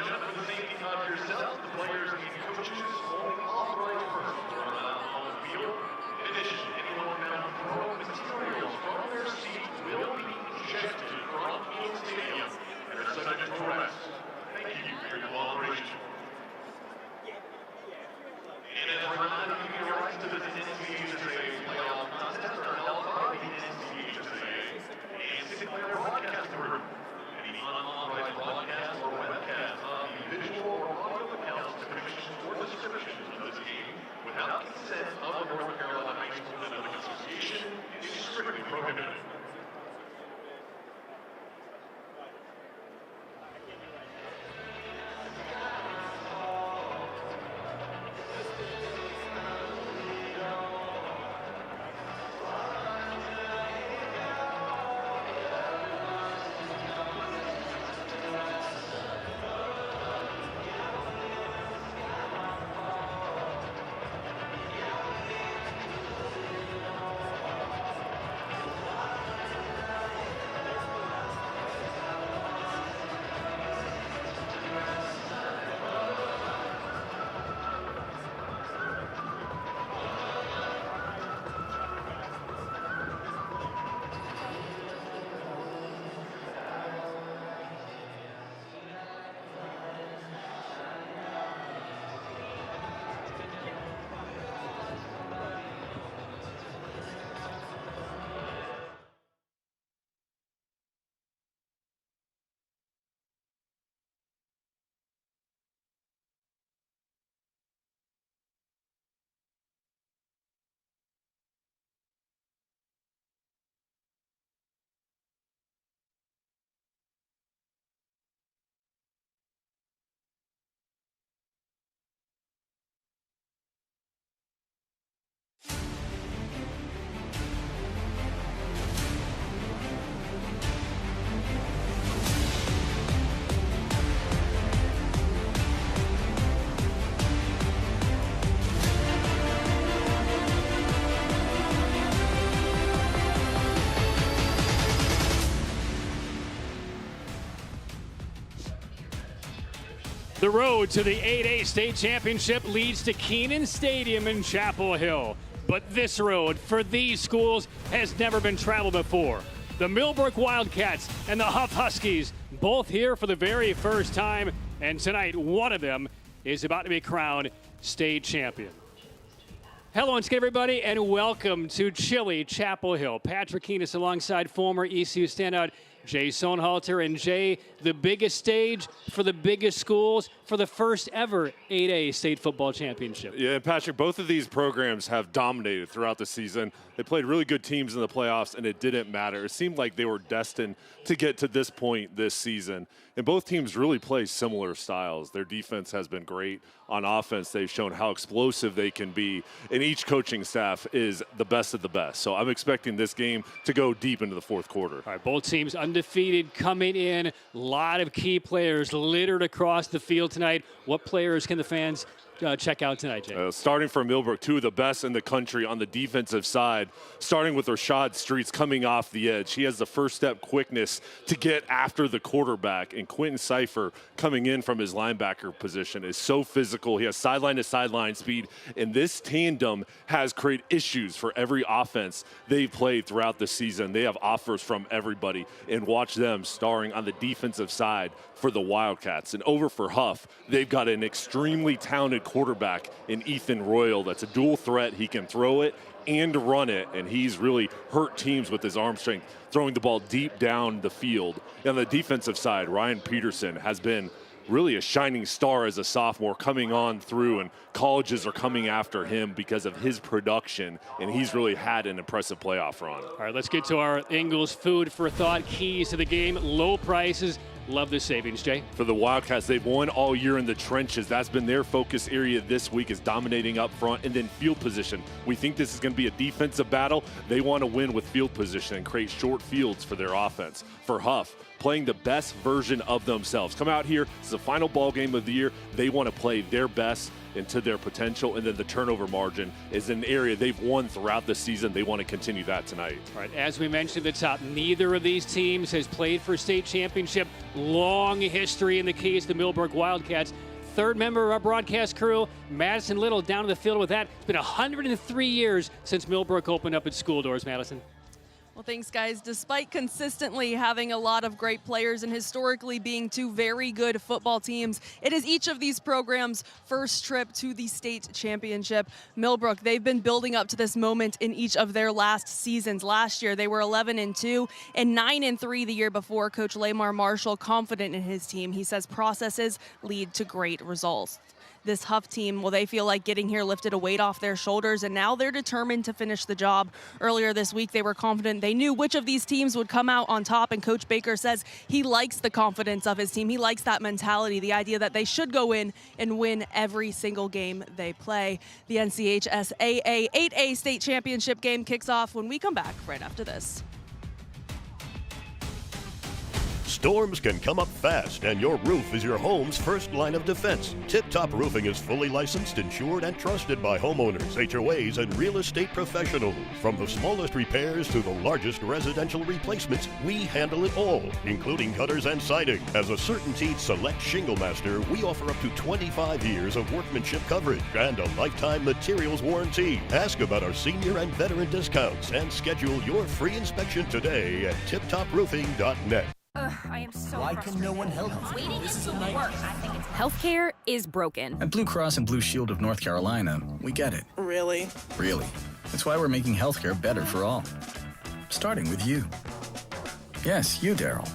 gentlemen, the safety of yourselves, the players and coaches, only authorized persons are allowed on the field. In addition, anyone found throwing materials from their seat will be ejected from Kenan Stadium and are subject to arrest. Thank you for your cooperation. And as a reminder, your rights to visit NCHSAA playoff contests are held by the NCHSAA and Sinclair Broadcast Group. Any unauthorized broadcast or webcast of the visual or audio accounts, depictions, or descriptions of this game without consent of the North Carolina High School Athletic Association is strictly prohibited. The road to the 8A state championship leads to Kenan Stadium in Chapel Hill. But this road for these schools has never been traveled before. The Millbrook Wildcats and the Hough Huskies both here for the very first time. And tonight, one of them is about to be crowned state champion. Hello once again, everybody, and welcome to chilly Chapel Hill. Patrick Keenis alongside former ECU standout Jay Sonhalter. And Jay, the biggest stage for the biggest schools for the first ever 8A state football championship. Yeah, Patrick, both of these programs have dominated throughout the season. They played really good teams in the playoffs, and it didn't matter. It seemed like they were destined to get to this point this season. And both teams really play similar styles. Their defense has been great. On offense, they've shown how explosive they can be. And each coaching staff is the best of the best. So I'm expecting this game to go deep into the fourth quarter. All right, both teams undefeated coming in. A lot of key players littered across the field tonight. What players can the fans check out tonight, Jay? Starting from Millbrook, two of the best in the country on the defensive side, starting with Rashad Streets coming off the edge. He has the first step quickness to get after the quarterback, and Quentin Cipher coming in from his linebacker position is so physical. He has sideline to sideline speed, and this tandem has created issues for every offense they've played throughout the season. They have offers from everybody, and watch them starring on the defensive side for the Wildcats. And over for Hough, they've got an extremely talented quarterback in Ethan Royal that's a dual threat. He can throw it and run it, and he's really hurt teams with his arm strength, throwing the ball deep down the field. And on the defensive side, Ryan Peterson has been really a shining star as a sophomore coming on through, and colleges are coming after him because of his production, and he's really had an impressive playoff run. All right, let's get to our Ingles food for thought keys to the game. Low prices. Love the savings, Jay. For the Wildcats, they've won all year in the trenches. That's been their focus area this week, is dominating up front and then field position. We think this is going to be a defensive battle. They want to win with field position and create short fields for their offense. For Hough, playing the best version of themselves. Come out here, it's the final ball game of the year. They want to play their best into their potential, and then the turnover margin is an area they've won throughout the season. They want to continue that tonight. All right, as we mentioned at the top, neither of these teams has played for state championship. Long history in the case of the Millbrook Wildcats. Third member of our broadcast crew, Madison Little, down to the field with that. It's been 103 years since Millbrook opened up its school doors, Madison. Well, thanks, guys. Despite consistently having a lot of great players and historically being two very good football teams, it is each of these programs' first trip to the state championship. Millbrook, they've been building up to this moment in each of their last seasons. Last year, they were 11-2 and 9-3 the year before. Coach Lamar Marshall, confident in his team. He says processes lead to great results. This Hough team, well, they feel like getting here lifted a weight off their shoulders, and now they're determined to finish the job. Earlier this week, they were confident they knew which of these teams would come out on top, and Coach Baker says he likes the confidence of his team. He likes that mentality, the idea that they should go in and win every single game they play. The NCHSAA 8A state championship game kicks off when we come back right after this. Storms can come up fast, and your roof is your home's first line of defense. Tip Top Roofing is fully licensed, insured, and trusted by homeowners, HOAs, and real estate professionals. From the smallest repairs to the largest residential replacements, we handle it all, including gutters and siding. As a CertainTeed Select Shingle Master, we offer up to 25 years of workmanship coverage and a lifetime materials warranty. Ask about our senior and veteran discounts and schedule your free inspection today at tiptoproofing.net. I am so Why can no one help you? Waiting this is a nightmare. Healthcare is broken. At Blue Cross and Blue Shield of North Carolina, we get it. Really? Really. That's why we're making healthcare better for all. Starting with you. Yes, you, Daryl.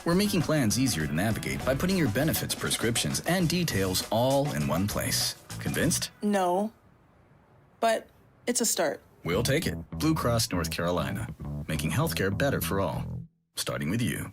We're making plans easier to navigate by putting your benefits, prescriptions, and details all in one place. Convinced? No. But it's a start. We'll take it. Blue Cross North Carolina. Making healthcare better for all. Starting with you.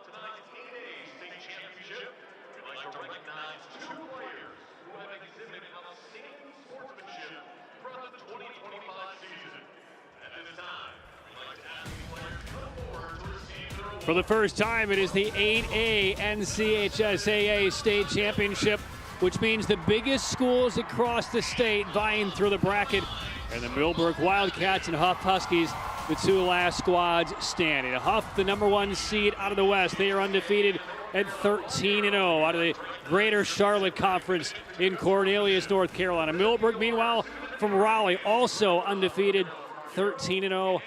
Tonight's 8A state championship, we'd like to recognize two players who have exhibited outstanding sportsmanship throughout the 2025 season. At this time, we'd like to ask these players to come forward to receive their award. For the first time, it is the 8A NCHSAA state championship, which means the biggest schools across the state vying through the bracket, and the Millbrook Wildcats and Hough Huskies, the two last squads standing. Hough, the #1 seed out of the West. They are undefeated at 13-0 out of the Greater Charlotte Conference in Cornelius, North Carolina. Millbrook, meanwhile, from Raleigh, also undefeated, 13-0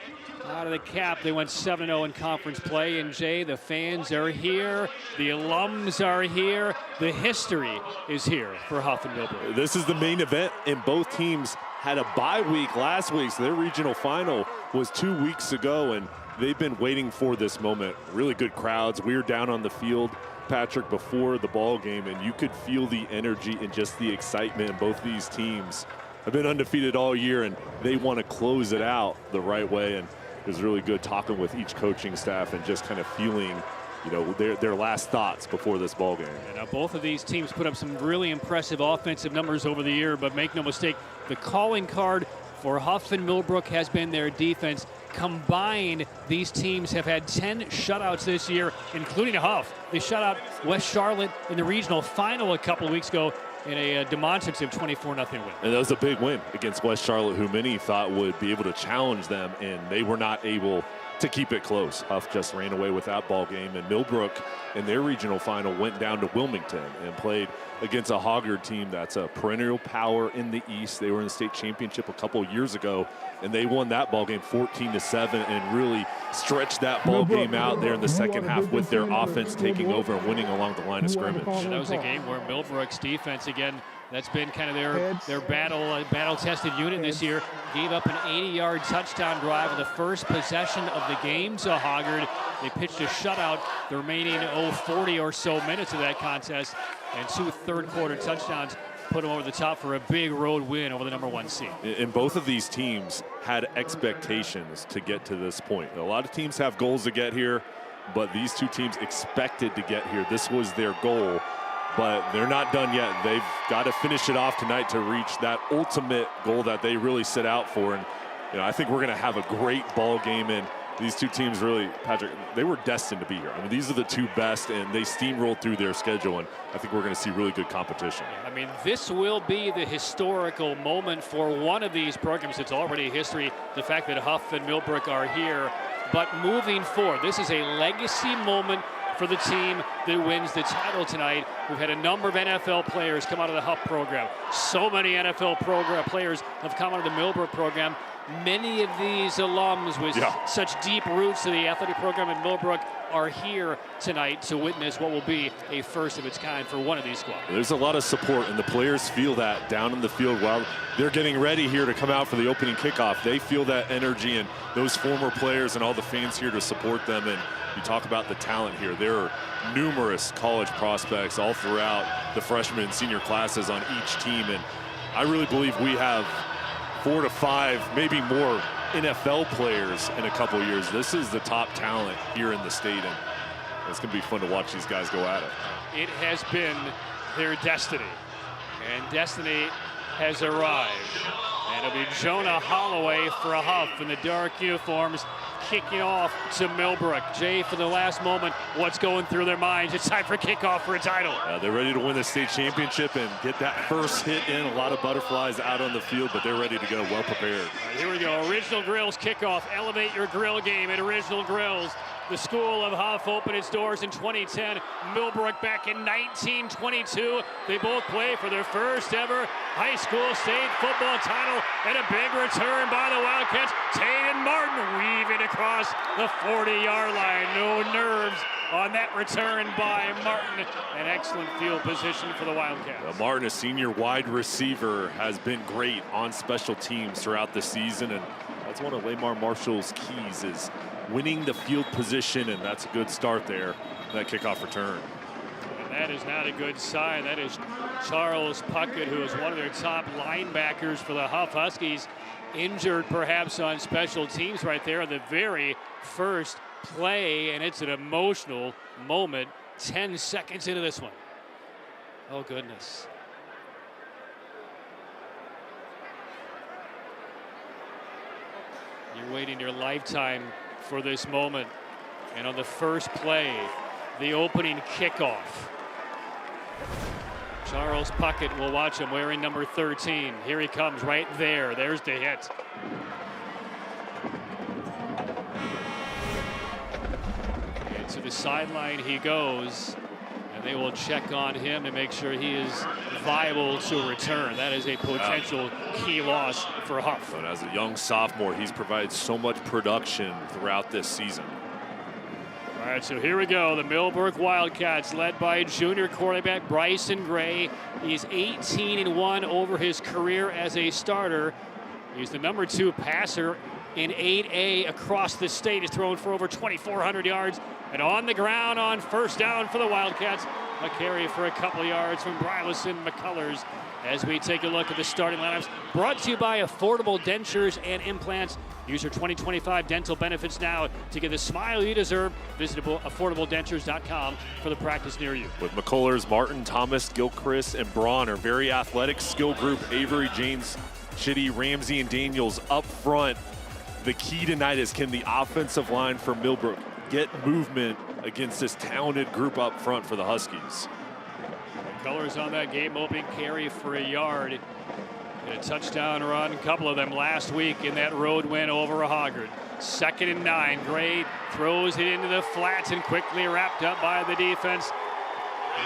out of the Cap. They went 7-0 in conference play. And Jay, the fans are here. The alums are here. The history is here for Hough and Millbrook. This is the main event, and both teams had a bye week last week, so their regional final was 2 weeks ago, and they've been waiting for this moment. Really good crowds. We were down on the field, Patrick, before the ball game, and you could feel the energy and just the excitement. Both these teams have been undefeated all year, and they want to close it out the right way. And it was really good talking with each coaching staff and just kind of feeling, you know, their last thoughts before this ball game. And now both of these teams put up some really impressive offensive numbers over the year, but make no mistake, the calling card for Hough and Millbrook has been their defense. Combined, these teams have had 10 shutouts this year, including Hough. They shut out West Charlotte in the regional final a couple of weeks ago in a demonstrative 24-0 win. And that was a big win against West Charlotte, who many thought would be able to challenge them, and they were not able to keep it close. Hough just ran away with that ball game, and Millbrook in their regional final went down to Wilmington and played against a Hoggard team that's a perennial power in the East. They were in the state championship a couple years ago, and they won that ball game 14-7 and really stretched that ball game out there in the second half with their offense taking over and winning along the line of scrimmage. That was a game where Millbrook's defense, again, that's been kind of their battle-tested unit this year, gave up an 80-yard touchdown drive in the first possession of the game to Hoggard. They pitched a shutout the remaining 40 or so minutes of that contest, and 2 third-quarter touchdowns put them over the top for a big road win over the #1 seed. And both of these teams had expectations to get to this point. A lot of teams have goals to get here, but these two teams expected to get here. This was their goal, but they're not done yet. They've got to finish it off tonight to reach that ultimate goal that they really set out for. And I think we're going to have a great ball game. And these two teams really, Patrick, they were destined to be here. I mean, these are the two best, and they steamrolled through their schedule, and I think we're going to see really good competition. I mean, this will be the historical moment for one of these programs. It's already history, the fact that Hough and Millbrook are here. But moving forward, this is a legacy moment for the team that wins the title tonight. We've had a number of NFL players come out of the Hough program. So many NFL players have come out of the Millbrook program. Many of these alums with such deep roots to the athletic program in Millbrook are here tonight to witness what will be a first of its kind for one of these squads. There's a lot of support, and the players feel that down in the field while they're getting ready here to come out for the opening kickoff. They feel that energy, and those former players and all the fans here to support them. And you talk about the talent here. There are numerous college prospects all throughout the freshman and senior classes on each team, and I really believe we have 4 to 5, maybe more NFL players in a couple years. This is the top talent here in the state, and it's going to be fun to watch these guys go at it. It has been their destiny, and destiny has arrived. And it'll be Jonah Holloway for Hough in the dark uniforms, kicking off to Millbrook. Jay, for the last moment, what's going through their minds? It's time for kickoff for a title. They're ready to win the state championship and get that first hit in. A lot of butterflies out on the field, but they're ready to go, well prepared. Right, here we go. Original Grills kickoff. Elevate your grill game at Original Grills. The School of Hough opened its doors in 2010. Millbrook back in 1922. They both play for their first ever high school state football title, and a big return by the Wildcats. Taden Martin weaving across the 40-yard line. No nerves on that return by Martin. An excellent field position for the Wildcats. Martin, a senior wide receiver, has been great on special teams throughout the season, and that's one of Lamar Marshall's keys, is winning the field position, and that's a good start there, that kickoff return. And that is not a good sign. That is Charles Puckett, who is one of their top linebackers for the Hough Huskies, injured perhaps on special teams right there on the very first play, and it's an emotional moment 10 seconds into this one. Oh, goodness. You're waiting your lifetime for this moment. And on the first play, the opening kickoff, Charles Puckett, will watch him wearing number 13. Here he comes right there. There's the hit. And to the sideline he goes, and they will check on him to make sure he is viable to return. That is a potential key loss for Hough. But as a young sophomore, he's provided so much production throughout this season. All right, so here we go. The Millbrook Wildcats, led by junior quarterback Bryson Gray. He's 18-1 over his career as a starter. He's the number 2 passer in 8A across the state. He's thrown for over 2,400 yards. And on the ground on first down for the Wildcats, a carry for a couple yards from Bryson McCullers. As we take a look at the starting lineups, brought to you by Affordable Dentures and Implants. Use your 2025 dental benefits now to get the smile you deserve. Visit AffordableDentures.com for the practice near you. With McCullers, Martin, Thomas, Gilchrist, and Braun are very athletic skill group. Avery, James, Chitty, Ramsey, and Daniels up front. The key tonight is, can the offensive line for Millbrook get movement against this talented group up front for the Huskies? Colors on that game opening carry for a yard. A touchdown run, a couple of them last week in that road win over Hoggard. 2nd and 9. Gray throws it into the flats and quickly wrapped up by the defense.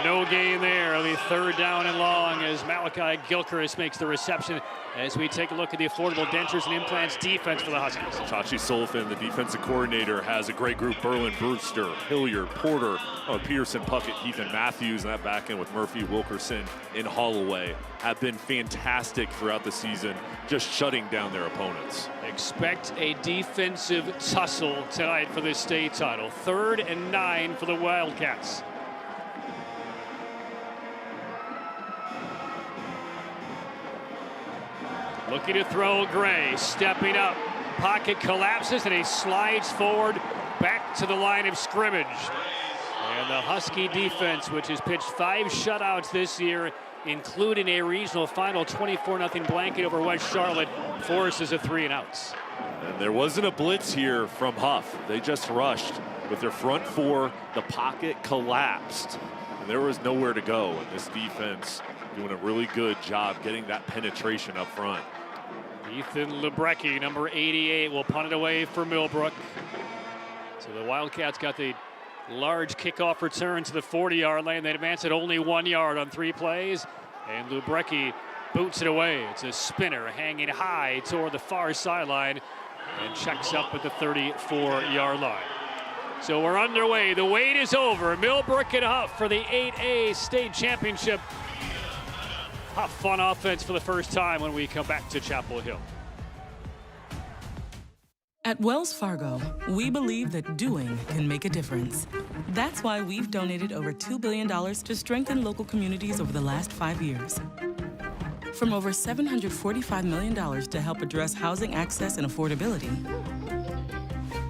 No gain there. The 3rd down and long as Malachi Gilchrist makes the reception as we take a look at the Affordable Dentures and Implants defense for the Huskies. Chachi Sullivan, the defensive coordinator, has a great group. Berlin Brewster, Hilliard, Porter, Peterson, Puckett, Heath, and Matthews. And that back end with Murphy, Wilkerson, and Holloway have been fantastic throughout the season, just shutting down their opponents. Expect a defensive tussle tonight for the state title. 3rd and 9 for the Wildcats. Looking to throw, Gray stepping up. Pocket collapses and he slides forward back to the line of scrimmage. And the Husky defense, which has pitched 5 shutouts this year, including a regional final 24-0 blanket over West Charlotte, forces a 3 and outs. And there wasn't a blitz here from Hough. They just rushed with their front 4. The pocket collapsed and there was nowhere to go. And this defense doing a really good job getting that penetration up front. Ethan Lebrecki, number 88, will punt it away for Millbrook. So the Wildcats got the large kickoff return to the 40-yard line. They advance it only 1 yard on 3 plays. And Lebrecki boots it away. It's a spinner hanging high toward the far sideline and checks up at the 34-yard line. So we're underway. The wait is over. Millbrook and Hough for the 8A state championship. Hough on offense for the first time when we come back to Chapel Hill. At Wells Fargo, we believe that doing can make a difference. That's why we've donated over $2 billion to strengthen local communities over the last 5 years. From over $745 million to help address housing access and affordability,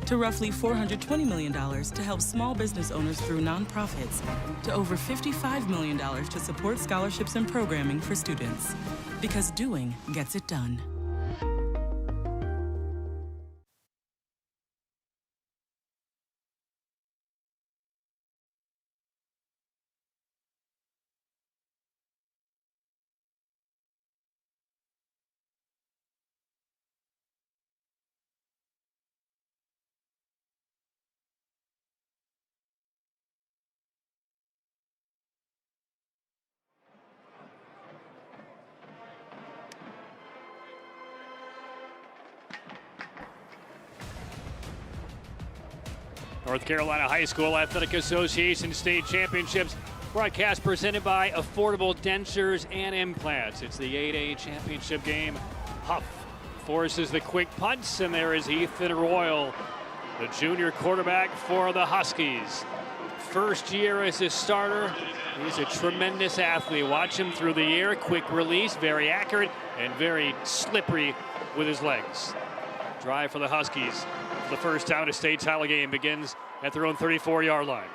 to roughly $420 million to help small business owners through nonprofits, to over $55 million to support scholarships and programming for students. Because doing gets it done. North Carolina High School Athletic Association State Championships broadcast presented by Affordable Dentures and Implants. It's the 8A championship game. Hough forces the quick punts, and there is Ethan Royal, the junior quarterback for the Huskies. First year as a starter. He's a tremendous athlete. Watch him through the air, quick release, very accurate and very slippery with his legs. Drive for the Huskies. The first down, a state title game begins at their own 34-yard line.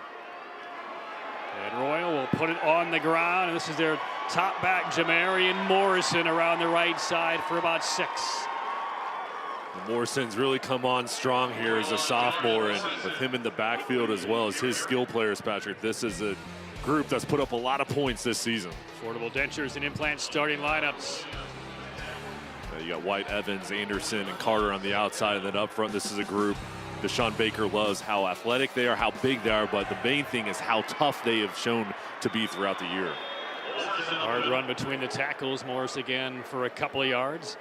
And Royal will put it on the ground, and this is their top back, Jamarian Morrison, around the right side for about 6. Morrison's really come on strong here as a sophomore, and with him in the backfield as well as his skill players, Patrick, this is a group that's put up a lot of points this season. Affordable Dentures and Implants starting lineups. You got White, Evans, Anderson, and Carter on the outside, and then up front, this is a group Deshaun Baker loves how athletic they are, how big they are, but the main thing is how tough they have shown to be throughout the year. Hard run between the tackles. Morris again for a couple of yards.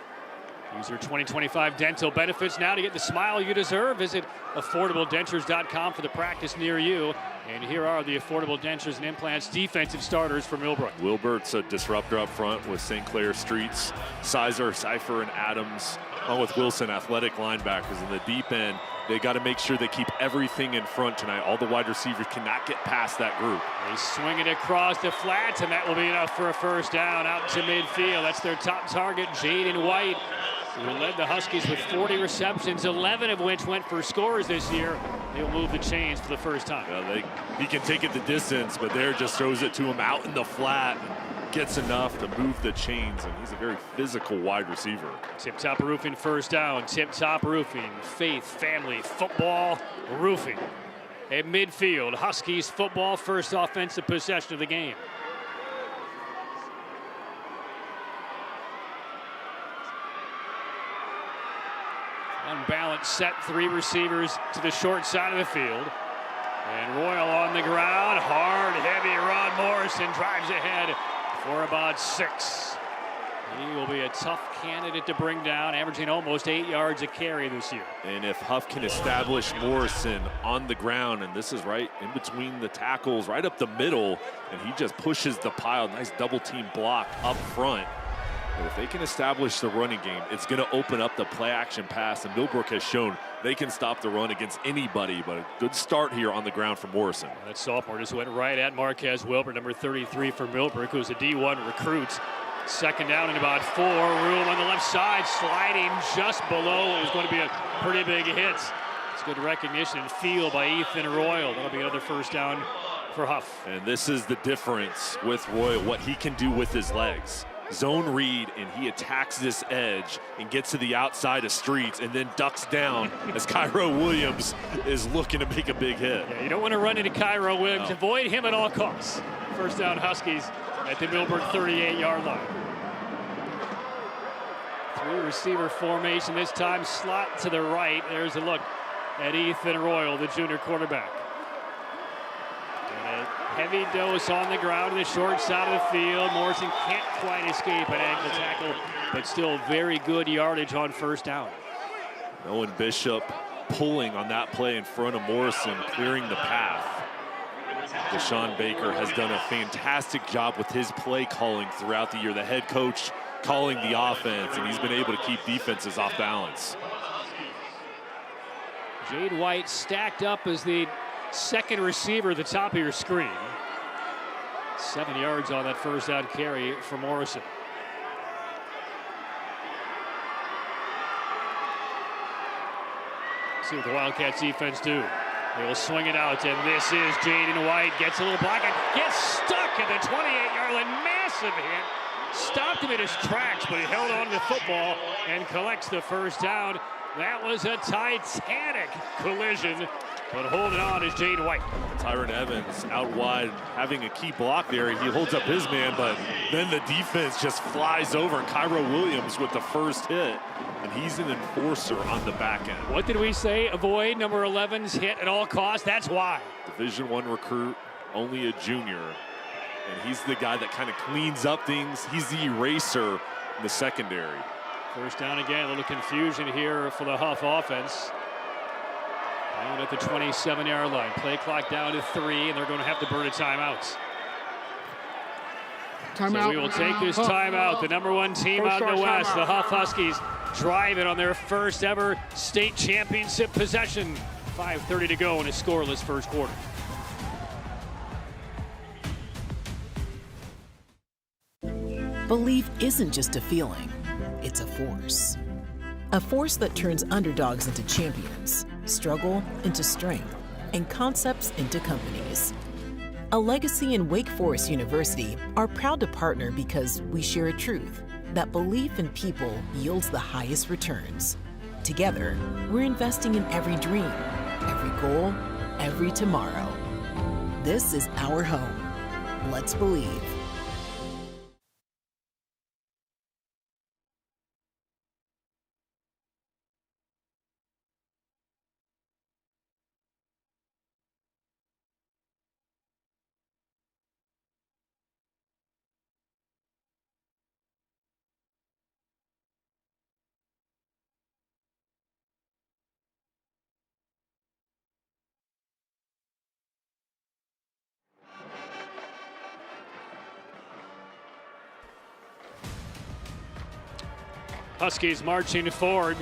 Use your 2025 dental benefits now to get the smile you deserve. Visit AffordableDentures.com for the practice near you. And here are the Affordable Dentures and Implants defensive starters for Millbrook. Wilbert's a disruptor up front with St. Clair Streets, Sizer, Cipher, and Adams, along with Wilson, athletic linebackers. In the deep end, they got to make sure they keep everything in front tonight. All the wide receivers cannot get past that group. They swing it across the flats, and that will be enough for a first down out to midfield. That's their top target, Jaden White, who led the Huskies with 40 receptions, 11 of which went for scores this year. He'll move the chains for the first time. Yeah, he can take it the distance, but there just throws it to him out in the flat. Gets enough to move the chains, and he's a very physical wide receiver. Tip Top Roofing first down. Tip Top Roofing, faith, family, football, roofing. At midfield, Huskies football, first offensive possession of the game. Punt set, 3 receivers to the short side of the field. And Royal on the ground, hard, heavy run. Morrison drives ahead for about 6. He will be a tough candidate to bring down, averaging almost 8 yards a carry this year. And if Hough can establish Morrison on the ground, and this is right in between the tackles, right up the middle, and he just pushes the pile, nice double team block up front. But if they can establish the running game, it's going to open up the play action pass, and Millbrook has shown they can stop the run against anybody, but a good start here on the ground for Morrison. That sophomore just went right at Marquez Wilbur, number 33 for Millbrook, who's a D1 recruit. Second down and about 4. Room on the left side, sliding just below what was going to be a pretty big hit. It's good recognition and feel by Ethan Royal. That'll be another first down for Hough. And this is the difference with Royal, what he can do with his legs. Zone read, and he attacks this edge and gets to the outside of Streets and then ducks down as Cairo Williams is looking to make a big hit. Yeah, you don't want to run into Cairo Williams. No. Avoid him at all costs. First down Huskies at the Millbrook 38-yard line. 3 receiver formation this time, slot to the right. There's a look at Ethan Royal, the junior quarterback. And a heavy dose on the ground to the short side of the field. Morrison can't quite escape an ankle tackle, but still very good yardage on first down. Owen Bishop pulling on that play in front of Morrison, clearing the path. Deshaun Baker has done a fantastic job with his play calling throughout the year. The head coach calling the offense, and he's been able to keep defenses off balance. Jade White stacked up as the second receiver at the top of your screen. 7 yards on that first down carry for Morrison. See what the Wildcats defense do. They will swing it out, and this is Jaden White. Gets a little block and gets stuck at the 28-yard line. Massive hit. Stopped him in his tracks, but he held on to the football and collects the first down. That was a titanic collision, but holding on is Jaden White. Tyron Evans out wide, having a key block there. He holds up his man, but then the defense just flies over Cairo Williams with the first hit, and he's an enforcer on the back end. What did we say? Avoid number 11's hit at all costs. That's why. Division I recruit, only a junior, and he's the guy that kind of cleans up things. He's the eraser in the secondary. First down again, a little confusion here for the Hough offense. Down at the 27-yard line. Play clock down to 3, and they're going to have to burn a timeout. Timeout. So we will take this timeout. The number 1 team out in the West, the Hough Huskies, drive it on their first ever state championship possession. 5:30 to go in a scoreless first quarter. Belief isn't just a feeling, it's a force. A force that turns underdogs into champions, struggle into strength, and concepts into companies. A Legacy and Wake Forest University are proud to partner because we share a truth that belief in people yields the highest returns. Together, we're investing in every dream, every goal, every tomorrow. This is our home. Let's believe. Huskies marching forward.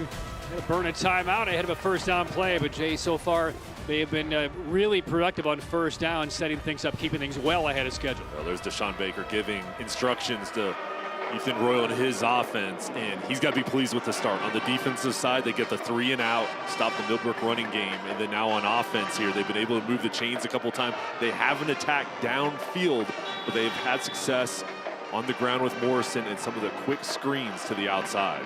Burn a timeout ahead of a first down play, but Jay, so far they have been really productive on first down, setting things up, keeping things well ahead of schedule. Well, there's Deshaun Baker giving instructions to Ethan Royal and his offense, and he's got to be pleased with the start. On the defensive side, they get the 3 and out, stop the Millbrook running game, and then now on offense here, they've been able to move the chains a couple times. They haven't attacked downfield, but they've had success on the ground with Morrison and some of the quick screens to the outside.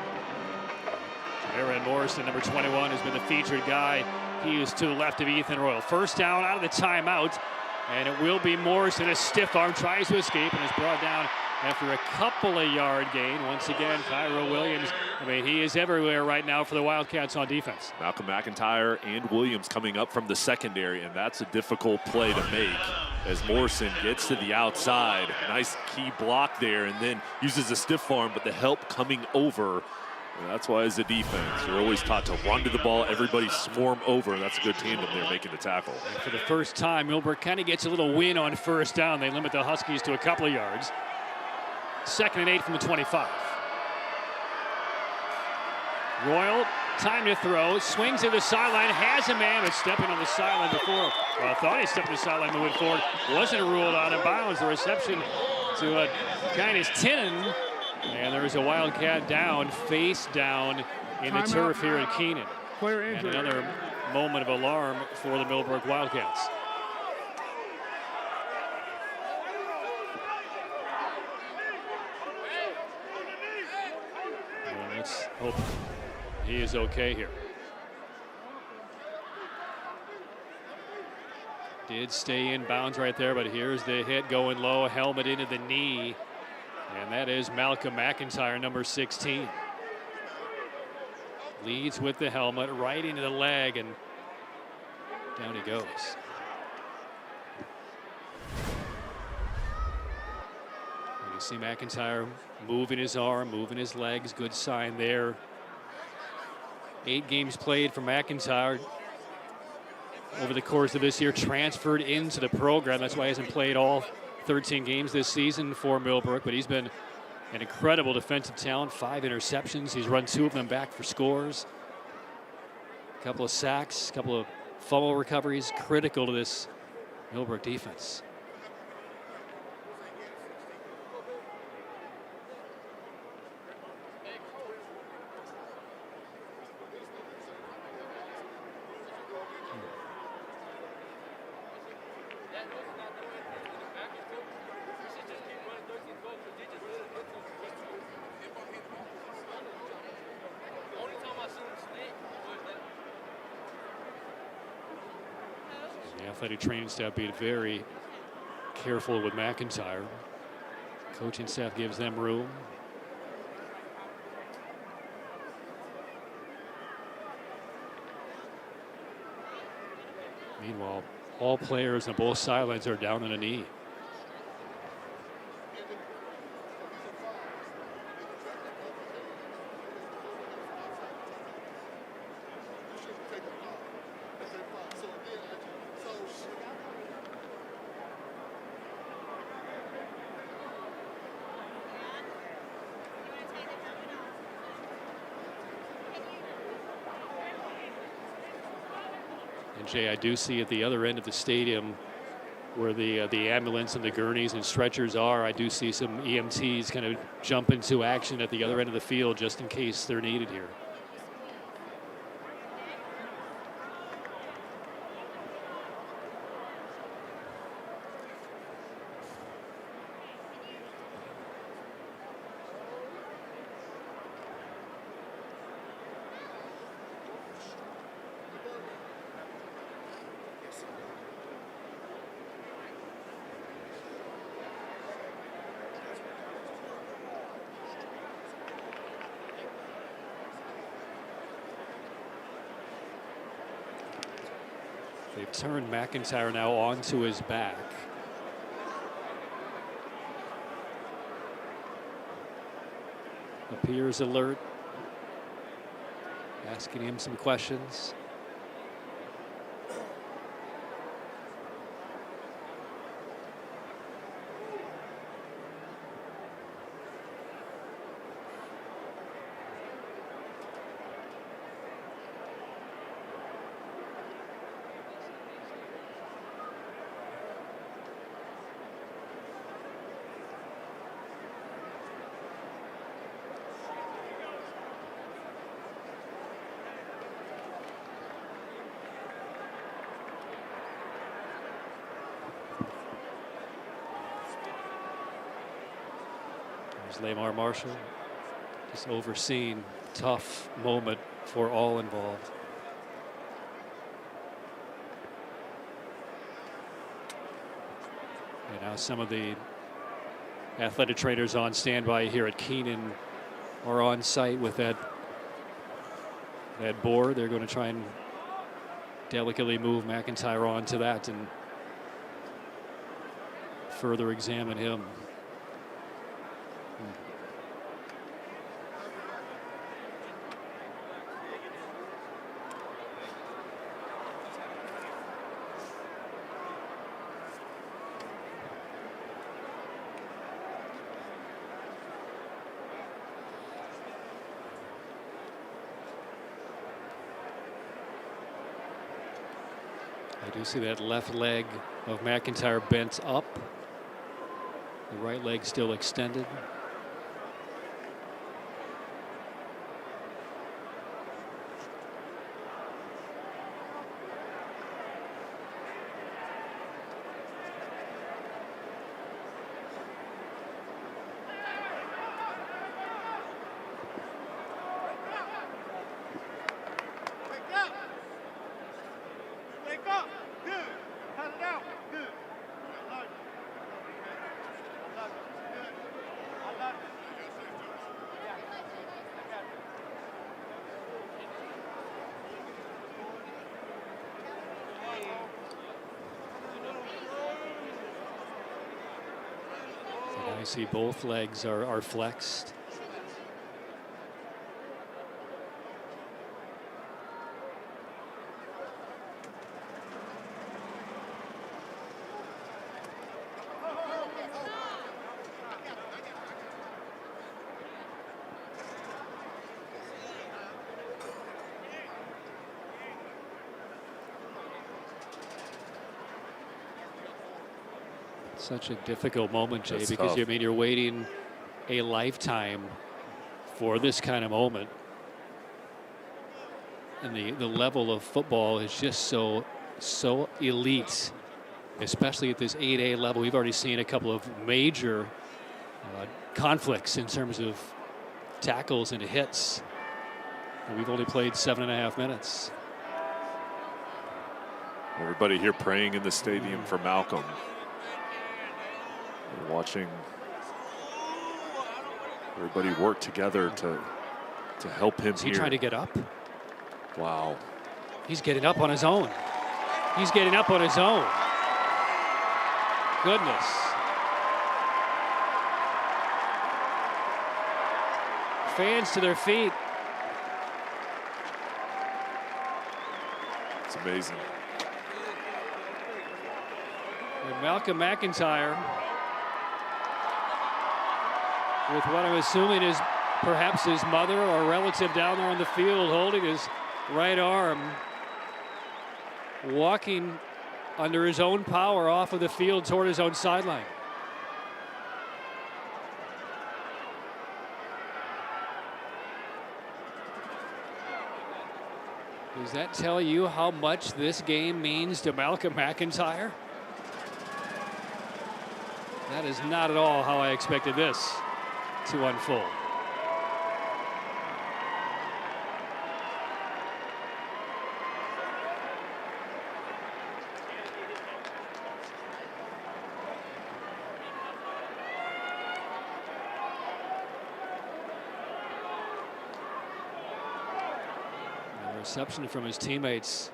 Aaron Morrison, number 21, has been the featured guy. He is to the left of Ethan Royal. First down out of the timeout, and it will be Morrison. A stiff arm, tries to escape, and is brought down after a couple of yard gain. Once again, Cairo Williams, I mean, he is everywhere right now for the Wildcats on defense. Malcolm McIntyre and Williams coming up from the secondary, and that's a difficult play to make as Morrison gets to the outside. Nice key block there, and then uses a stiff arm, but the help coming over. And that's why as a defense, you're always taught to run to the ball, everybody swarm over, and that's a good tandem there making the tackle. And for the first time, Millbrook kind of gets a little win on first down. They limit the Huskies to a couple of yards. 2nd and 8 from the 25. Royal, time to throw, swings to the sideline, has a man, but stepping on the sideline before. Well, I thought he stepped on the sideline moving forward. Wasn't ruled out of bounds. The reception to Kenan Stadium. And there's a Wildcat down, face down in the turf here at Kenan. And another moment of alarm for the Millbrook Wildcats. Well, let's hope he is okay here. Did stay in bounds right there, but here's the hit going low, helmet into the knee. And that is Malcolm McIntyre, number 16. Leads with the helmet right into the leg, and down he goes. And you see McIntyre moving his arm, moving his legs. Good sign there. 8 games played for McIntyre over the course of this year. Transferred into the program. That's why he hasn't played all 13 games this season for Millbrook, but he's been an incredible defensive talent. 5 interceptions. He's run 2 of them back for scores. A couple of sacks, a couple of fumble recoveries, critical to this Millbrook defense. The athletic training staff being very careful with McIntyre. Coaching staff gives them room. Meanwhile, all players on both sidelines are down on a knee. And Jay, I do see at the other end of the stadium where the ambulance and the gurneys and stretchers are, I do see some EMTs kind of jump into action at the other end of the field just in case they're needed here. They've turned McIntyre now onto his back. Appears alert. Asking him some questions. Lamar Marshall just overseeing tough moment for all involved. And now some of the athletic trainers on standby here at Kenan are on site with that board. They're going to try and delicately move McIntyre onto that and further examine him. I do see that left leg of McIntyre bent up. The right leg still extended. I see both legs are flexed. Such a difficult moment, Jay, That's because tough. you're waiting a lifetime for this kind of moment. And the level of football is just so elite, especially at this 8A level. We've already seen a couple of major conflicts in terms of tackles and hits. And we've only played 7.5 minutes. Everybody here praying in the stadium for Malcolm. We're watching everybody work together to help him. Is he here. trying to get up? Wow. He's getting up on his own. He's getting up on his own. Goodness. Fans to their feet. It's amazing. And Malcolm McIntyre, with what I'm assuming is perhaps his mother or relative down there on the field holding his right arm, walking under his own power off of the field toward his own sideline. Does that tell you how much this game means to Malcolm McIntyre? That is not at all how I expected this to unfold. The reception from his teammates.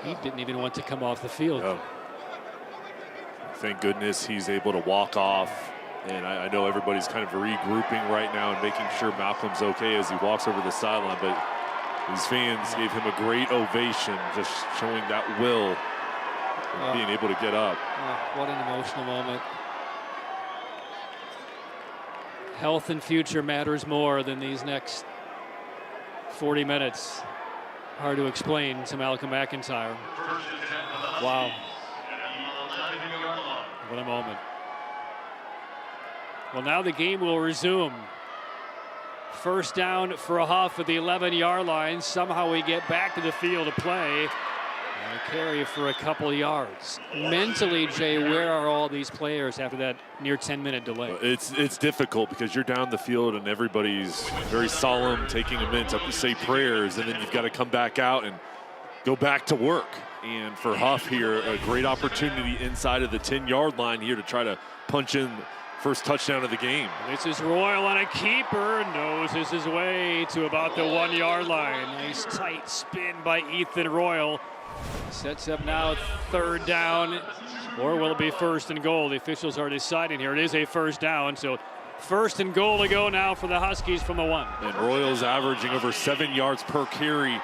He didn't even want to come off the field. Oh. Thank goodness he's able to walk off. And I know everybody's kind of regrouping right now and making sure Malcolm's okay as he walks over the sideline. But these fans gave him a great ovation, just showing that will, being able to get up. What an emotional moment. Health and future matters more than these next 40 minutes. Hard to explain to Malcolm McIntyre. Wow. What a moment. Well, now the game will resume. First down for a Hough at the 11-yard line. Somehow we get back to the field to play. And a carry for a couple yards. Mentally, Jay, where are all these players after that near 10-minute delay? It's difficult because you're down the field and everybody's very solemn, taking a minute to say prayers, and then you've got to come back out and go back to work. And for Hough here, a great opportunity inside of the 10-yard line here to try to punch in first touchdown of the game. This is Royal on a keeper, noses his way to about the 1-yard line. Nice tight spin by Ethan Royal. Sets up now 3rd down, or will it be 1st and goal? The officials are deciding here. It is a 1st down, so 1st and goal to go now for the Huskies from the 1. And Royal's averaging over 7 yards per carry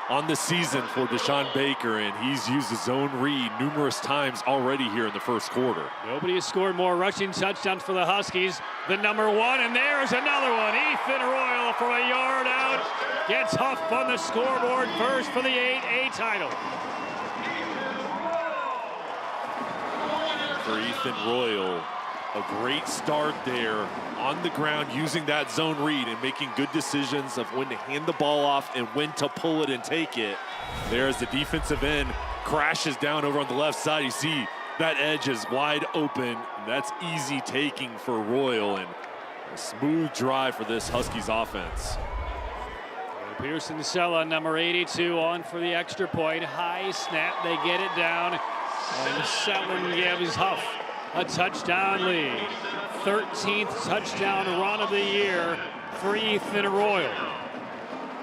on the season for Deshaun Baker, and he's used the zone read numerous times already here in the first quarter. Nobody has scored more rushing touchdowns for the Huskies than number 1, and there's another one. Ethan Royal from a yard out gets Hough on the scoreboard first for the 8A title. For Ethan Royal, a great start there on the ground, using that zone read and making good decisions of when to hand the ball off and when to pull it and take it. There's the defensive end, crashes down over on the left side. You see that edge is wide open. That's easy taking for Royal, and a smooth drive for this Huskies offense. Pearson Sella, number 82, on for the extra point. High snap, they get it down, and Selland gives Hough a touchdown lead. 13th touchdown run of the year for Ethan Royal.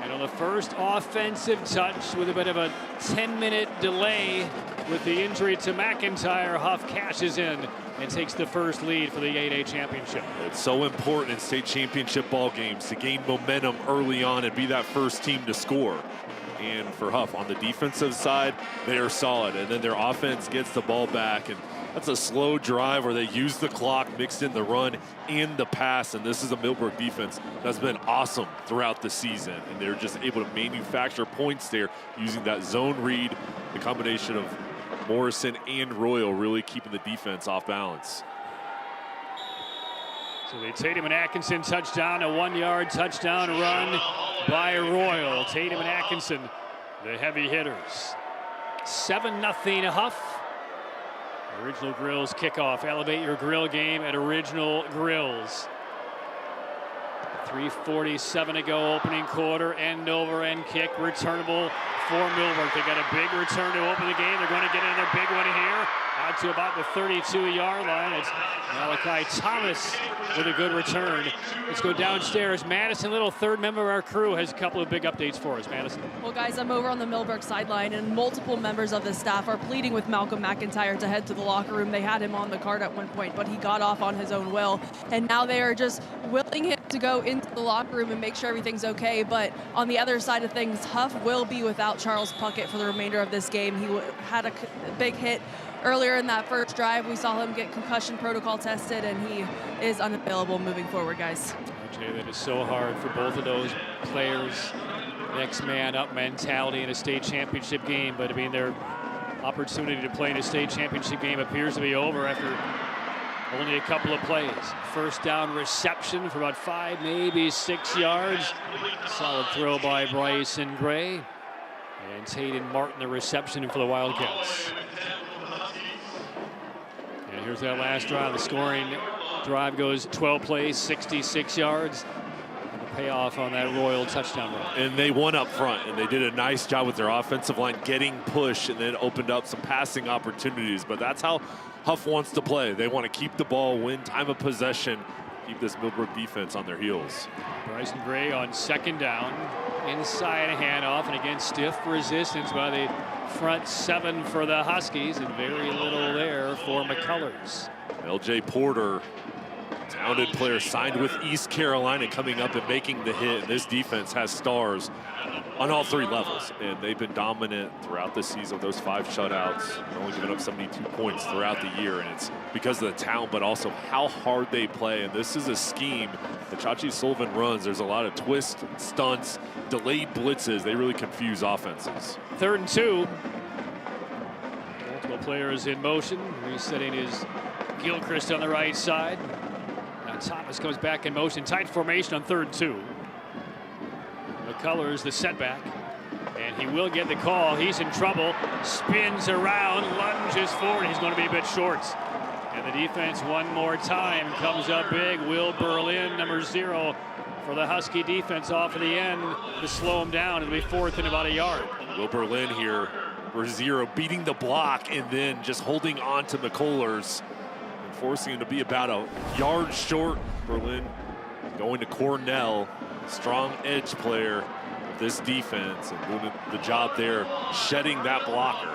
And on the first offensive touch, with a bit of a 10-minute delay with the injury to McIntyre, Hough cashes in and takes the first lead for the 8A championship. It's so important in state championship ball games to gain momentum early on and be that first team to score. And for Hough, on the defensive side, they are solid. And then their offense gets the ball back, and that's a slow drive where they use the clock, mixed in the run and the pass. And this is a Millbrook defense that's been awesome throughout the season. And they're just able to manufacture points there using that zone read, the combination of Morrison and Royal really keeping the defense off balance. So the Tatum and Atkinson touchdown, a 1-yard touchdown run by Royal. Tatum and Atkinson, the heavy hitters. 7-0 Hough. Original Grills kickoff. Elevate your grill game at Original Grills. 3:47 to go, opening quarter, end over end kick, returnable for Millbrook. They got a big return to open the game. They're going to get another big one here, out to about the 32-yard line. It's Malachi Thomas with a good return. Let's go downstairs. Madison Little, third member of our crew, has a couple of big updates for us. Madison. Well, guys, I'm over on the Millbrook sideline, and multiple members of the staff are pleading with Malcolm McIntyre to head to the locker room. They had him on the card at one point, but he got off on his own will, and now they are just willing him to go into the locker room and make sure everything's okay. But on the other side of things, Hough will be without Charles Puckett for the remainder of this game. He had a big hit earlier in that first drive. We saw him get concussion protocol tested, and he is unavailable moving forward, guys. Okay, that is so hard for both of those players. Next man up mentality in a state championship game, but I mean, their opportunity to play in a state championship game appears to be over after only a couple of plays. First down reception for about 5, maybe 6 yards. Solid throw by Bryson Gray. And Hayden Martin, the reception for the Wildcats. And here's that last drive. The scoring drive goes 12 plays, 66 yards. And the payoff on that Royal touchdown run. And they won up front, and they did a nice job with their offensive line getting push and then opened up some passing opportunities. But that's how Hough wants to play. They want to keep the ball, win time of possession, keep this Millbrook defense on their heels. Bryson Gray on second down. Inside handoff, and again stiff resistance by the front 7 for the Huskies, and very little there for McCullers. LJ Porter, talented player, signed with East Carolina, coming up and making the hit. And this defense has stars on all 3 levels, and they've been dominant throughout the season. Those 5 shutouts, they're only giving up 72 points throughout the year, and it's because of the talent, but also how hard they play. And this is a scheme that Chachi Sullivan runs. There's a lot of twists, stunts, delayed blitzes. They really confuse offenses. 3rd and 2. Multiple players in motion. Resetting is Gilchrist on the right side. Now Thomas comes back in motion. Tight formation on 3rd and 2. McCullers the setback, and he will get the call. He's in trouble. Spins around, lunges forward. He's going to be a bit short. And the defense one more time comes up big. Will Berlin, number 0 for the Husky defense, off of the end to slow him down. It'll be 4th and about a yard. Will Berlin here Brazier beating the block and then just holding on to McCullers and forcing him to be about a yard short. Berlin going to Cornell, strong edge player of this defense, and doing the job there, shedding that blocker.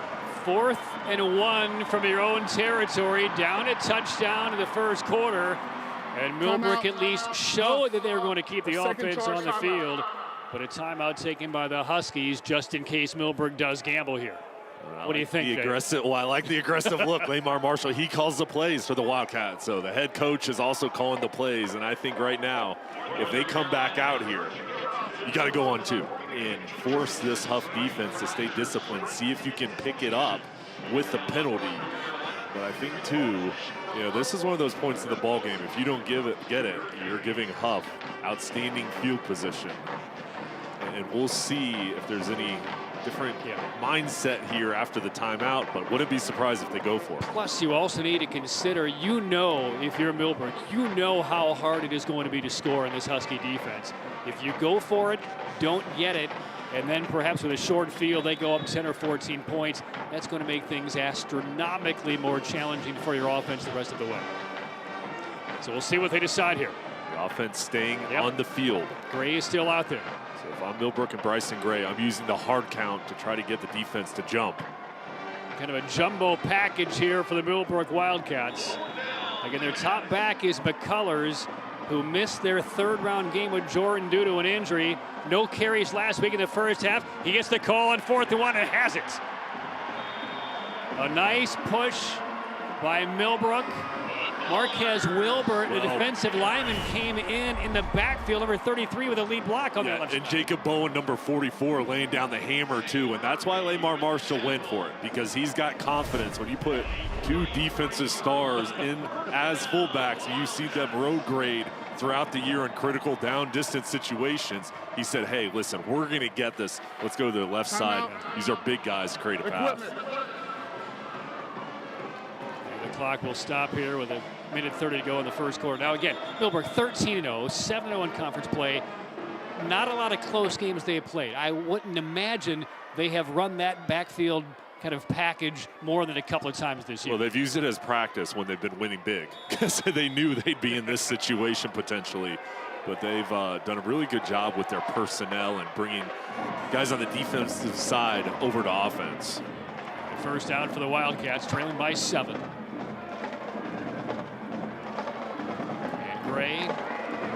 4th and 1 from your own territory, down a touchdown in the first quarter. And Millbrook at least showed that they were going to keep the offense on the field. But a timeout taken by the Huskies just in case Millbrook does gamble here. What do you think, Dave? Well, I like the aggressive look. Lamar Marshall, he calls the plays for the Wildcats. So the head coach is also calling the plays. And I think right now, if they come back out here, you got to go on 2 and force this Hough defense to stay disciplined. See if you can pick it up with the penalty. But I think, too, this is one of those points in the ball game. If you don't get it, you're giving Hough outstanding field position. And we'll see if there's any different mindset here after the timeout, but wouldn't be surprised if they go for it. Plus, you also need to consider, if you're Millbrook, you know how hard it is going to be to score in this Husky defense. If you go for it, don't get it, and then perhaps with a short field, they go up 10 or 14 points, that's going to make things astronomically more challenging for your offense the rest of the way. So we'll see what they decide here. The offense staying on the field. Gray is still out there. So if I'm Millbrook and Bryson Gray, I'm using the hard count to try to get the defense to jump. Kind of a jumbo package here for the Millbrook Wildcats. Again, their top back is McCullers, who missed their 3rd-round game with Jordan due to an injury. No carries last week in the first half. He gets the call on 4th and 1 and has it. A nice push by Millbrook. Marquez Wilbert, the defensive lineman, came in the backfield, number 33, with a lead block on that left side. And Jacob Bowen, number 44, laying down the hammer, too. And that's why Lamar Marshall went for it, because he's got confidence. When you put 2 defensive stars in as fullbacks, and you see them road grade throughout the year in critical down distance situations, he said, hey, listen, we're going to get this. Let's go to the left side. These are big guys to create a pass. The clock will stop here with a minute 30 to go in the first quarter. Now again, Millbrook 13-0, 7-0 in conference play. Not a lot of close games they have played. I wouldn't imagine they have run that backfield kind of package more than a couple of times this year. Well, they've used it as practice when they've been winning big, because they knew they'd be in this situation potentially. But they've done a really good job with their personnel and bringing guys on the defensive side over to offense. First down for the Wildcats, trailing by 7. And Gray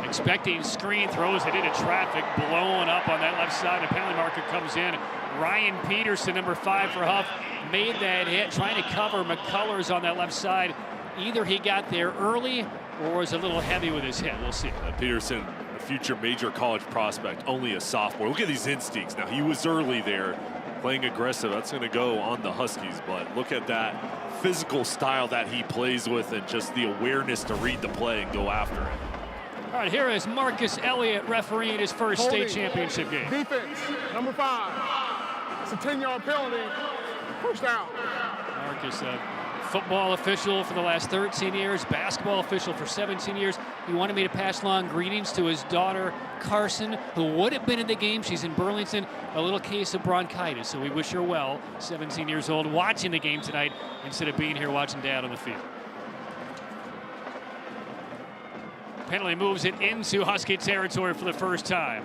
expecting screen, throws it into traffic, blown up on that left side. The penalty marker comes in. Ryan Peterson, number 5 for Hough, made that hit, trying to cover McCullers on that left side. Either he got there early or was a little heavy with his hit. We'll see. Peterson, a future major college prospect, only a sophomore. Look at these instincts. Now, he was early there, playing aggressive. That's going to go on the Huskies, but look at that physical style that he plays with and just the awareness to read the play and go after it. All right, here is Marcus Elliott refereeing his first state championship game. Defense, number 5. It's a 10-yard penalty. First down. Marcus, a football official for the last 13 years, basketball official for 17 years. He wanted me to pass along greetings to his daughter, Carson, who would have been in the game. She's in Burlington, a little case of bronchitis, so we wish her well, 17 years old, watching the game tonight instead of being here watching Dad on the field. Penalty moves it into Husky territory for the first time.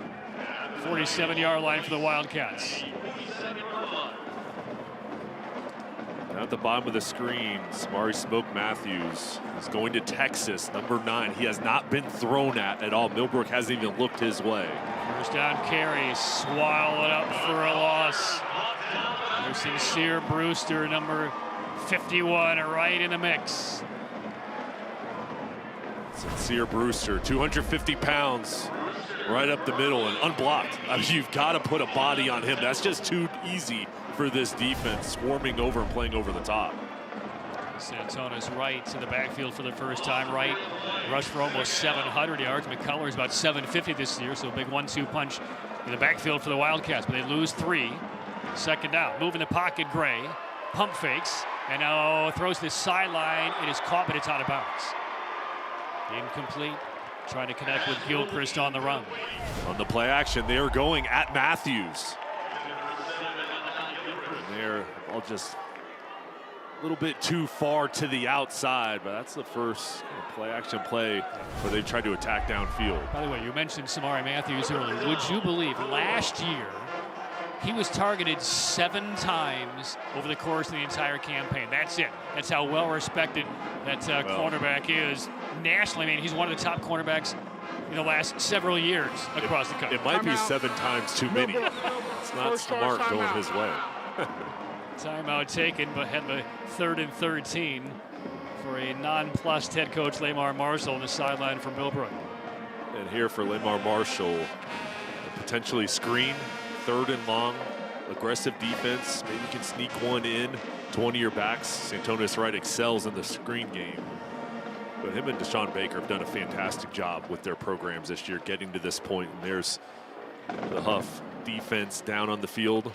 47-yard line for the Wildcats. Now at the bottom of the screen, Samari Smoke Matthews is going to Texas, number 9. He has not been thrown at all. Millbrook hasn't even looked his way. First down carry, swallowed up for a loss. There's Sincere Brewster, number 51, right in the mix. Sincere Brewster, 250 pounds, right up the middle and unblocked. I mean, you've got to put a body on him. That's just too easy for this defense, swarming over and playing over the top. Santona's right to the backfield for the first time. Right, rushed for almost 700 yards. McCullers about 750 this year, so a big 1-2 punch in the backfield for the Wildcats, but they lose 3. Second down, moving the pocket, Gray, pump fakes, and now throws to the sideline. It is caught, but it's out of bounds. Incomplete. Trying to connect with Gilchrist on the run. On the play action, they are going at Matthews. And they're ball just a little bit too far to the outside, but that's the first play-action play where they tried to attack downfield. By the way, you mentioned Samari Matthews earlier. Would you believe last year he was targeted 7 times over the course of the entire campaign? That's it. That's how well respected that cornerback is nationally. I mean, he's one of the top cornerbacks in the last several years across the country. It might be 7 times too many. It's not smart going his way. Timeout taken, but had the 3rd and 13 for a nonplussed head coach Lamar Marshall on the sideline for Millbrook. And here for Lamar Marshall, potentially screen, 3rd and long, aggressive defense. Maybe you can sneak one in to one of your backs. Santonis Wright excels in the screen game. But him and Deshaun Baker have done a fantastic job with their programs this year, getting to this point. And there's the Hough defense down on the field.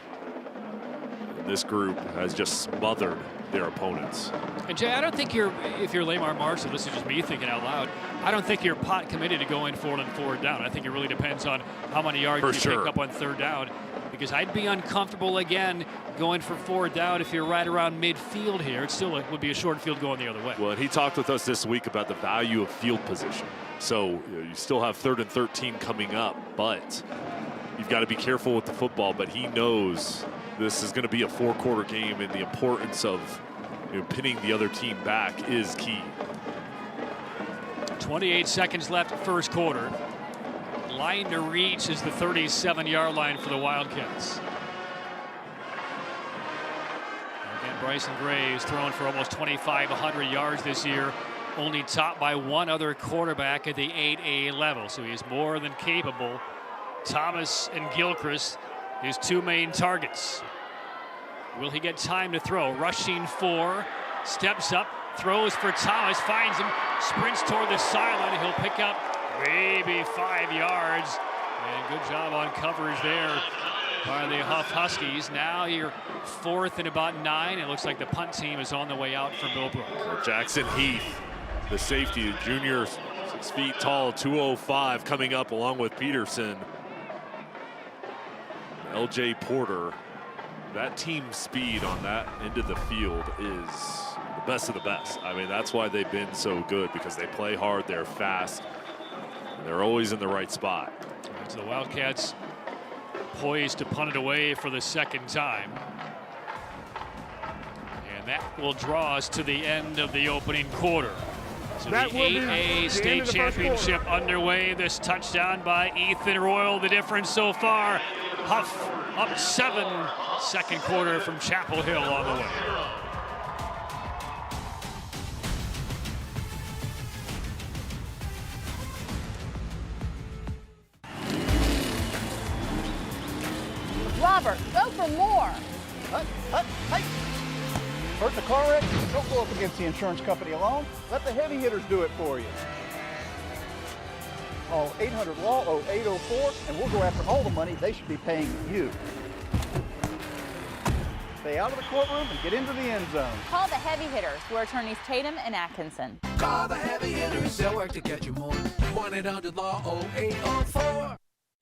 And this group has just smothered their opponents. And Jay, I don't think if you're Lamar Marshall, this is just me thinking out loud, I don't think you're pot committed to going for it on 4th down. I think it really depends on how many yards you pick up on 3rd down. Because I'd be uncomfortable again going for 4th down if you're right around midfield here. It still would be a short field going the other way. Well, and he talked with us this week about the value of field position. So you still have 3rd and 13 coming up, but you've got to be careful with the football. But he knows this is going to be a 4-quarter game, and the importance of pinning the other team back is key. 28 seconds left, 1st quarter. Line to reach is the 37-yard line for the Wildcats. Again, Bryson Graves thrown for almost 2,500 yards this year, only topped by one other quarterback at the 8A level, so he's more than capable. Thomas and Gilchrist, his 2 main targets. Will he get time to throw? Rushing 4, steps up, throws for Thomas, finds him, sprints toward the sideline. He'll pick up maybe 5 yards. And good job on coverage there by the Hough Huskies. Now you're 4th and about 9. It looks like the punt team is on the way out for Millbrook. Jackson Heath, the safety, junior, 6 feet tall, 205 coming up along with Peterson. LJ Porter, that team speed on that end of the field is the best of the best. I mean, that's why they've been so good, because they play hard, they're fast, and they're always in the right spot. Right, so the Wildcats poised to punt it away for the 2nd time. And that will draw us to the end of the opening quarter. So the 8A state championship underway. This touchdown by Ethan Royal, the difference so far. Hough up 7, 2nd quarter from Chapel Hill on the way. Robert, go for more. Hey. Hurt in the car wreck? Don't go up against the insurance company alone. Let the heavy hitters do it for you. Call 800-LAW-0804, and we'll go after all the money they should be paying you. Stay out of the courtroom and get into the end zone. Call the heavy hitters. We're attorneys Tatum and Atkinson. Call the heavy hitters. They'll work to get you more. 1-800-LAW-0804.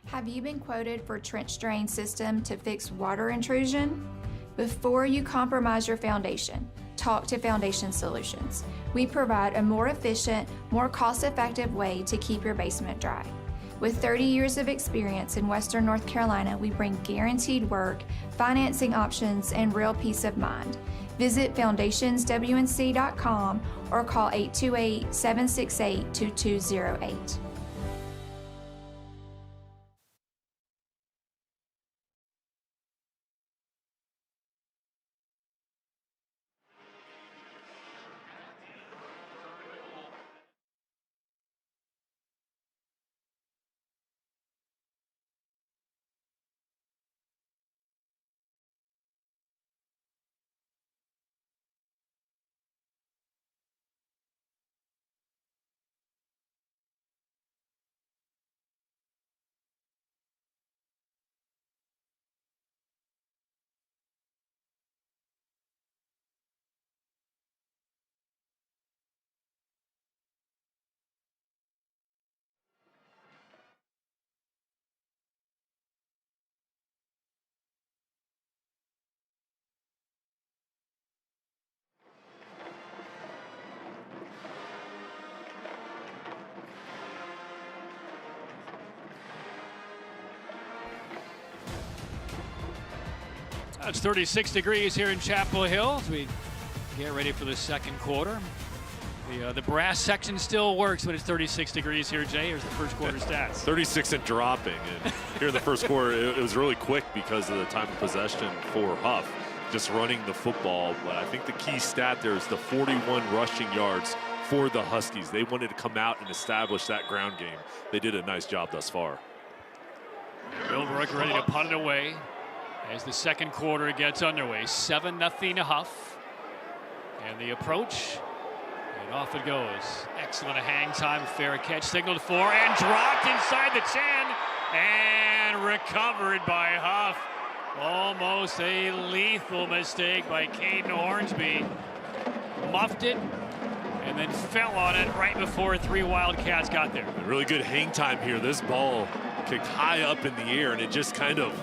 Have you been quoted for trench drain system to fix water intrusion? Before you compromise your foundation, talk to Foundation Solutions. We provide a more efficient, more cost-effective way to keep your basement dry. With 30 years of experience in Western North Carolina, we bring guaranteed work, financing options, and real peace of mind. Visit foundationswnc.com or call 828-768-2208. It's 36 degrees here in Chapel Hill as we get ready for the second quarter. The brass section still works when it's 36 degrees here, Jay. Here's the first quarter stats. 36 and dropping. And here in the first quarter, it was really quick because of the time of possession for Hough, just running the football. But I think the key stat there is the 41 rushing yards for the Huskies. They wanted to come out and establish that ground game. They did a nice job thus far. Millbrook ready to punt it away as the second quarter gets underway. 7-0 Hough. And the approach. And off it goes. Excellent hang time. Fair catch signaled for and dropped inside the 10 and recovered by Hough. Almost a lethal mistake by Caden Hornsby. Muffed it and then fell on it right before 3 Wildcats got there. Really good hang time here. This ball kicked high up in the air and it just kind of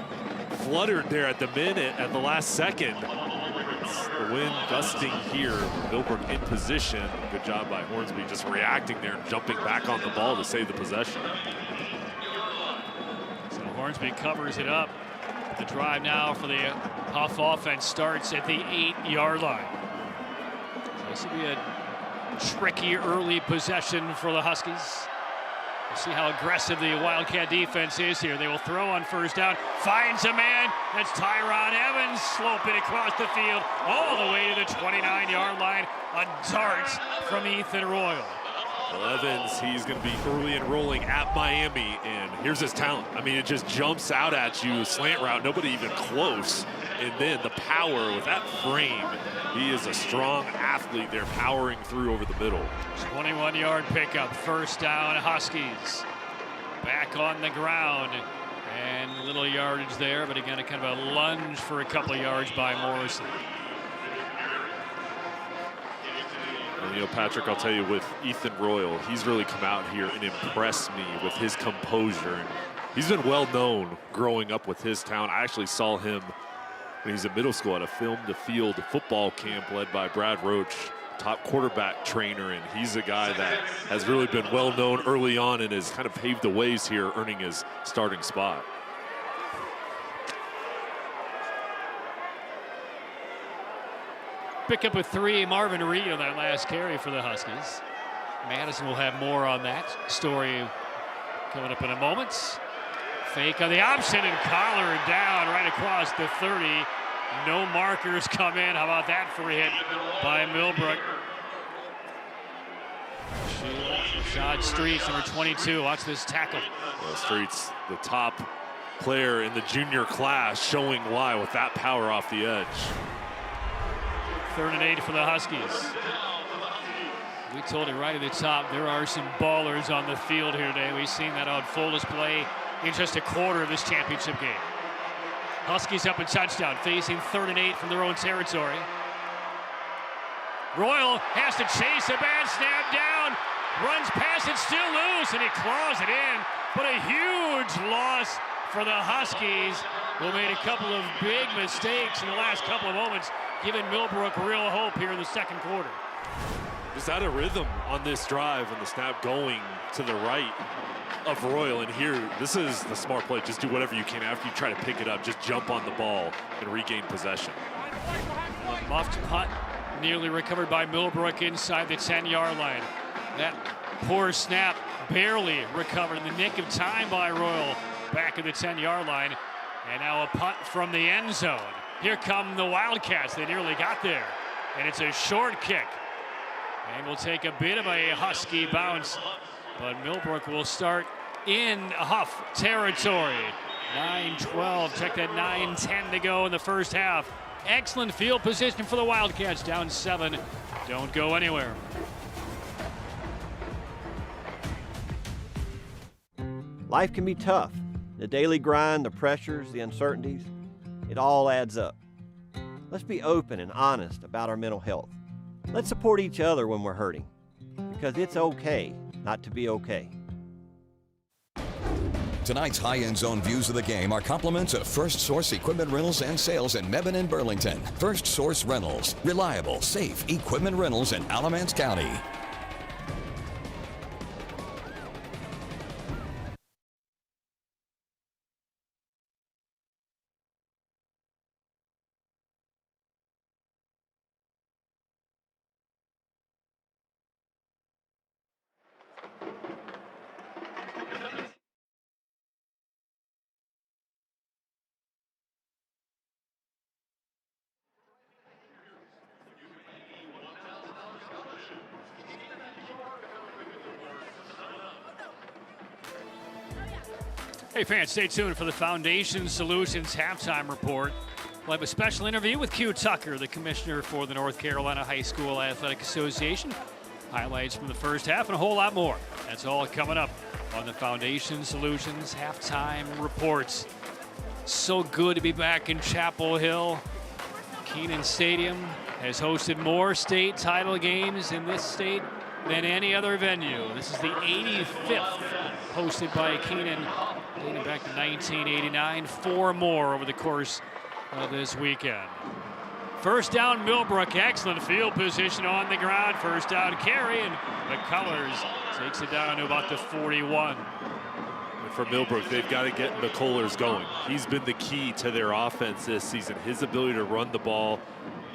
fluttered there at the last second. The wind gusting here. Millbrook in position. Good job by Hornsby just reacting there and jumping back on the ball to save the possession. So Hornsby covers it up. The drive now for the Hough offense starts at the 8-yard line. So this will be a tricky early possession for the Huskies. We'll see how aggressive the Wildcat defense is here. They will throw on first down. Finds a man. That's Tyron Evans sloping across the field all the way to the 29-yard line. A dart from Ethan Royal. Well, Evans, he's going to be early enrolling at Miami, and here's his talent. I mean, it just jumps out at you, slant route, nobody even close. And then the power with that frame. He is a strong athlete there, powering through over the middle. 21-yard pickup, first down, Huskies. Back on the ground, and little yardage there, but again, a kind of a lunge for a couple of yards by Morrison. And, you know, Patrick, I'll tell you, with Ethan Royal, he's really come out here and impressed me with his composure. And he's been well known growing up with his talent. I actually saw him when he was in middle school at a film-to-field football camp led by Brad Roach, top quarterback trainer, and he's a guy that has really been well known early on and has kind of paved the ways here, earning his starting spot. Pick up with 3, Marvin Reed on that last carry for the Huskies. Madison will have more on that story coming up in a moment. Fake on the option and collar down right across the 30. No markers come in. How about that for a hit by Millbrook? Shot Streets, number 22. Watch this tackle. Well, Streets, the top player in the junior class, showing why with that power off the edge. 3rd and 8 for the Huskies. We told you right at the top, there are some ballers on the field here today. We've seen that on full display in just a quarter of this championship game. Huskies up a touchdown, facing 3rd and 8 from their own territory. Royal has to chase a bad snap down, runs past it, still loose, and he claws it in. But a huge loss for the Huskies, who made a couple of big mistakes in the last couple of moments, giving Millbrook real hope here in the second quarter. Just out of rhythm on this drive, and the snap going to the right of Royal. And here, this is the smart play. Just do whatever you can after you try to pick it up. Just jump on the ball and regain possession. A muffed punt, nearly recovered by Millbrook inside the 10-yard line. That poor snap barely recovered in the nick of time by Royal back at the 10-yard line. And now a punt from the end zone. Here come the Wildcats. They nearly got there. And it's a short kick. And we'll take a bit of a Husky bounce. But Millbrook will start in Hough territory. 9-12. Check that 9-10 to go in the first half. Excellent field position for the Wildcats. Down 7. Don't go anywhere. Life can be tough. The daily grind, the pressures, the uncertainties, it all adds up. Let's be open and honest about our mental health. Let's support each other when we're hurting, because it's okay not to be okay. Tonight's high-end zone views of the game are compliments of First Source Equipment Rentals and Sales in Mebane and Burlington. First Source Rentals, reliable, safe equipment rentals in Alamance County. Hey fans, stay tuned for the Foundation Solutions halftime report. We'll have a special interview with Q Tucker, the commissioner for the North Carolina High School Athletic Association. Highlights from the first half and a whole lot more. That's all coming up on the Foundation Solutions halftime reports. So good to be back in Chapel Hill. Kenan Stadium has hosted more state title games in this state than any other venue. This is the 85th hosted by Kenan, dating back to 1989. 4 more over the course of this weekend. First down, Millbrook. Excellent field position on the ground. First down carry, and McCullers takes it down to about the 41. And for Millbrook, they've got to get McCullers going. He's been the key to their offense this season. His ability to run the ball,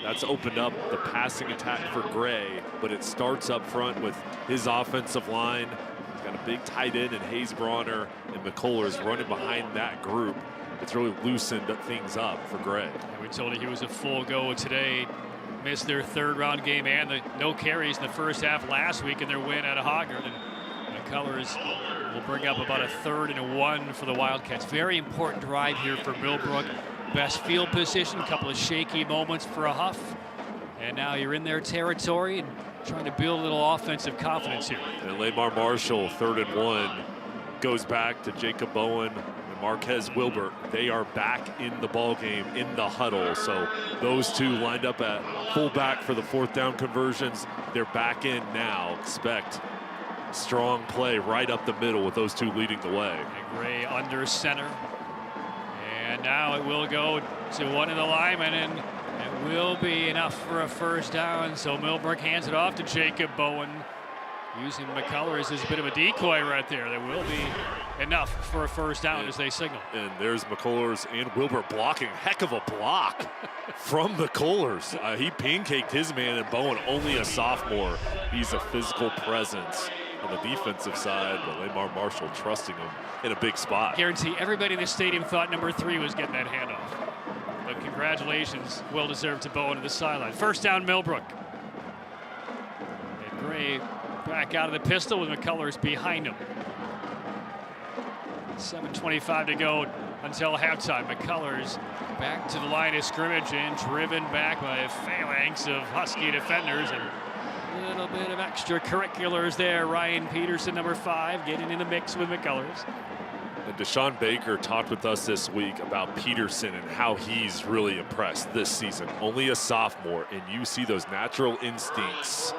that's opened up the passing attack for Gray, but it starts up front with his offensive line. He's got a big tight end in Hayes Bronner, and McCullers running behind that group. It's really loosened things up for Gray. We told you he was a full go today. Missed their 3rd round game and the no carries in the first half last week in their win at Hoggard. And McCullers will bring up about a 3rd and a 1 for the Wildcats. Very important drive here for Millbrook. Best field position, a couple of shaky moments for a Hough. And now you're in their territory and trying to build a little offensive confidence here. And Lamar Marshall, 3rd and 1, goes back to Jacob Bowen. Marquez Wilbert, they are back in the ball game in the huddle. So those two lined up at fullback for the 4th down conversions. They're back in now. Expect strong play right up the middle with those two leading the way. And Gray under center. And now it will go to one of the linemen, and it will be enough for a first down. So Millbrook hands it off to Jacob Bowen, using McCullers as a bit of a decoy right there. There will be enough for a first down as they signal. And there's McCullers and Wilbert blocking. Heck of a block from McCullers. He pancaked his man, and Bowen, only a sophomore. He's a physical presence on the defensive side, but Lamar Marshall trusting him in a big spot. Guarantee everybody in the stadium thought number 3 was getting that handoff. But congratulations, well deserved to Bowen to the sideline. First down, Millbrook. And Gray back out of the pistol with McCullers behind him. 7:25 to go until halftime. McCullers back to the line of scrimmage and driven back by a phalanx of Husky defenders, and a little bit of extracurriculars there. Ryan Peterson, number 5, getting in the mix with McCullers. And Deshaun Baker talked with us this week about Peterson and how he's really impressed this season. Only a sophomore, and you see those natural instincts.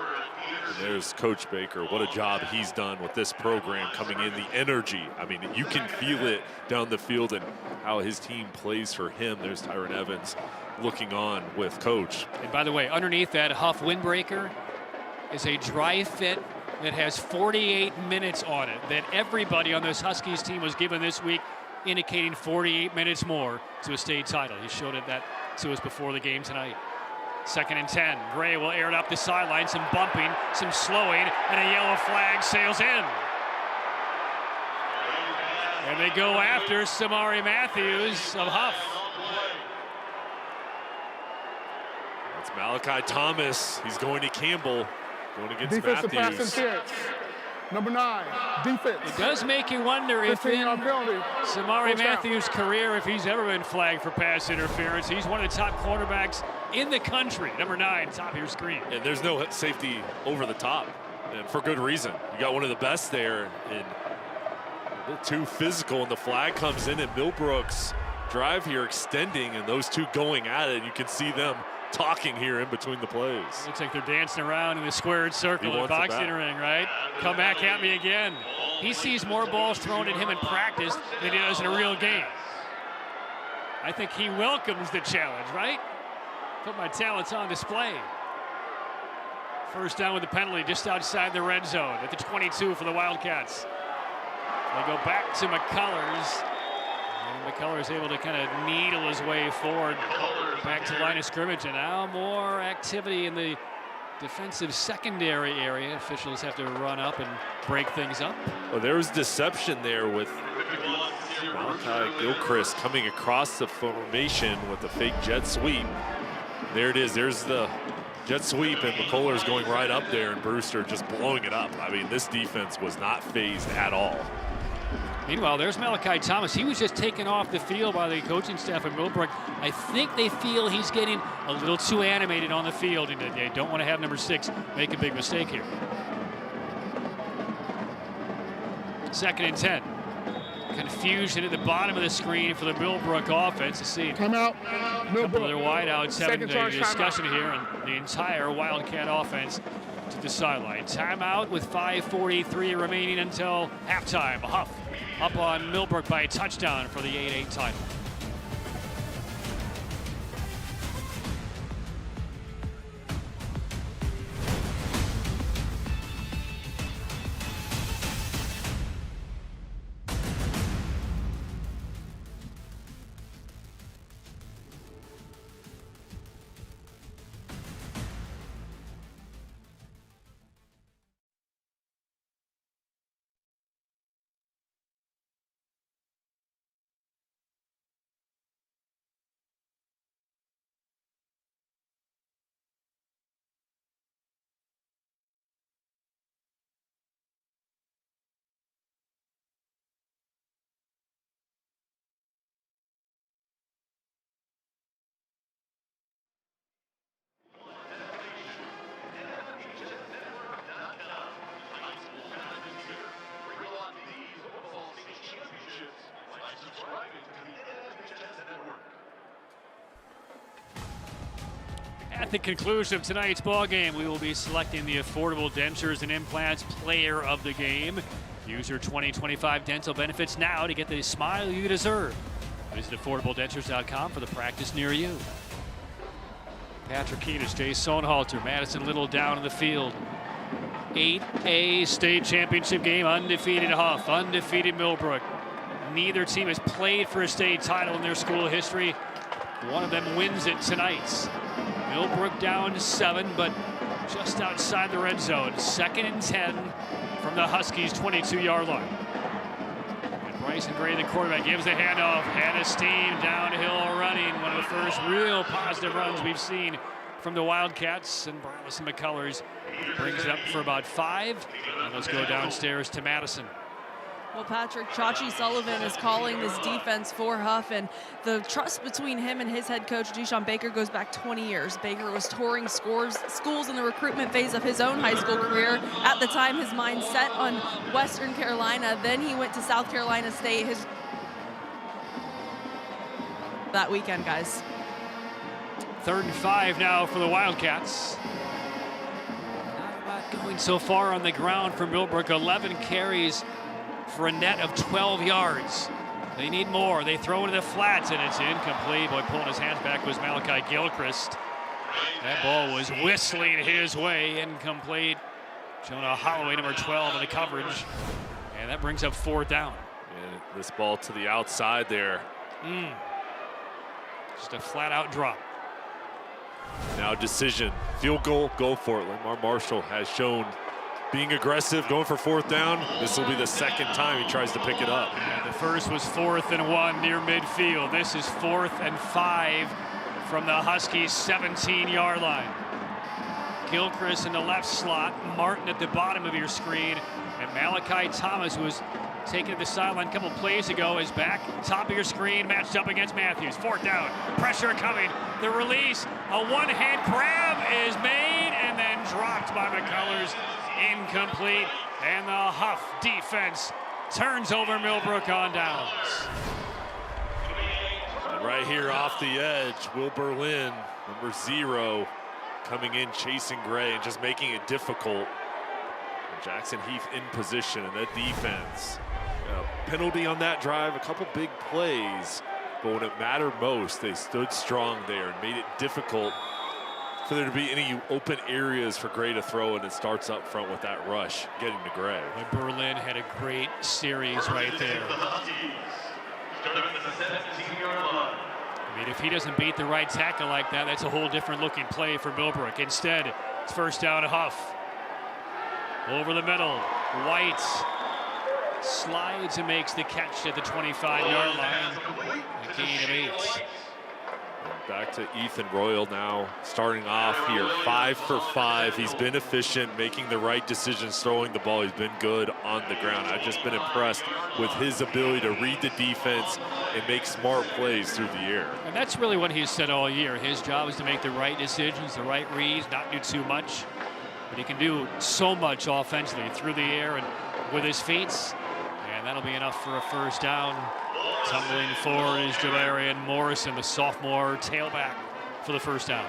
And there's Coach Baker. What a job he's done with this program coming in. The energy, I mean, you can feel it down the field and how his team plays for him. There's Tyron Evans looking on with Coach. And by the way, underneath that Hough windbreaker is a dry fit that has 48 minutes on it, that everybody on this Huskies team was given this week, indicating 48 minutes more to a state title. He showed it that to us before the game tonight. 2nd and 10. Gray will air it up the sideline. Some bumping, some slowing, and a yellow flag sails in. And they go after Samari Matthews of Hough. That's Malachi Thomas. He's going to Campbell, going against Defensive Matthews. pass interference. Number 9, defense. It does make you wonder if in Samari Matthews' career, if he's ever been flagged for pass interference. He's one of the top cornerbacks in the country. Number 9, top of your screen. And there's no safety over the top, and for good reason. You got one of the best there, and a little too physical, and the flag comes in, and Millbrook's drive here extending, and those two going at it. You can see them talking here in between the plays. Looks like they're dancing around in the squared circle in the boxing ring, right? Come back at me again. He sees more balls thrown at him in practice than he does in a real game. I think he welcomes the challenge, right? Put my talents on display. First down with the penalty just outside the red zone at the 22 for the Wildcats. They go back to McCullers. And McCullers able to kind of needle his way forward back to line of scrimmage, and now more activity in the defensive secondary area. Officials have to run up and break things up. Well, there was deception there with Malachi Gilchrist coming across the formation with the fake jet sweep. There it is. There's the jet sweep, and McCullers going right up there, and Brewster just blowing it up. I mean, this defense was not phased at all. Meanwhile, there's Malachi Thomas. He was just taken off the field by the coaching staff at Millbrook. I think they feel he's getting a little too animated on the field, and they don't want to have number 6 make a big mistake here. 2nd and 10. Confusion at the bottom of the screen for the Millbrook offense. To see Timeout. a couple of their wideouts having a discussion here, and the entire Wildcat offense to the sideline. Timeout with 5:43 remaining until halftime. Hough up on Millbrook by a touchdown for the 8-8 title. At the conclusion of tonight's ball game, we will be selecting the Affordable Dentures and Implants Player of the Game. Use your 2025 dental benefits now to get the smile you deserve. Visit AffordableDentures.com for the practice near you. Patrick Keenis, Jay Sohnhalter, Madison Little down in the field. 8A state championship game, undefeated Hough, undefeated Millbrook. Neither team has played for a state title in their school history. One of them wins it tonight. Millbrook down 7, but just outside the red zone. 2nd and 10 from the Huskies' 22-yard line. And Bryson Gray, the quarterback, gives the handoff. Hannah Steen downhill running. One of the first real positive runs we've seen from the Wildcats. And Burleson McCullers brings it up for about 5. And let's go downstairs to Madison. Well, Patrick, Chachi Sullivan is calling this defense for Hough, and the trust between him and his head coach, Deshaun Baker, goes back 20 years. Baker was touring schools in the recruitment phase of his own high school career. At the time, his mind set on Western Carolina. Then he went to South Carolina State that weekend, guys. 3rd and 5 now for the Wildcats. Not going so far on the ground for Millbrook. 11 carries for a net of 12 yards. They need more. They throw into the flats, and it's incomplete. Boy, pulling his hands back was Malachi Gilchrist. That ball was whistling his way, incomplete. Jonah Holloway, number 12, in the coverage. And that brings up 4th down. And this ball to the outside there. Just a flat-out drop. Now decision. Field goal, go for it. Lamar Marshall has shown being aggressive, going for 4th down. This will be the 2nd time he tries to pick it up. Yeah, the first was 4th and 1 near midfield. This is 4th and 5 from the Huskies' 17-yard line. Gilchrist in the left slot, Martin at the bottom of your screen, and Malachi Thomas, who was taken to the sideline a couple plays ago, is back top of your screen, matched up against Matthews. 4th down, pressure coming, the release, a one-hand grab is made and then dropped by McCullers. Incomplete, and the Hough defense turns over Millbrook on downs. And right here off the edge, Will Berlin, number 0, coming in, chasing Gray and just making it difficult. Jackson Heath in position, and that defense. Penalty on that drive, a couple big plays, but when it mattered most, they stood strong there and made it difficult for there to be any open areas for Gray to throw, and it starts up front with that rush, getting to Gray. And Berlin had a great series right there. I mean, if he doesn't beat the right tackle like that, that's a whole different looking play for Millbrook. Instead, it's 1st down to Hough. Over the middle, White slides and makes the catch at the 25-yard line. A gain of 8. Back to Ethan Royal now, starting off here, 5 for 5. He's been efficient, making the right decisions, throwing the ball. He's been good on the ground. I've just been impressed with his ability to read the defense and make smart plays through the air. And that's really what he's said all year. His job is to make the right decisions, the right reads, not do too much. But he can do so much offensively through the air and with his feet. And that'll be enough for a first down. Tumbling forward is Javarian Morrison, the sophomore tailback, for the first down.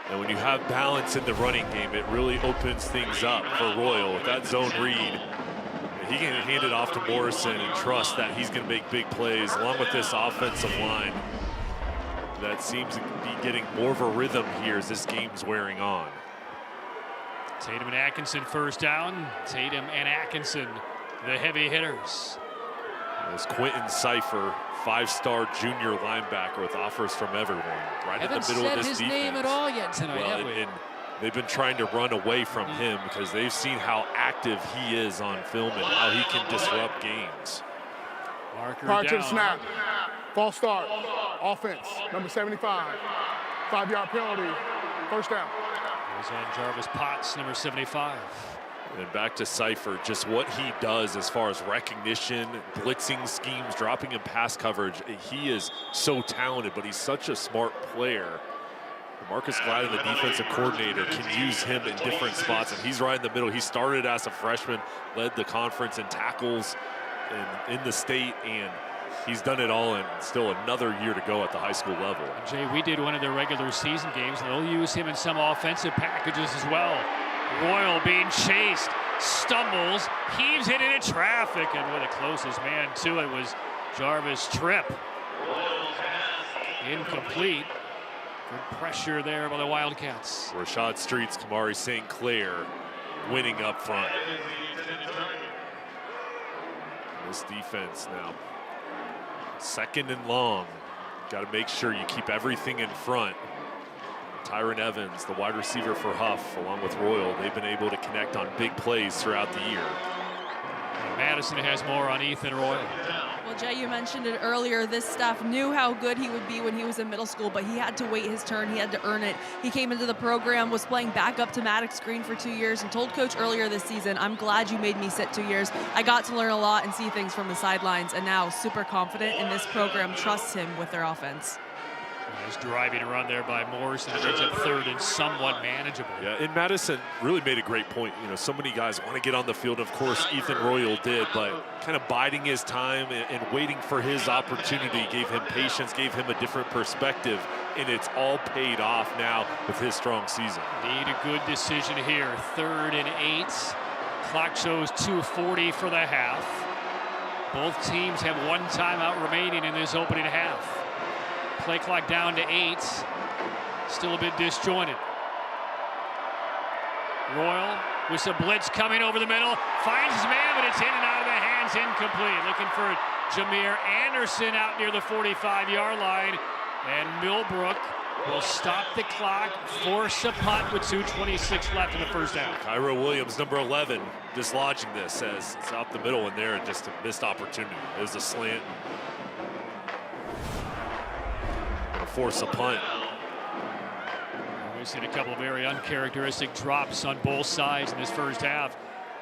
And when you have balance in the running game, it really opens things up for Royal. With that zone read, he can hand it off to Morrison and trust that he's going to make big plays, along with this offensive line that seems to be getting more of a rhythm here as this game's wearing on. Tatum and Atkinson first down. Tatum and Atkinson, the heavy hitters. There's Quentin Cipher, 5-star junior linebacker with offers from everyone. Right in the middle of this defense. Haven't said his name at all yet tonight, have we? And they've been trying to run away from him because they've seen how active he is on film and how he can disrupt games. Prior to the snap, false start, offense, number 75, 5-yard penalty, first down. Goes on Jarvis Potts, number 75. And back to Cipher, just what he does as far as recognition, blitzing schemes, dropping in pass coverage. He is so talented, but he's such a smart player. Marcus Gladden, the defensive coordinator, can use him in different spots, and he's right in the middle. He started as a freshman, led the conference in tackles in the state, and he's done it all, and still another year to go at the high school level. And Jay, we did one of their regular season games, and they'll use him in some offensive packages as well. Royal being chased, stumbles, heaves it into traffic, and where the closest man to it was Jarvis Tripp. Incomplete. Good pressure there by the Wildcats. Rashad Streets, Kamari St. Clair winning up front. This defense now, 2nd and long. Got to make sure you keep everything in front. Tyron Evans, the wide receiver for Hough, along with Royal, they've been able to connect on big plays throughout the year. And Madison has more on Ethan Royal. Well, Jay, you mentioned it earlier. This staff knew how good he would be when he was in middle school, but he had to wait his turn. He had to earn it. He came into the program, was playing backup to Maddox Green for 2 years, and told coach earlier this season, I'm glad you made me sit 2 years. I got to learn a lot and see things from the sidelines, and now super confident, and this program trusts him with their offense. Nice driving run there by Morrison. It ends up 3rd and somewhat manageable. Yeah, and Madison really made a great point. You know, so many guys want to get on the field. Of course, Ethan Royal did, but kind of biding his time and waiting for his opportunity gave him patience, gave him a different perspective, and it's all paid off now with his strong season. Need a good decision here. 3rd and 8. Clock shows 2:40 for the half. Both teams have 1 timeout remaining in this opening half. Play clock down to 8. Still a bit disjointed. Royal with some blitz coming over the middle. Finds his man, but it's in and out of the hands, incomplete. Looking for Jameer Anderson out near the 45-yard line. And Millbrook will stop the clock, force a punt with 2:26 left in the first down. Cairo Williams, number 11, dislodging this as it's out the middle in there and just a missed opportunity. It was a slant. Force a punt. We've seen a couple of very uncharacteristic drops on both sides in this first half,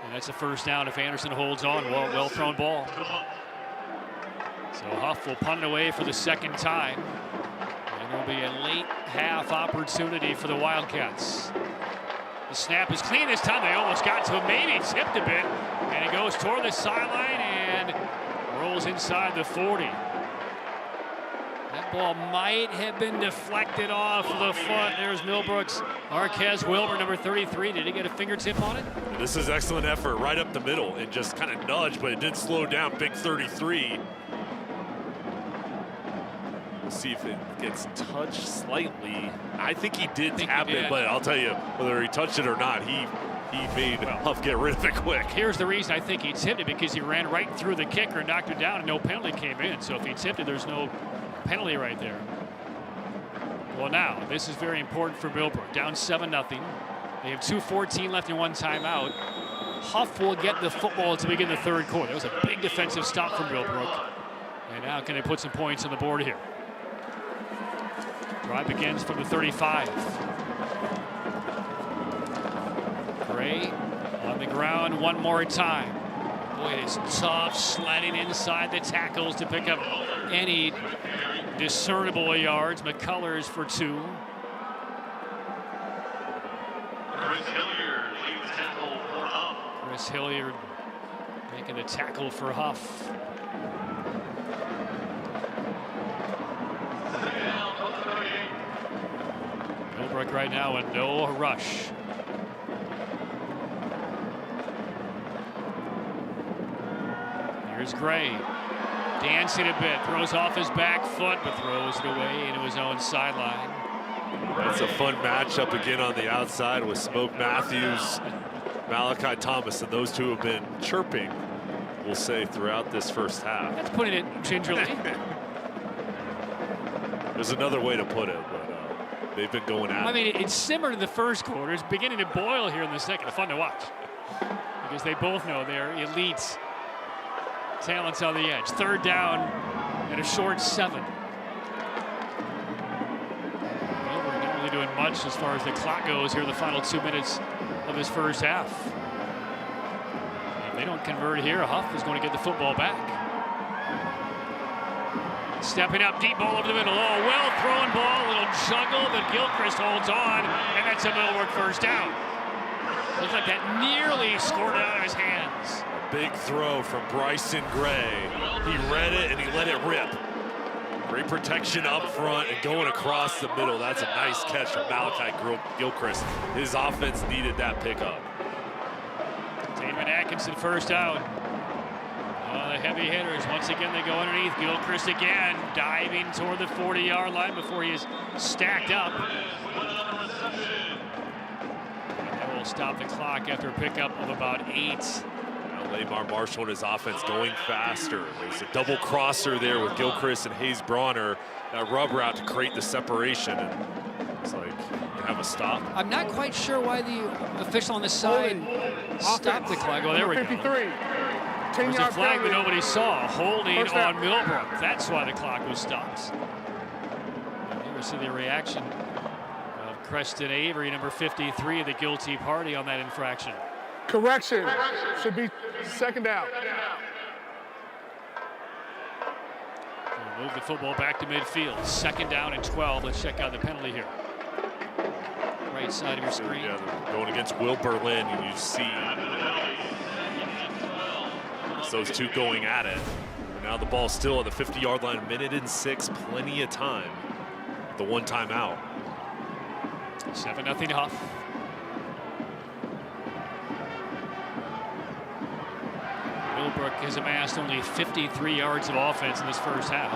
and that's a first down if Anderson holds on. Well thrown ball. So Hough will punt it away for the 2nd time, and there'll be a late half opportunity for the Wildcats. The snap is clean this time. They almost got to him, maybe tipped a bit, and it goes toward the sideline and rolls inside the 40. That ball might have been deflected off the foot. There's Millbrook's Marquez Wilbur, number 33. Did he get a fingertip on it? This is excellent effort right up the middle and just kind of nudge, but it did slow down. Big 33. We'll see if it gets touched slightly. I think he did tap it, but I'll tell you, whether he touched it or not, he made Hough get rid of it quick. Here's the reason I think he tipped it, because he ran right through the kicker, knocked it down, and no penalty came in. So if he tipped it, there's no penalty right there. Well, now this is very important for Millbrook. Down 7-0. They have 2:14 left and 1 timeout. Hough will get the football to begin the 3rd quarter. That was a big defensive stop from Millbrook. And now can they put some points on the board here? Drive begins from the 35. Gray on the ground one more time. Boy, it is tough sledding inside the tackles to pick up any discernible yards. McCullers for 2. Chris Hilliard making the tackle for Hough. Millbrook right now in no rush. Here's Gray, dancing a bit, throws off his back foot, but throws it away into his own sideline. That's a fun matchup again on the outside with Smoke Matthews, Malachi Thomas, and those two have been chirping, we'll say, throughout this first half. That's putting it gingerly. There's another way to put it, but they've been going at it. I mean, it simmered in the first quarter. It's beginning to boil here in the second. Fun to watch because they both know they're elite talents on the edge. 3rd down and a short 7. Well, we're not really doing much as far as the clock goes here in the final 2 minutes of this first half. If they don't convert here, Hough is going to get the football back. Stepping up, deep ball over the middle. Oh, well thrown ball, a little juggle, but Gilchrist holds on, and that's a Millbrook first down. Looks like that nearly scored out of his hands. Big throw from Bryson Gray. He read it and he let it rip. Great protection up front and going across the middle. That's a nice catch from Malachi Gilchrist. His offense needed that pickup. Tatum and Atkinson first out. The heavy hitters, once again, they go underneath. Gilchrist again, diving toward the 40-yard line before he is stacked up. And that will stop the clock after a pickup of about 8. Lamar Marshall and his offense going faster. There's a double crosser there with Gilchrist and Hayes Bronner. That rub route to create the separation. And it's like, have a stop. I'm not quite sure why the official on the side stopped the clock. Oh, there we go. 53. There's a flag that nobody saw. Holding on Millbrook. That's why the clock was stopped. You never see the reaction of Creston Avery, number 53, the guilty party on that infraction. Correction. Should be 2nd down. We'll move the football back to midfield. 2nd down and 12. Let's check out the penalty here. Right side of your screen. Yeah, they're going against Will Berlin, and you see those two going at it. Now the ball's still at the 50-yard line. 1:06, plenty of time. The one timeout. 7-0 Hough. Millbrook has amassed only 53 yards of offense in this first half.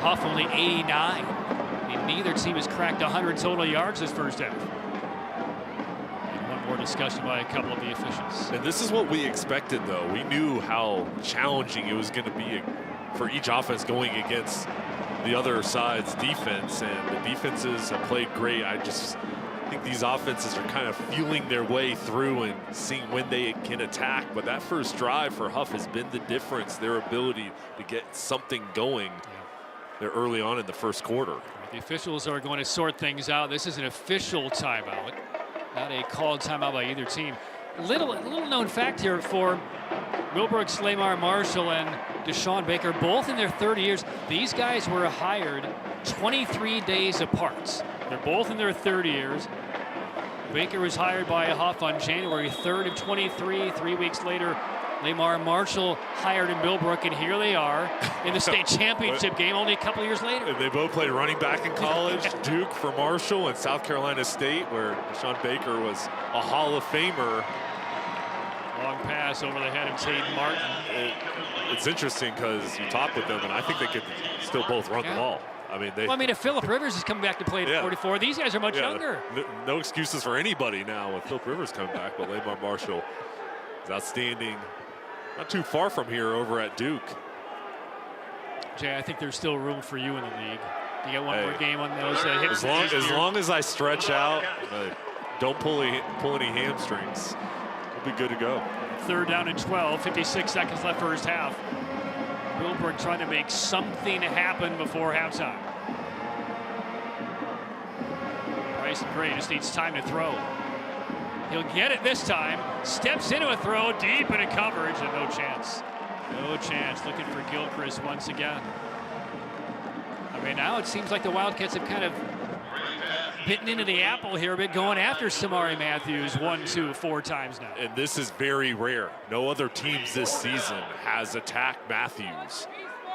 Hough only 89. And neither team has cracked 100 total yards this first half. And one more discussion by a couple of the officials. And this is what we expected, though. We knew how challenging it was going to be for each offense going against the other side's defense. And the defenses have played great. I think these offenses are kind of feeling their way through and seeing when they can attack. But that first drive for Hough has been the difference, their ability to get something going there early on in the first quarter. The officials are going to sort things out. This is an official timeout, not a called timeout by either team. Little known fact here for Millbrook's Lamar Marshall and Deshaun Baker, both in their 30 years. These guys were hired 23 days apart. They're both in their 30 years. Baker was hired by Hough on January 3rd of 23. 3 weeks later, Lamar Marshall hired in Millbrook, and here they are in the state championship game only a couple years later. And they both played running back in college. Duke for Marshall and South Carolina State, where Deshaun Baker was a Hall of Famer. Long pass over the head of Tate Martin. It's interesting because you talk with them, and I think they could still both run the ball. I mean, if Phillip Rivers is coming back to play at 44, these guys are much younger. No excuses for anybody now with Phillip Rivers coming back, but Lamar Marshall is outstanding. Not too far from here over at Duke. Jay, I think there's still room for you in the league. You get one more game on those hips. As long as I stretch out, don't pull any hamstrings, we'll be good to go. 3rd down and 12, 56 seconds left first half. Millbrook trying to make something happen before halftime. Bryson Gray just needs time to throw. He'll get it this time. Steps into a throw, deep into coverage, and no chance. No chance. Looking for Gilchrist once again. I mean, now it seems like the Wildcats have kind of bitten into the apple here a bit, going after Samari Matthews 1, 2, 4 times now. And this is very rare. No other teams this season has attacked Matthews.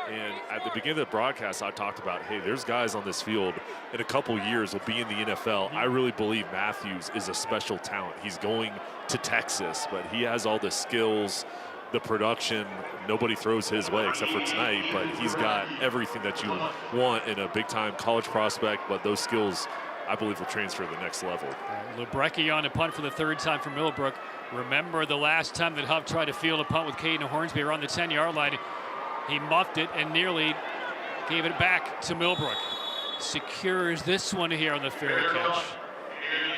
And at the beginning of the broadcast, I talked about, hey, there's guys on this field in a couple years will be in the NFL. I really believe Matthews is a special talent. He's going to Texas, but he has all the skills, the production. Nobody throws his way except for tonight, but he's got everything that you want in a big-time college prospect, but those skills, I believe, will transfer to the next level. Lebrecki on a punt for the 3rd time for Millbrook. Remember the last time that Hough tried to field a punt with Caden Hornsby around the 10-yard line. He muffed it and nearly gave it back to Millbrook. Secures this one here on the fair catch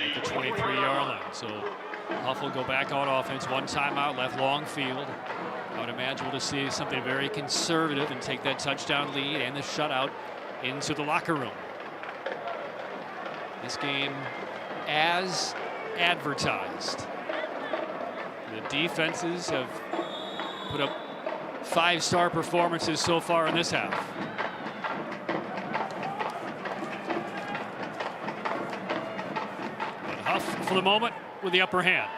at the 23-yard line. So Hough will go back on offense. 1 timeout left, long field. I would imagine we'll see something very conservative and take that touchdown lead and the shutout into the locker room. This game as advertised. The defenses have put up 5-star performances so far in this half. But Hough, for the moment, with the upper hand.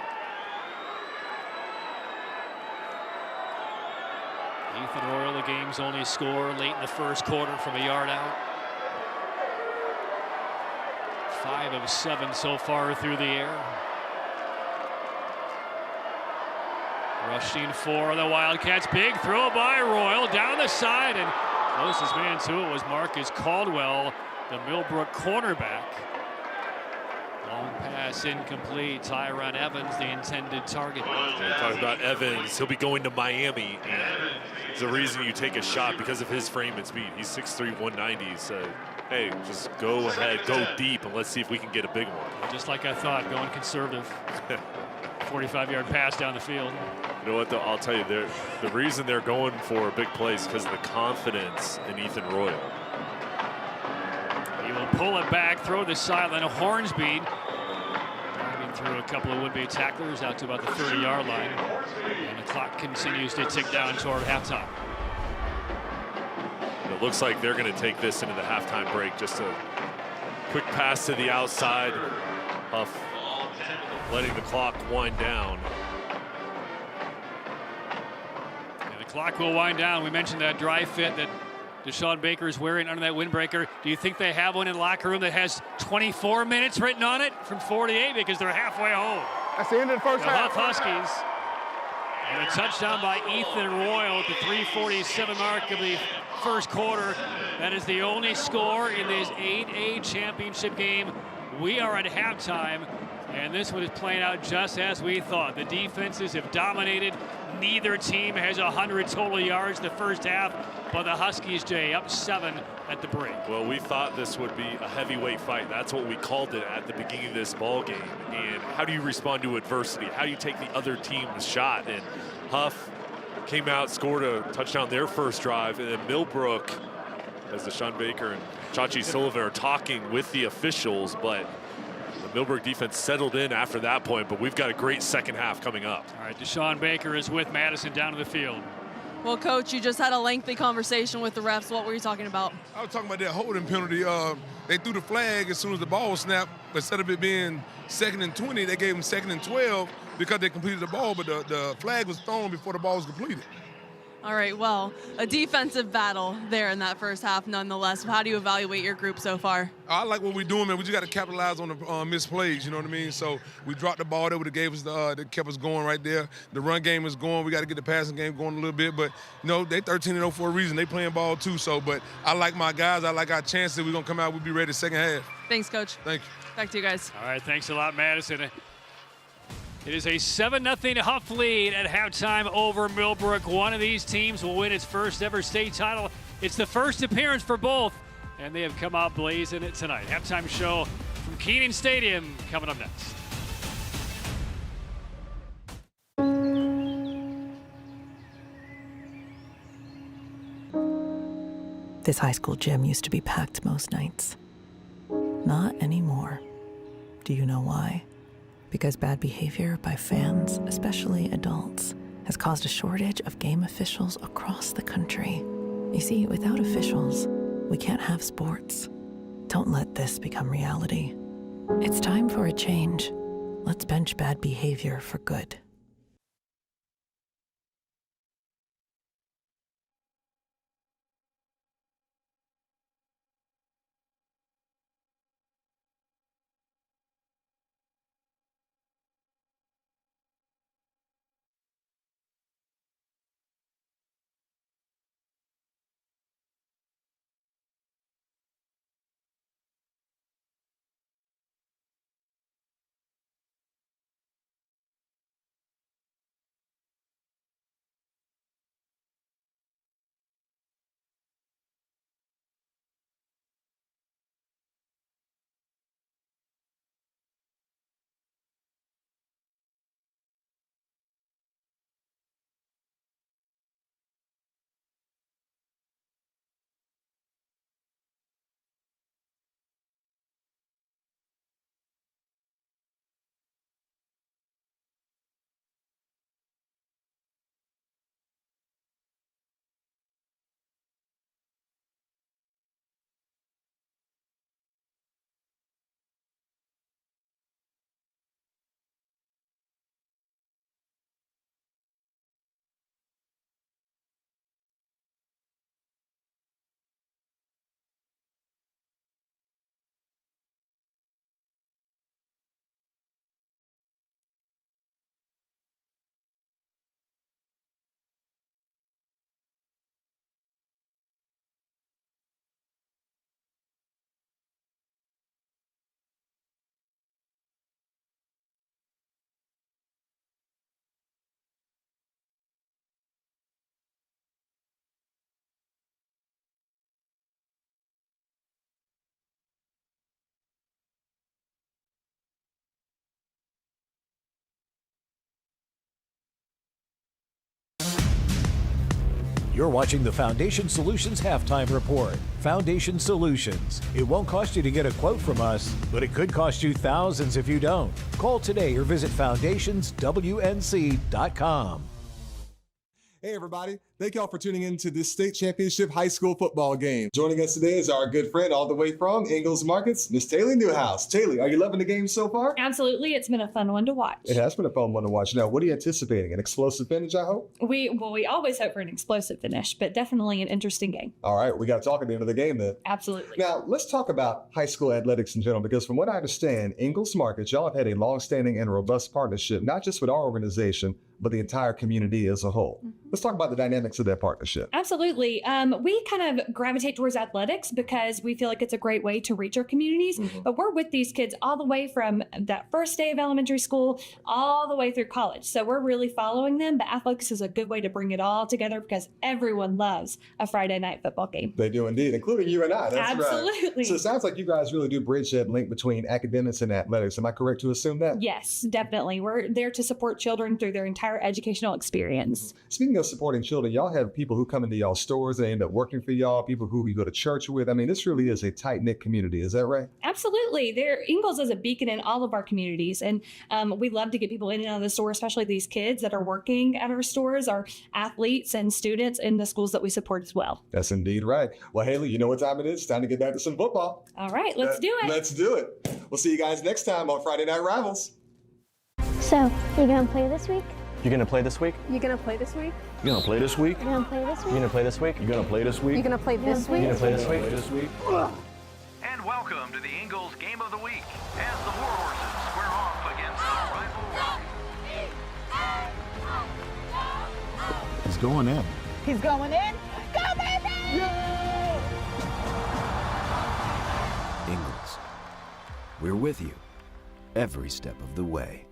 Ethan Royal, the game's only score late in the 1st quarter from a yard out. 5 of 7 so far through the air. Rushing for the Wildcats. Big throw by Royal down the side, and closest man to it was Marcus Caldwell, the Millbrook cornerback. Long pass incomplete. Tyron Evans, the intended target. Talking about Evans, he'll be going to Miami. And there's a reason you take a shot because of his frame and speed. He's 6'3", 190. So, hey, just go ahead, go deep, and let's see if we can get a big one. Just like I thought, going conservative. 45-yard pass down the field. You know what, though? I'll tell you, the reason they're going for a big play is because of the confidence in Ethan Royal. He will pull it back, throw the sideline. Hornsby driving through a couple of would-be tacklers out to about the 30-yard line. And the clock continues to tick down toward halftime. It looks like they're going to take this into the halftime break. Just a quick pass to the outside. Hough letting the clock wind down. And the clock will wind down. We mentioned that dry fit that Deshaun Baker is wearing under that windbreaker. Do you think they have one in the locker room that has 24 minutes written on it from 48 because they're halfway home? That's the end of the first half. Huskies. And a touchdown by Ethan Royal at the 3:47 mark of the 1st quarter. That is the only score in this 8A championship game. We are at halftime, and this one is playing out just as we thought. The defenses have dominated. Neither team has 100 total yards in the first half, but the Huskies, Jay, up 7 at the break. Well, we thought this would be a heavyweight fight. That's what we called it at the beginning of this ball game. And how do you respond to adversity? How do you take the other team's shot? And Hough came out, scored a touchdown their first drive, and then Millbrook, as Deshaun Baker and Chachi Sullivan are talking with the officials, but the Millbrook defense settled in after that point, but we've got a great second half coming up. All right, Deshaun Baker is with Madison down to the field. Well, Coach, you just had a lengthy conversation with the refs. What were you talking about? I was talking about that holding penalty. They threw the flag as soon as the ball was snapped. Instead of it being 2nd and 20, they gave them 2nd and 12 because they completed the ball, but the flag was thrown before the ball was completed. All right, well, a defensive battle there in that first half nonetheless. How do you evaluate your group so far? I like what we're doing, man. We just got to capitalize on the missed plays, you know what I mean? So we dropped the ball. That would have gave us that kept us going right there. The run game is going. We got to get the passing game going a little bit. But, you know, they 13-0 for a reason. They playing ball too. So, but I like my guys. I like our chances. We're going to come out. We'll be ready second half. Thanks, Coach. Thank you. Back to you guys. All right, thanks a lot, Madison. It is a 7-0 Hough lead at halftime over Millbrook. One of these teams will win its first ever state title. It's the first appearance for both, and they have come out blazing it tonight. Halftime show from Kenan Stadium coming up next. This high school gym used to be packed most nights. Not anymore. Do you know why? Because bad behavior by fans, especially adults, has caused a shortage of game officials across the country. You see, without officials, we can't have sports. Don't let this become reality. It's time for a change. Let's bench bad behavior for good. You're watching the Foundation Solutions Halftime Report. Foundation Solutions. It won't cost you to get a quote from us, but it could cost you thousands if you don't. Call today or visit foundationswnc.com. Hey everybody, thank y'all for tuning in to this state championship high school football game. Joining us today is our good friend all the way from Ingalls Markets, Miss Taylor Newhouse. Taylor, are you loving the game so far? Absolutely, it's been a fun one to watch. It has been a fun one to watch. Now, what are you anticipating? An explosive finish, I hope? We always hope for an explosive finish, but definitely an interesting game. All right, we got to talk at the end of the game then. Absolutely. Now, let's talk about high school athletics in general, because from what I understand, Ingalls Markets, y'all have had a long-standing and robust partnership, not just with our organization, but the entire community as a whole. Let's talk about the dynamics of that partnership. Absolutely. We kind of gravitate towards athletics because we feel like it's a great way to reach our communities. But we're with these kids all the way from that first day of elementary school all the way through college. So we're really following them. But athletics is a good way to bring it all together because everyone loves a Friday night football game. They do indeed, including you and I. That's Absolutely. Right. So it sounds like you guys really do bridge that link between academics and athletics. Am I correct to assume that? Yes, definitely. We're there to support children through their entire educational experience. Speaking of supporting children, y'all have people who come into y'all stores and end up working for y'all, people who you go to church with. I mean, this really is a tight-knit community. Is that right? Absolutely. Ingalls is a beacon in all of our communities. And we love to get people in and out of the store, especially these kids that are working at our stores, our athletes and students in the schools that we support as well. That's indeed right. Well, Haley, you know what time it is. It's time to get back to some football. All right, let's do it. Let's do it. We'll see you guys next time on Friday Night Rivals. So, you gonna play this week? You gonna play this week? You gonna play this week? You gonna play this week? You gonna play this You week? gonna play this week? You gonna play this week? You gonna play this week? You gonna play this week? And welcome to the Ingalls Game of the Week as the War Horses square off against the rival. He's going in. He's going in. Go, baby! Ingalls, we're with you every step of the way.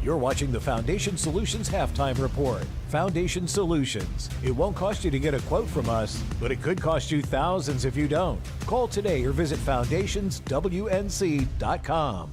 You're watching the Foundation Solutions Halftime Report. Foundation Solutions. It won't cost you to get a quote from us, but it could cost you thousands if you don't. Call today or visit foundationswnc.com.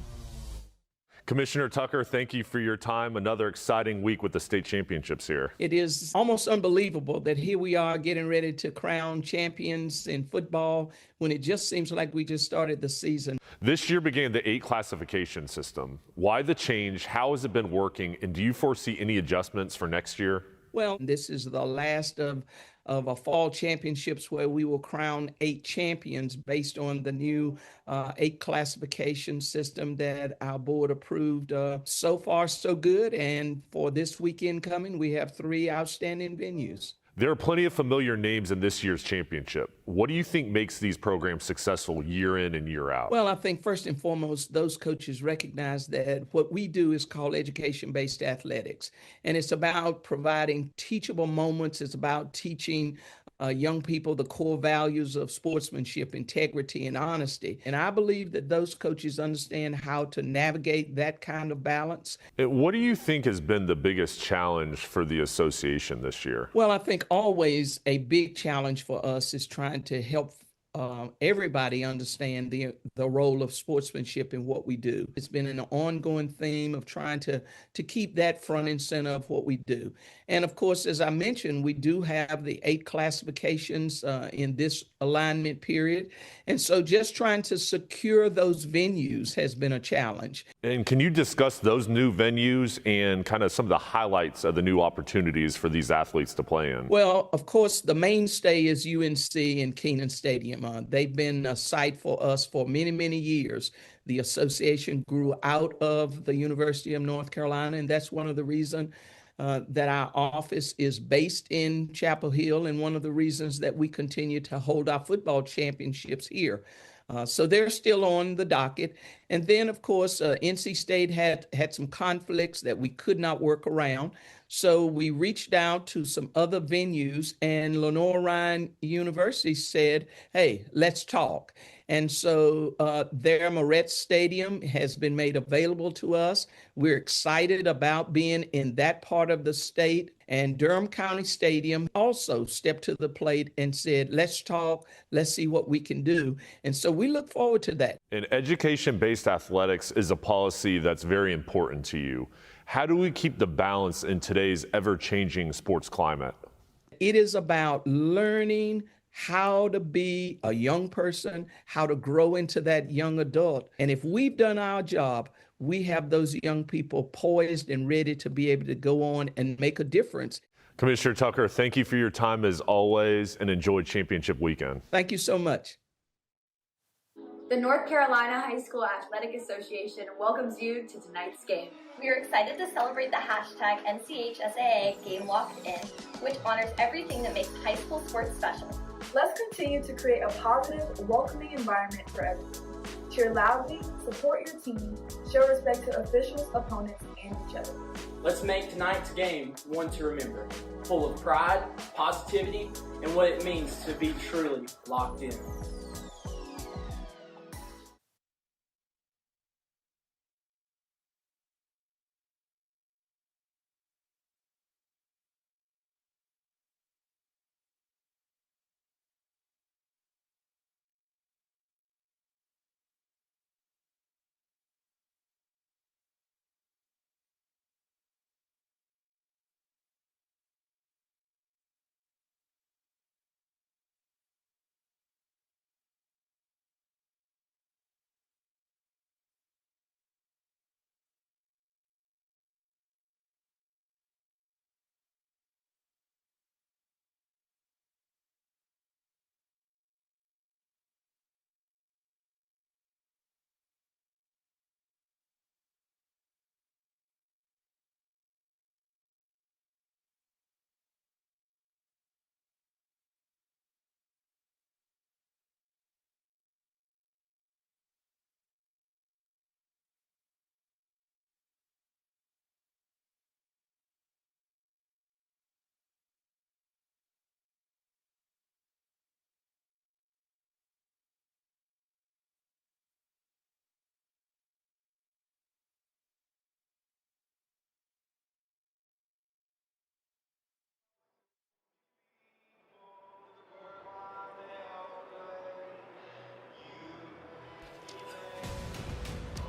Commissioner Tucker, thank you for your time. Another exciting week with the state championships here. It is almost unbelievable that here we are getting ready to crown champions in football when it just seems like we just started the season. This year began the 8 classification system. Why the change? How has it been working? And do you foresee any adjustments for next year? Well, this is the last of a fall championships where we will crown 8 champions based on the new 8 classification system that our board approved. So far, so good. And for this weekend coming, we have 3 outstanding venues. There are plenty of familiar names in this year's championship. What do you think makes these programs successful year in and year out? Well, I think first and foremost, those coaches recognize that what we do is called education-based athletics. And it's about providing teachable moments. It's about teaching young people the core values of sportsmanship, integrity, and honesty. And I believe that those coaches understand how to navigate that kind of balance. And what do you think has been the biggest challenge for the association this year? Well, I think always a big challenge for us is trying to help everybody understand the role of sportsmanship in what we do. It's been an ongoing theme of trying to keep that front and center of what we do. And of course, as I mentioned, we do have the 8 classifications in this alignment period. And so just trying to secure those venues has been a challenge. And can you discuss those new venues and kind of some of the highlights of the new opportunities for these athletes to play in? Well, of course, the mainstay is UNC and Kenan Stadium. They've been a site for us for many, many years. The association grew out of the University of North Carolina, and that's one of the reasons that our office is based in Chapel Hill, and one of the reasons that we continue to hold our football championships here. So they're still on the docket. And then, of course, NC State had some conflicts that we could not work around. So we reached out to some other venues, and Lenore Ryan University said, hey, let's talk. And so their Moretz Stadium has been made available to us. We're excited about being in that part of the state. And Durham County Stadium also stepped to the plate and said, let's talk, let's see what we can do. And so we look forward to that. And education-based athletics is a policy that's very important to you. How do we keep the balance in today's ever-changing sports climate? It is about learning how to be a young person, how to grow into that young adult. And if we've done our job, we have those young people poised and ready to be able to go on and make a difference. Commissioner Tucker, thank you for your time as always, and enjoy championship weekend. Thank you so much. The North Carolina High School Athletic Association welcomes you to tonight's game. We are excited to celebrate the hashtag NCHSAA Game Locked In, which honors everything that makes high school sports special. Let's continue to create a positive, welcoming environment for everyone. Cheer loudly, support your team, show respect to officials, opponents, and each other. Let's make tonight's game one to remember, full of pride, positivity, and what it means to be truly locked in.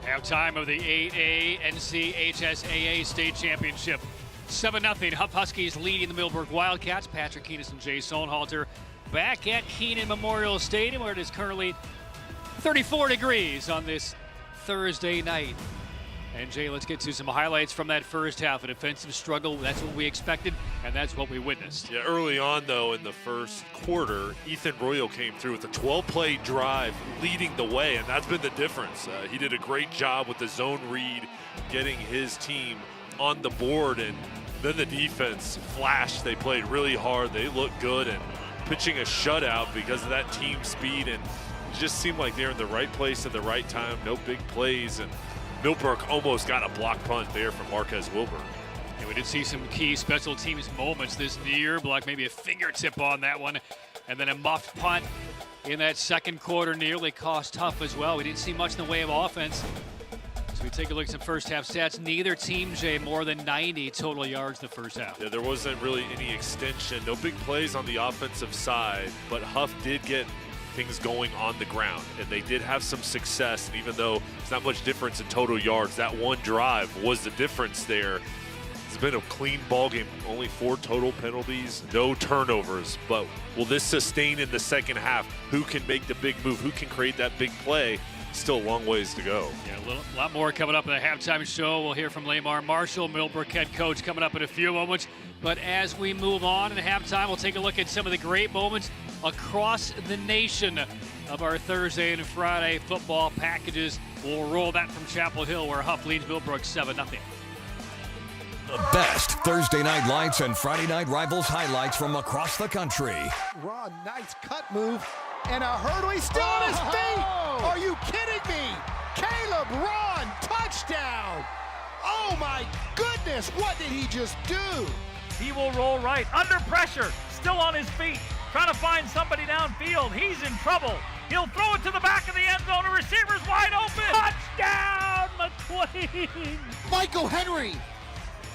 Halftime of the 8A NCHSAA State Championship. 7-0, Hough Huskies leading the Millbrook Wildcats. Patrick Keenis and Jay Sohnhalter back at Kenan Memorial Stadium, where it is currently 34 degrees on this Thursday night. And Jay, let's get to some highlights from that first half. A defensive struggle, that's what we expected, and that's what we witnessed. Yeah, early on, though, in the first quarter, Ethan Royal came through with a 12-play drive leading the way, and that's been the difference. He did a great job with the zone read, getting his team on the board, and then the defense flashed. They played really hard. They looked good, and pitching a shutout because of that team speed, and it just seemed like they're in the right place at the right time. No big plays, and Millbrook almost got a block punt there from Marquez Wilbur. And we did see some key special teams moments this near block, maybe a fingertip on that one, and then a muffed punt in that second quarter nearly cost Hough as well. We didn't see much in the way of offense. So we take a look at some first half stats. Neither team, Jay, more than 90 total yards in the first half. Yeah, there wasn't really any extension. No big plays on the offensive side, but Hough did get things going on the ground, and they did have some success. And even though it's not much difference in total yards, that one drive was the difference there. It's been a clean ball game, only 4 total penalties, no turnovers. But will this sustain in the second half? Who can make the big move? Who can create that big play? Still a long ways to go. Yeah, a lot more coming up in the halftime show. We'll hear from Lamar Marshall, Millbrook head coach, coming up in a few moments. But as we move on in halftime, we'll take a look at some of the great moments across the nation of our Thursday and Friday football packages. We'll roll that from Chapel Hill, where Hough leads Millbrook 7-0. The best Thursday night lights and Friday night rivals highlights from across the country. Ron, nice cut move and a hurdle. He's still on his feet. Are you kidding me? Caleb Ron, touchdown. Oh my goodness, what did he just do? He will roll right, under pressure, still on his feet, trying to find somebody downfield. He's in trouble. He'll throw it to the back of the end zone. The receiver's wide open. Touchdown, McQueen. Michael Henry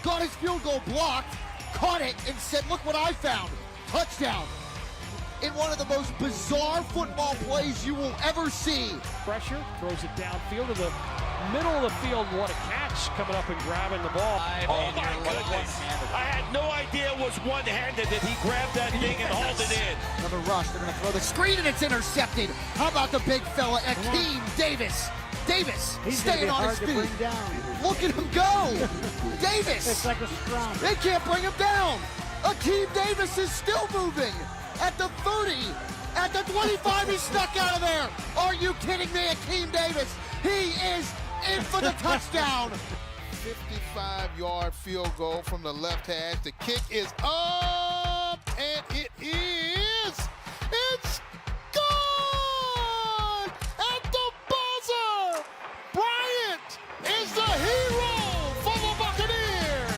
got his field goal blocked, caught it, and said, look what I found. Touchdown. In one of the most bizarre football plays you will ever see. Pressure, throws it downfield to the middle of the field. What a catch, coming up and grabbing the ball. Oh my goodness. I had no idea it was one-handed that he grabbed that thing and hauled it in. Another rush, they're gonna throw the screen and it's intercepted. How about the big fella, Akeem Davis? Davis staying on his feet. Look at him go. Davis. It's like a scrum. They can't bring him down. Akeem Davis is still moving. At the 30, at the 25, he's stuck out of there. Are you kidding me, Akeem Davis? He is in for the touchdown. 55-yard field goal from the left hash. The kick is up, and it is. It's gone at the buzzer. Bryant is the hero for the Buccaneers.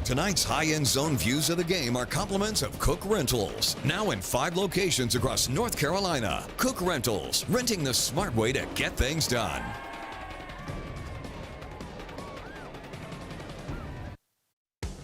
Tonight's high-end zone views of the game are compliments of Cook Rentals. Now in 5 locations across North Carolina. Cook Rentals, renting the smart way to get things done.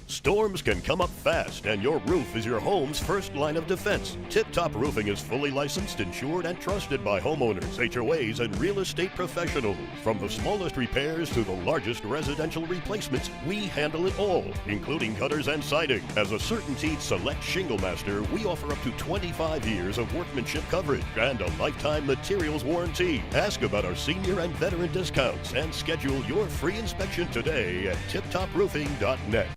Storms can come up fast, and your roof is your home's first line of defense. Tip Top Roofing is fully licensed, insured, and trusted by homeowners, HOAs, and real estate professionals. From the smallest repairs to the largest residential replacements, we handle it all, including gutters and siding. As a CertainTeed Select Shingle Master, we offer up to 25 years of workmanship coverage and a lifetime materials warranty. Ask about our senior and veteran discounts and schedule your free inspection today at tiptoproofing.net.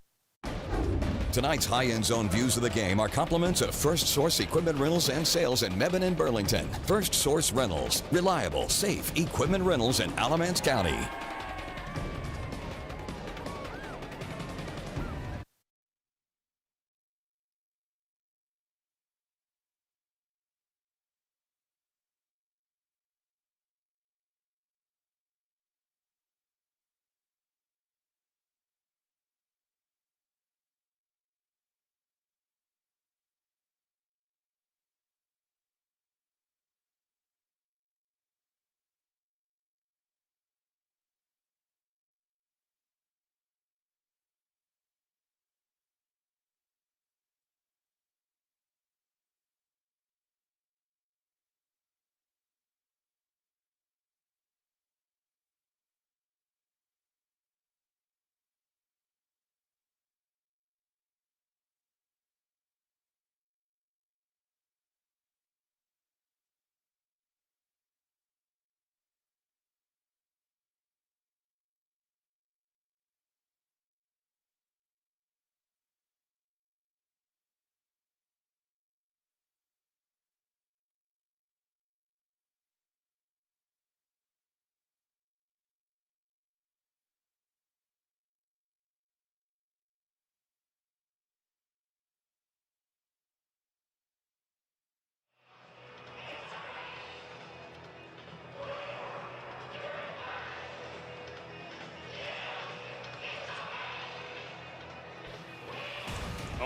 Tonight's high-end zone views of the game are compliments of First Source Equipment Rentals and Sales in Mebane and Burlington. First Source Rentals, reliable, safe equipment rentals in Alamance County.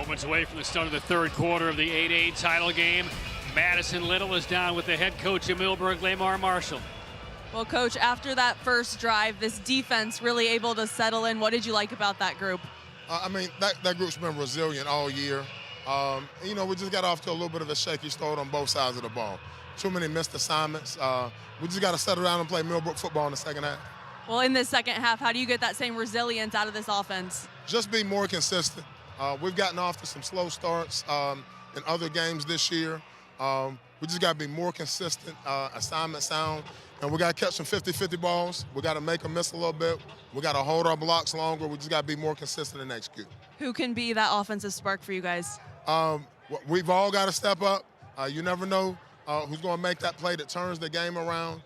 Moments away from the start of the third quarter of the 8A title game. Madison Little is down with the head coach of Millbrook, Lamar Marshall. Well, Coach, after that first drive, this defense really able to settle in. What did you like about that group? That group's been resilient all year. We just got off to a little bit of a shaky start on both sides of the ball. Too many missed assignments. We just got to settle down and play Millbrook football in the second half. Well, in this second half, how do you get that same resilience out of this offense? Just be more consistent. We've gotten off to some slow starts in other games this year. We just got to be more consistent, assignment sound, and we got to catch some 50-50 balls. We got to make them miss a little bit. We got to hold our blocks longer. We just got to be more consistent and execute. Who can be that offensive spark for you guys? We've all got to step up. You never know who's going to make that play that turns the game around.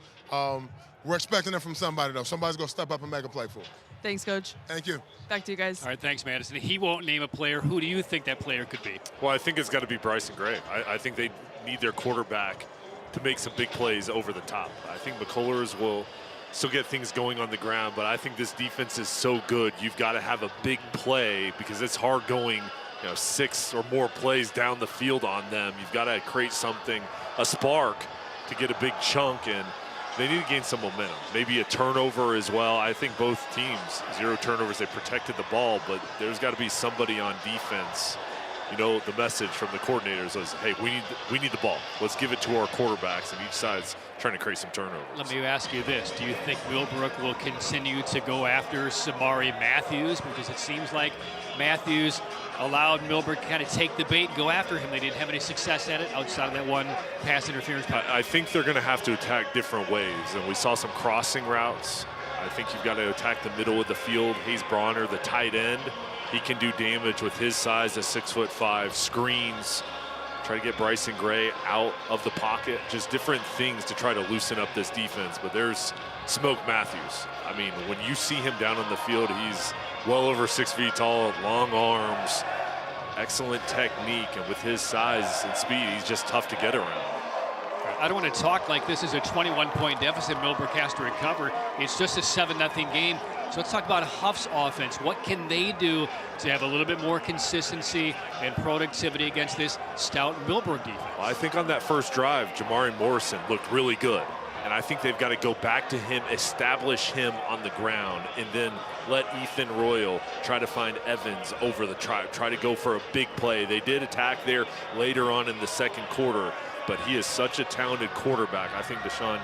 We're expecting it from somebody, though. Somebody's going to step up and make a play for us. Thanks, Coach. Thank you. Back to you guys. All right, thanks, Madison. He won't name a player. Who do you think that player could be? Well, I think it's got to be Bryson Gray. I think they need their quarterback to make some big plays over the top. I think McCullers will still get things going on the ground, but I think this defense is so good. You've got to have a big play because it's hard going 6 or more plays down the field on them. You've got to create something, a spark, to get a big chunk, and they need to gain some momentum. Maybe a turnover as well. I think both teams, 0 turnovers, they protected the ball, but there's got to be somebody on defense. The message from the coordinators was, hey, we need the ball. Let's give it to our quarterbacks, and each side's trying to create some turnovers. Let me ask you this. Do you think Millbrook will continue to go after Samari Matthews? Because it seems like Matthews allowed Millbrook to kind of take the bait and go after him. They didn't have any success at it outside of that one pass interference. I think they're going to have to attack different ways, and we saw some crossing routes. I think you've got to attack the middle of the field. Hayes Bronner, the tight end, he can do damage with his size, a 6'5", screens, try to get Bryson Gray out of the pocket, just different things to try to loosen up this defense. But there's Smoke Matthews. I mean, when you see him down on the field, he's well over 6 feet tall, long arms, excellent technique, and with his size and speed, he's just tough to get around. I don't want to talk like this is a 21-point deficit Millbrook has to recover. It's just a 7-0 game. So let's talk about Hough's offense. What can they do to have a little bit more consistency and productivity against this stout Millbrook defense? Well, I think on that first drive, Jamari Morrison looked really good. And I think they've got to go back to him, establish him on the ground, and then let Ethan Royal try to find Evans over the try to go for a big play. They did attack there later on in the second quarter, but he is such a talented quarterback. I think Deshaun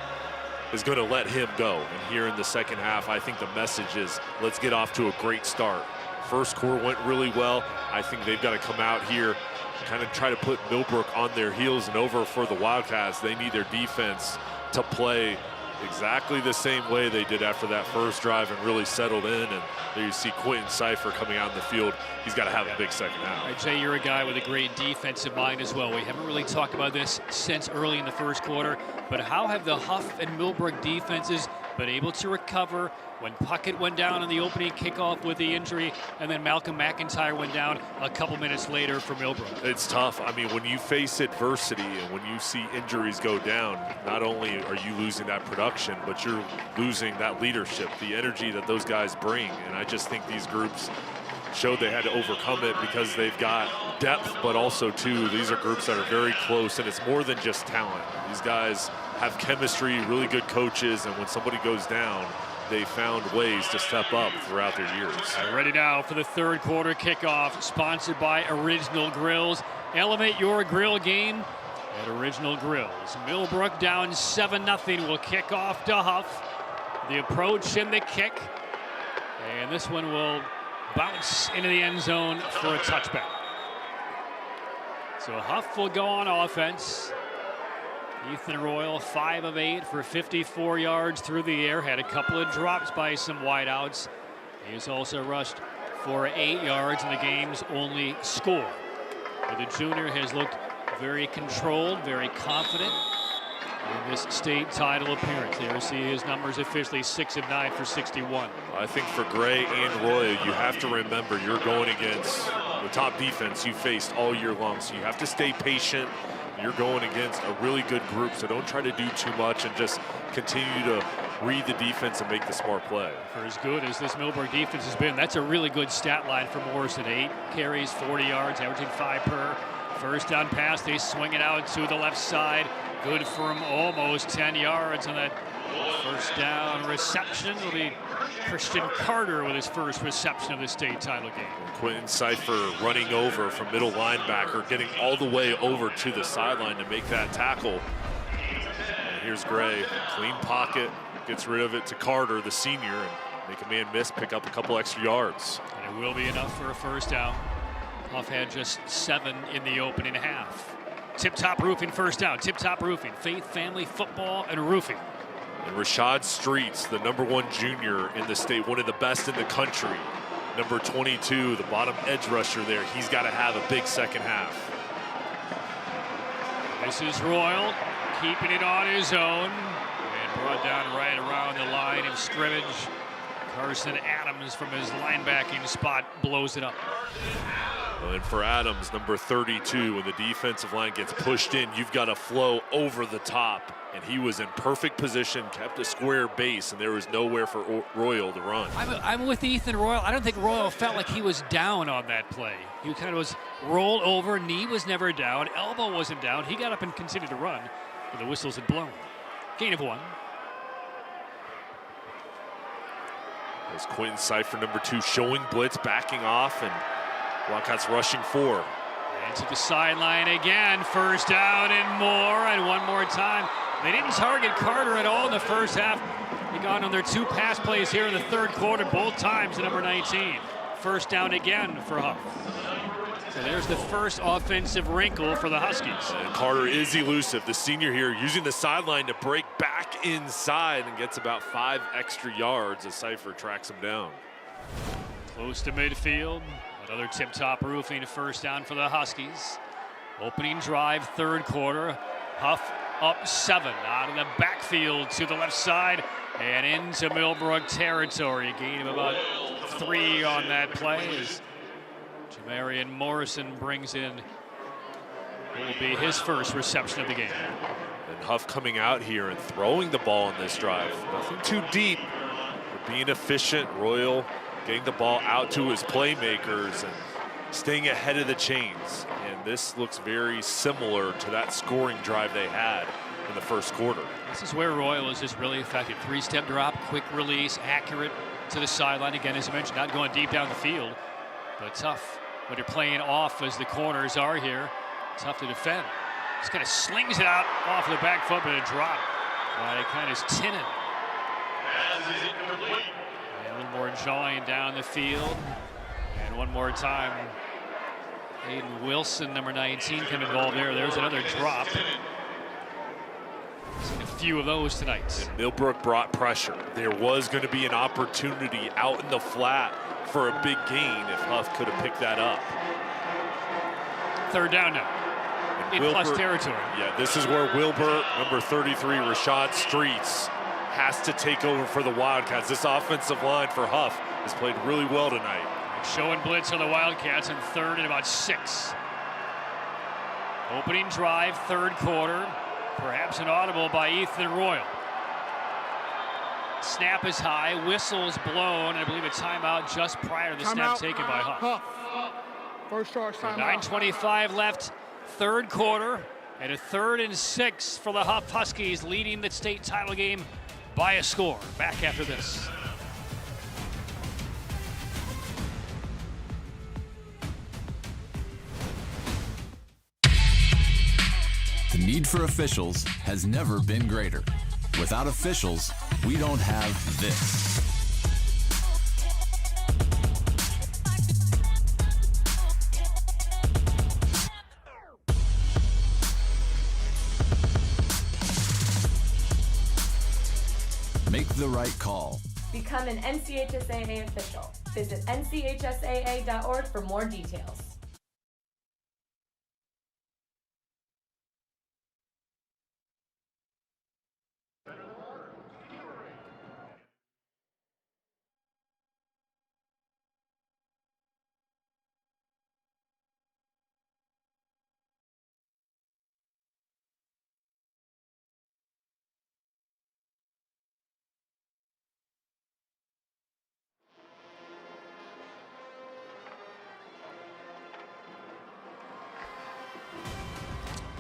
is going to let him go. And here in the second half, I think the message is let's get off to a great start. First quarter went really well. I think they've got to come out here, kind of try to put Millbrook on their heels, and over for the Wildcats, they need their defense to play exactly the same way they did after that first drive and really settled in. And there you see Quentin Cipher coming out in the field. He's got to have a big second half. All right, Jay, you're a guy with a great defensive mind as well. We haven't really talked about this since early in the first quarter, but how have the Hough and Millbrook defenses been able to recover when Puckett went down on the opening kickoff with the injury, and then Malcolm McIntyre went down a couple minutes later for Millbrook? It's tough. I mean, when you face adversity and when you see injuries go down, not only are you losing that production, but you're losing that leadership, the energy that those guys bring. And I just think these groups showed they had to overcome it because they've got depth, but also, too, these are groups that are very close, and it's more than just talent. These guys have chemistry, really good coaches, and when somebody goes down, they found ways to step up throughout their years. Ready now for the third quarter kickoff, sponsored by Original Grills. Elevate your grill game at Original Grills. Millbrook down 7-0 will kick off to Hough. The approach and the kick. And this one will bounce into the end zone for a touchback. So Hough will go on offense. Ethan Royal, 5 of 8 for 54 yards through the air. Had a couple of drops by some wideouts. He's also rushed for 8 yards in the game's only score. But the junior has looked very controlled, very confident in this state title appearance. There you see his numbers officially 6 of 9 for 61. I think for Gray and Royal, you have to remember you're going against the top defense you faced all year long. So you have to stay patient. You're going against a really good group, so don't try to do too much and just continue to read the defense and make the smart play. For as good as this Millbrook defense has been, that's a really good stat line for Morrison. 8 carries, 40 yards, averaging 5 per. First down pass, they swing it out to the left side. Good for him, almost 10 yards on that first down reception. Will be Christian Carter with his first reception of the state title game. Quentin Cipher running over from middle linebacker, getting all the way over to the sideline to make that tackle. And here's Gray, clean pocket, gets rid of it to Carter, the senior, and make a man miss, pick up a couple extra yards. And it will be enough for a first down. Hough had just 7 in the opening half. Tip Top Roofing first down. Tip Top Roofing, faith, family, football, and roofing. And Rashad Streets, the #1 junior in the state, one of the best in the country. Number 22, the bottom edge rusher there. He's got to have a big second half. This is Royal keeping it on his own and brought down right around the line of scrimmage. Carson Adams from his linebacking spot blows it up. And for Adams, number 32, when the defensive line gets pushed in, you've got to flow over the top. And he was in perfect position, kept a square base, and there was nowhere for Royal to run. I'm with Ethan Royal. I don't think Royal felt like he was down on that play. He kind of was rolled over, knee was never down, elbow wasn't down. He got up and continued to run, but the whistles had blown. Gain of 1. There's Quentin Cipher, number 2, showing blitz, backing off, and Wildcats rushing 4. And to the sideline again, first down and more, and one more time. They didn't target Carter at all in the first half. They got on their 2 pass plays here in the third quarter, both times to number 19. First down again for Hough. So there's the first offensive wrinkle for the Huskies. And Carter is elusive. The senior here using the sideline to break back inside and gets about 5 extra yards as Cipher tracks him down. Close to midfield. Another Tip Top Roofing first down for the Huskies. Opening drive, third quarter. Hough up 7 out of the backfield to the left side and into Millbrook territory. A gain of about 3 on that play as Jamarian Morrison brings in what will be his first reception of the game. And Hough coming out here and throwing the ball in this drive. Nothing too deep, but being efficient. Royal getting the ball out to his playmakers and staying ahead of the chains. And this looks very similar to that scoring drive they had in the first quarter. This is where Royal is just really effective. 3-step drop, quick release, accurate to the sideline. Again, as I mentioned, not going deep down the field, but tough when you're playing off as the corners are here. Tough to defend. Just kind of slings it out off the back foot, but a drop by kind of Tinnen. And a little more jawing down the field. And one more time, Aiden Wilson, number 19, come involved there. There's another drop. Seen a few of those tonight. And Millbrook brought pressure. There was going to be an opportunity out in the flat for a big gain if Hough could have picked that up. Third down now. In plus territory. Yeah, this is where Wilbur, number 33, Rashad Streets, has to take over for the Wildcats. This offensive line for Hough has played really well tonight. Showing blitz on the Wildcats in third and about 6. Opening drive, third quarter. Perhaps an audible by Ethan Royal. Snap is high, whistle's blown, and I believe a timeout just prior to the snap taken by Hough. First charge timeout. 9:25 left, third quarter, and a 3rd and 6 for the Hough Huskies, leading the state title game by a score. Back after this. The need for officials has never been greater. Without officials, we don't have this. Make the right call. Become an NCHSAA official. Visit NCHSAA.org for more details.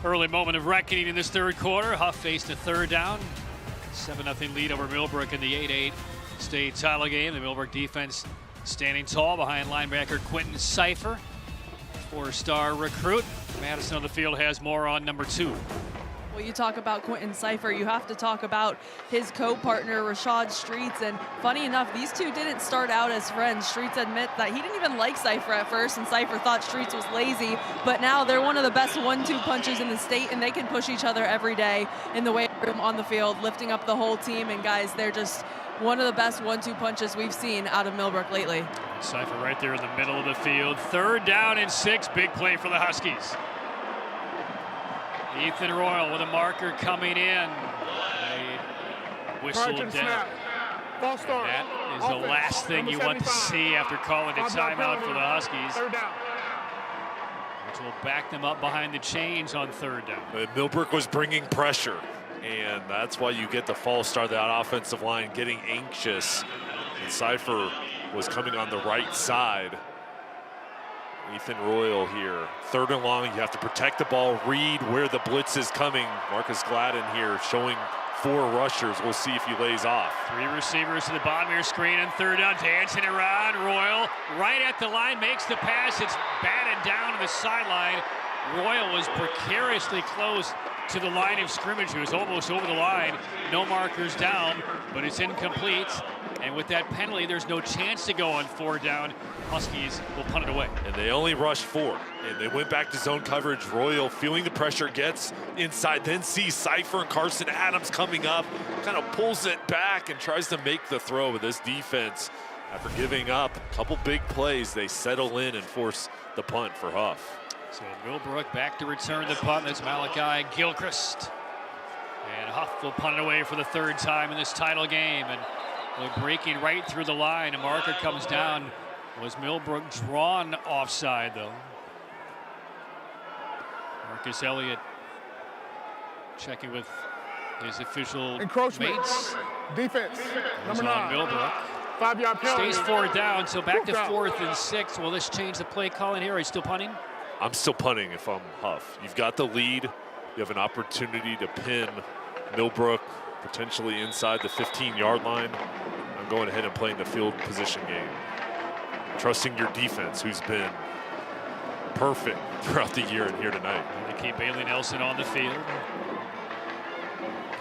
Early moment of reckoning in this third quarter. Hough faced a third down. 7-0 lead over Millbrook in the 8-8 state title game. The Millbrook defense standing tall behind linebacker Quentin Cipher, 4-star recruit. Madison on the field has more on number 2. Well, you talk about Quentin Cipher, you have to talk about his co-partner Rashad Streets, and funny enough, these two didn't start out as friends. Streets admit that he didn't even like Cipher at first, and Cipher thought Streets was lazy, but now they're one of the best 1-2 punches in the state, and they can push each other every day in the weight room, on the field, lifting up the whole team, and guys, they're just one of the best 1-2 punches we've seen out of Millbrook lately. Cipher right there in the middle of the field. 3rd down and 6, big play for the Huskies. Ethan Royal with a marker coming in. They whistled down. That is the last thing you want to see after calling a timeout for the Huskies, which will back them up behind the chains on 3rd down. Millbrook was bringing pressure, and that's why you get the false start. That offensive line getting anxious, and Cipher was coming on the right side. Ethan Royal here. 3rd and long, you have to protect the ball, read where the blitz is coming. Marcus Gladden here showing 4 rushers. We'll see if he lays off. 3 receivers to the bottom of your screen, and 3rd down, dancing around. Royal right at the line, makes the pass. It's batted down to the sideline. Royal was precariously close to the line of scrimmage. He was almost over the line. No markers down, but it's incomplete. And with that penalty, there's no chance to go on 4th down. Huskies will punt it away. And they only rushed 4, and they went back to zone coverage. Royal feeling the pressure, gets inside, then sees Cipher and Carson Adams coming up, kind of pulls it back and tries to make the throw. With this defense, after giving up a couple big plays, they settle in and force the punt for Hough. So Millbrook back to return the punt. That's Malachi Gilchrist. And Hough will punt it away for the 3rd time in this title game. And we're breaking right through the line. A marker comes down. Was Millbrook drawn offside, though? Marcus Elliott checking with his official encroachment. Mates. Defense. Number 9. Millbrook. 5-yard penalty. Stays 4th down, so back to 4th and 6. Will this change the play calling here? Are you still punting? I'm still punting if I'm Hough. You've got the lead. You have an opportunity to pin Millbrook potentially inside the 15-yard line. I'm going ahead and playing the field position game. Trusting your defense, who's been perfect throughout the year and here tonight. They keep Bailey Nelson on the field.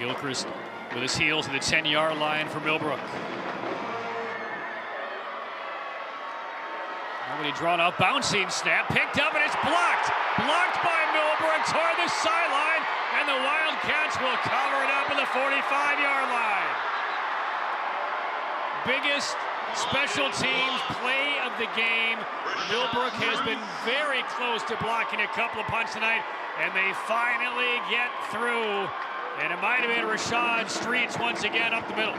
Gilchrist with his heels to the 10-yard line for Millbrook. Nobody drawn up, bouncing snap, picked up, and it's blocked. Blocked by Millbrook toward the sideline, and the Wildcats will cover it up at the 45-yard line. Biggest special teams play of the game. Millbrook has been very close to blocking a couple of punts tonight, and they finally get through. And it might have been Rashad Streets once again up the middle.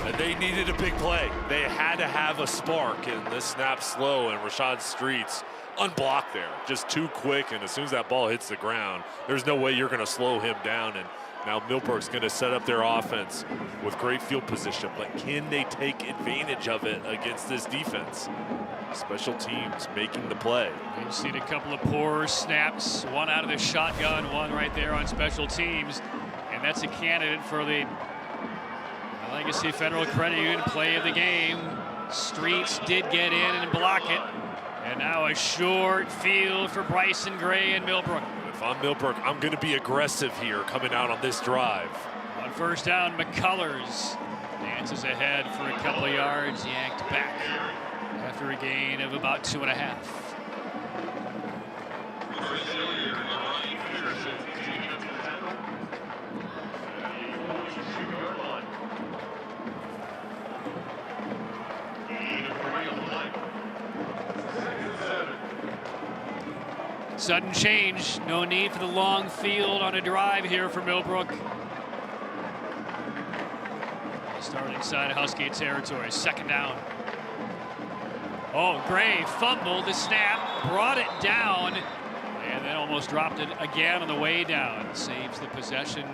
And they needed a big play. They had to have a spark, and this snap slow, and Rashad Streets unblocked there. Just too quick, and as soon as that ball hits the ground, there's no way you're going to slow him down. And now Millbrook's going to set up their offense with great field position, but can they take advantage of it against this defense? Special teams making the play. We've seen a couple of poor snaps, one out of the shotgun, one right there on special teams, and that's a candidate for the Legacy Federal Credit Union play of the game. Streets did get in and block it, and now a short field for Bryson Gray and Millbrook. If I'm Millbrook, I'm going to be aggressive here coming out on this drive. On 1st down, McCullers dances ahead for a couple of yards, yanked back after a gain of about 2.5. Sudden change, no need for the long field on a drive here for Millbrook. Start inside Husky territory, 2nd down. Oh, Gray fumbled the snap, brought it down, and then almost dropped it again on the way down. Saves the possession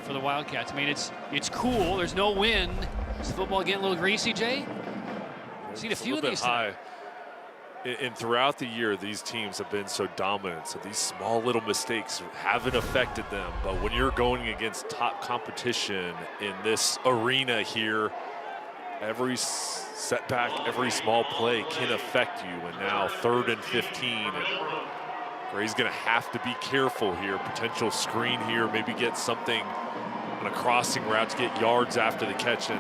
for the Wildcats. I mean, it's cool, there's no wind. Is the football getting a little greasy, Jay? Seen a few of these. High. And throughout the year, these teams have been so dominant, so these small little mistakes haven't affected them. But when you're going against top competition in this arena here, every setback, every small play can affect you. And now 3rd and 15. And Gray's going to have to be careful here. Potential screen here, maybe get something on a crossing route to get yards after the catch and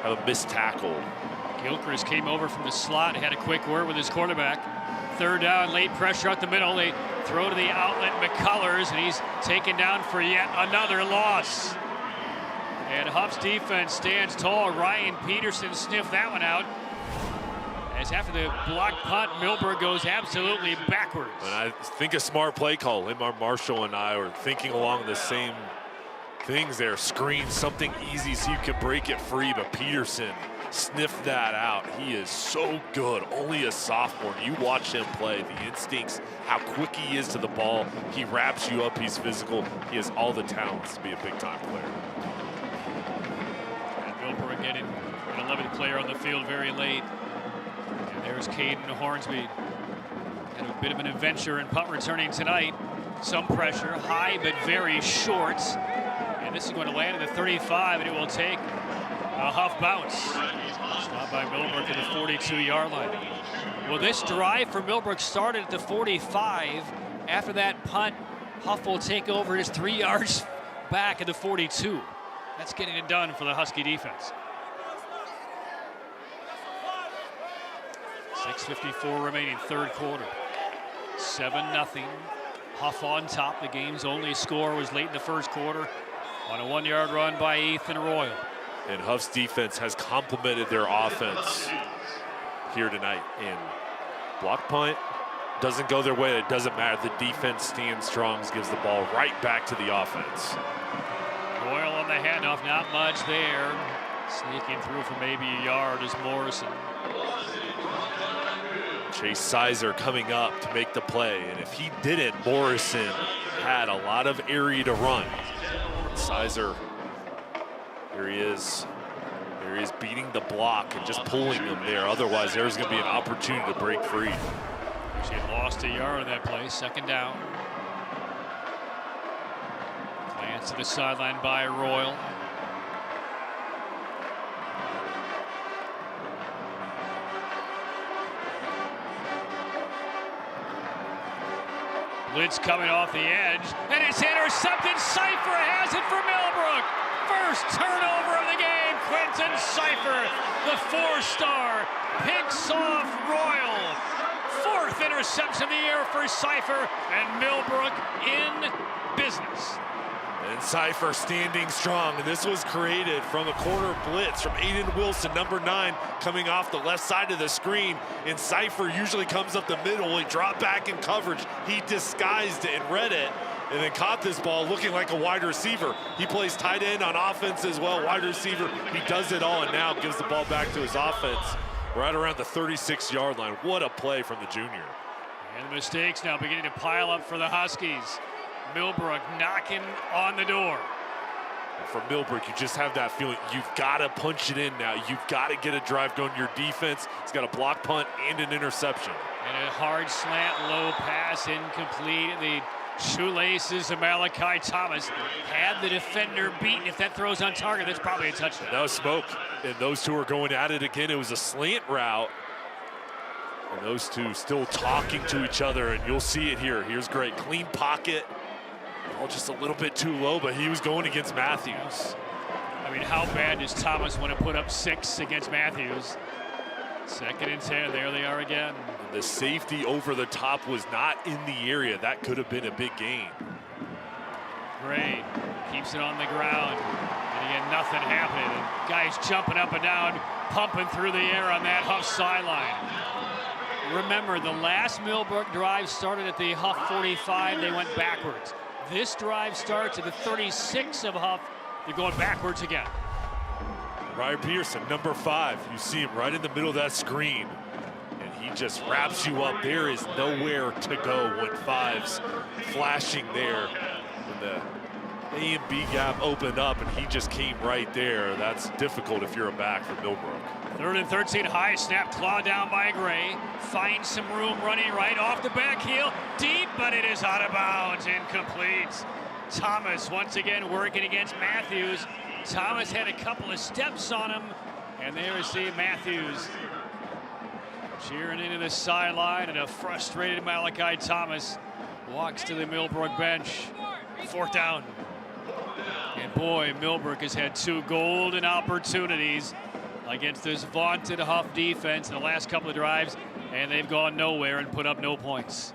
have a missed tackle. Gilchrist came over from the slot, had a quick word with his quarterback. 3rd down, late pressure up the middle. They throw to the outlet, McCullers, and he's taken down for yet another loss. And Hough's defense stands tall. Ryan Peterson sniffed that one out. As after the block punt, Millbrook goes absolutely backwards. And I think a smart play call. Lamar Marshall and I were thinking along the same things there. Screen something easy so you can break it free, but Peterson sniffed that out. He is so good, only a sophomore. You watch him play, the instincts, how quick he is to the ball. He wraps you up, he's physical. He has all the talents to be a big-time player. And Millbrook getting an 11th player on the field very late. And there's Caden Hornsby. And a bit of an adventure in punt returning tonight. Some pressure, high but very short. And this is going to land at the 35, and it will take a Hough bounce. Stopped by Millbrook at the 42-yard line. Well, this drive for Millbrook started at the 45. After that punt, Hough will take over his 3 yards back at the 42. That's getting it done for the Husky defense. 6:54 remaining, 3rd quarter. 7-0. Hough on top. The game's only score was late in the 1st quarter on a 1-yard run by Ethan Royal. And Hough's defense has complemented their offense here tonight. And block punt doesn't go their way. It doesn't matter. The defense stands strong, gives the ball right back to the offense. Royal on the handoff, not much there. Sneaking through for maybe a yard is Morrison. Chase Sizer coming up to make the play. And if he didn't, Morrison had a lot of area to run. Sizer, here he is. There he is beating the block and just pulling them there. Otherwise, there's going to be an opportunity to break free. She had lost a yard on that play. 2nd down. Glance to the sideline by Royal. Blitz coming off the edge, and it's intercepted. Cypher has it for Millbrook. First turnover of the game. Quentin Cypher, the 4-star, picks off Royal. 4th interception of the year for Cypher, and Millbrook in business. And Cypher standing strong. And this was created from a corner blitz from Aiden Wilson, number 9, coming off the left side of the screen. And Cypher usually comes up the middle. He dropped back in coverage. He disguised it and read it, and then caught this ball looking like a wide receiver. He plays tight end on offense as well, wide receiver. He does it all and now gives the ball back to his offense right around the 36-yard line. What a play from the junior. And the mistakes now beginning to pile up for the Huskies. Millbrook knocking on the door. For Millbrook, you just have that feeling you've got to punch it in now. You've got to get a drive going. Your defense has got a block punt and an interception. And a hard slant, low pass, incomplete. The shoelaces of Malachi Thomas had the defender beaten. If that throws on target, that's probably a touchdown. No smoke. And those two are going at it again. It was a slant route. And those two still talking to each other, and you'll see it here. Here's great. Clean pocket. Ball just a little bit too low, but he was going against Matthews. I mean, how bad does Thomas want to put up 6 against Matthews? 2nd and 10, there they are again. The safety over the top was not in the area. That could have been a big gain. Gray keeps it on the ground, and again, nothing happening. And guys jumping up and down, pumping through the air on that Hough sideline. Remember, the last Millbrook drive started at the Hough 45. They went backwards. This drive starts at the 36 of Hough. They're going backwards again. Ryan Peterson, number 5. You see him right in the middle of that screen. And he just wraps you up. There is nowhere to go when 5's flashing there. When the A and B gap opened up and he just came right there. That's difficult if you're a back for Millbrook. 3rd and 13, high snap, claw down by Gray. Finds some room running right off the back heel. Deep, but it is out of bounds, incomplete. Thomas once again working against Matthews. Thomas had a couple of steps on him, and there we see Matthews cheering into the sideline, and a frustrated Malachi Thomas walks to the Millbrook bench. 4th down. And boy, Millbrook has had 2 golden opportunities against this vaunted Hough defense in the last couple of drives, and they've gone nowhere and put up no points.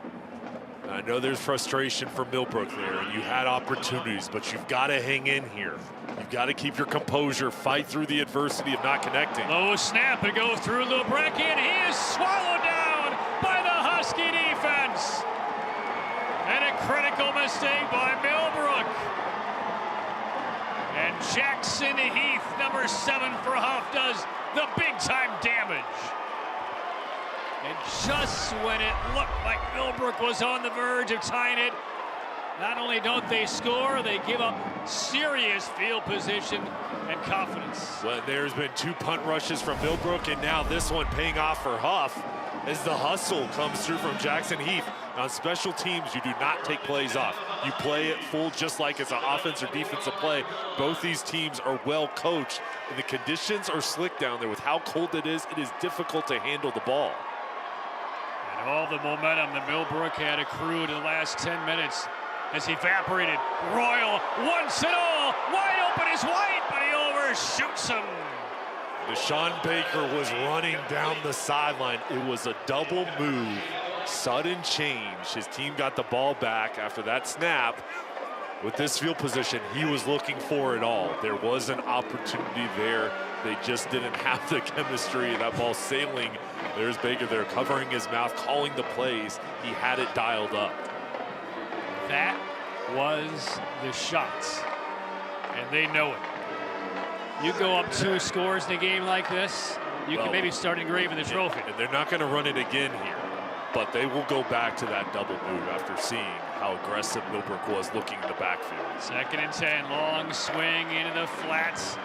I know there's frustration for Millbrook there. You had opportunities, but you've got to hang in here. You've got to keep your composure, fight through the adversity of not connecting. Low snap, it goes through Lebrecki, and he is swallowed down by the Husky defense. And a critical mistake by Millbrook. And Jackson Heath, number 7 for Hough, does the big-time damage. And just when it looked like Millbrook was on the verge of tying it, not only don't they score, they give up serious field position and confidence. Well, there's been 2 punt rushes from Millbrook, and now this one paying off for Hough as the hustle comes through from Jackson Heath. On special teams, you do not take plays off. You play it full just like it's an offense or defensive play. Both these teams are well coached, and the conditions are slick down there. With how cold it is difficult to handle the ball. And all the momentum that Millbrook had accrued in the last 10 minutes has evaporated. Royal once and all, wide open is White, but he overshoots him. Deshaun Baker was running down the sideline. It was a double move, sudden change. His team got the ball back after that snap. With this field position, he was looking for it all. There was an opportunity there. They just didn't have the chemistry. That ball sailing. There's Baker there covering his mouth, calling the plays. He had it dialed up. That was the shots, and they know it. You go up 2 scores in a game like this, you can maybe start engraving the trophy. And they're not going to run it again here, but they will go back to that double move after seeing how aggressive Millbrook was looking in the backfield. 2nd and 10, long swing into the flats.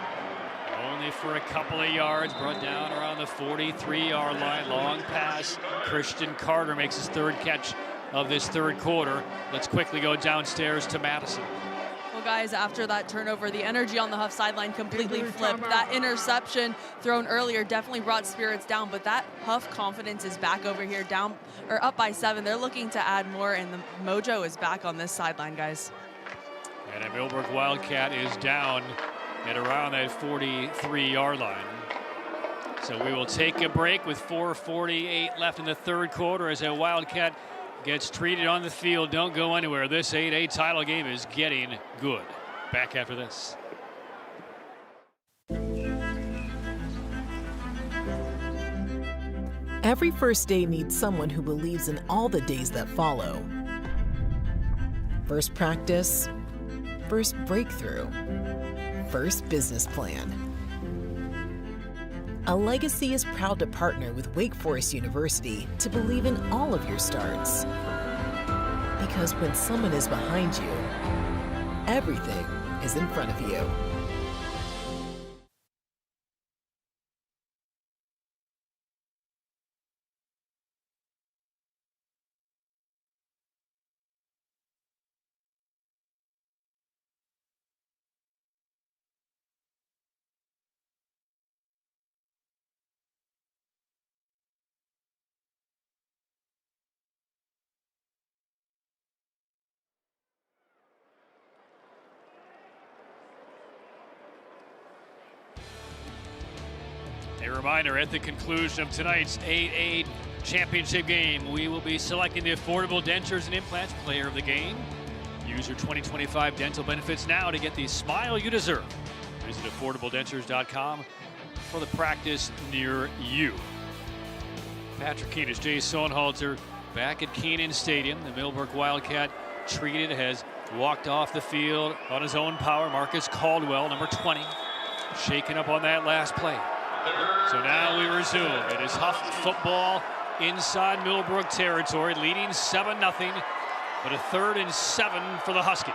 Only for a couple of yards, brought down around the 43-yard line. Long pass. Christian Carter makes his 3rd catch of this 3rd quarter. Let's quickly go downstairs to Madison. Well, guys, after that turnover, the energy on the Hough sideline completely flipped. That interception thrown earlier definitely brought spirits down, but that Hough confidence is back over here, down or up by 7. They're looking to add more, and the mojo is back on this sideline, guys. And a Millbrook Wildcat is down at around that 43-yard line. So we will take a break with 4:48 left in the 3rd quarter as a Wildcat gets treated on the field. Don't go anywhere. This 8A title game is getting good. Back after this. Every first day needs someone who believes in all the days that follow. First practice, first breakthrough, first business plan. A Legacy is proud to partner with Wake Forest University to believe in all of your starts. Because when someone is behind you, everything is in front of you. A reminder, at the conclusion of tonight's 8A championship game, we will be selecting the Affordable Dentures and Implants Player of the Game. Use your 2025 dental benefits now to get the smile you deserve. Visit affordabledentures.com for the practice near you. Patrick Keenan, Jay Sohnhalter back at Kenan Stadium. The Millbrook Wildcat treated has walked off the field on his own power. Marcus Caldwell, number 20, shaken up on that last play. So now we resume. It is Hough football inside Millbrook territory, leading 7-0, but a 3rd and 7 for the Huskies.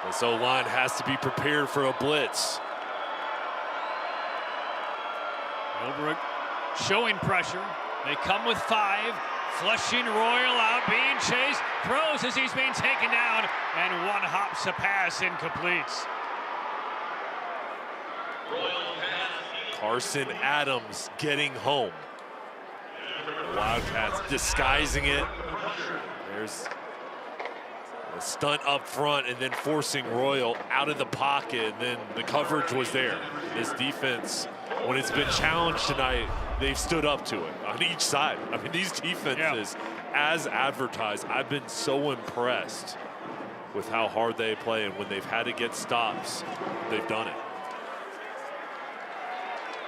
This O-line has to be prepared for a blitz. Millbrook showing pressure. They come with 5. Flushing Royal out, being chased. Throws as he's being taken down. And one hops a pass, incomplete. Carson Adams getting home. The Wildcats disguising it. There's a stunt up front and then forcing Royal out of the pocket. And then the coverage was there. This defense, when it's been challenged tonight, they've stood up to it on each side. I mean, these defenses, as advertised, I've been so impressed with how hard they play. And when they've had to get stops, they've done it.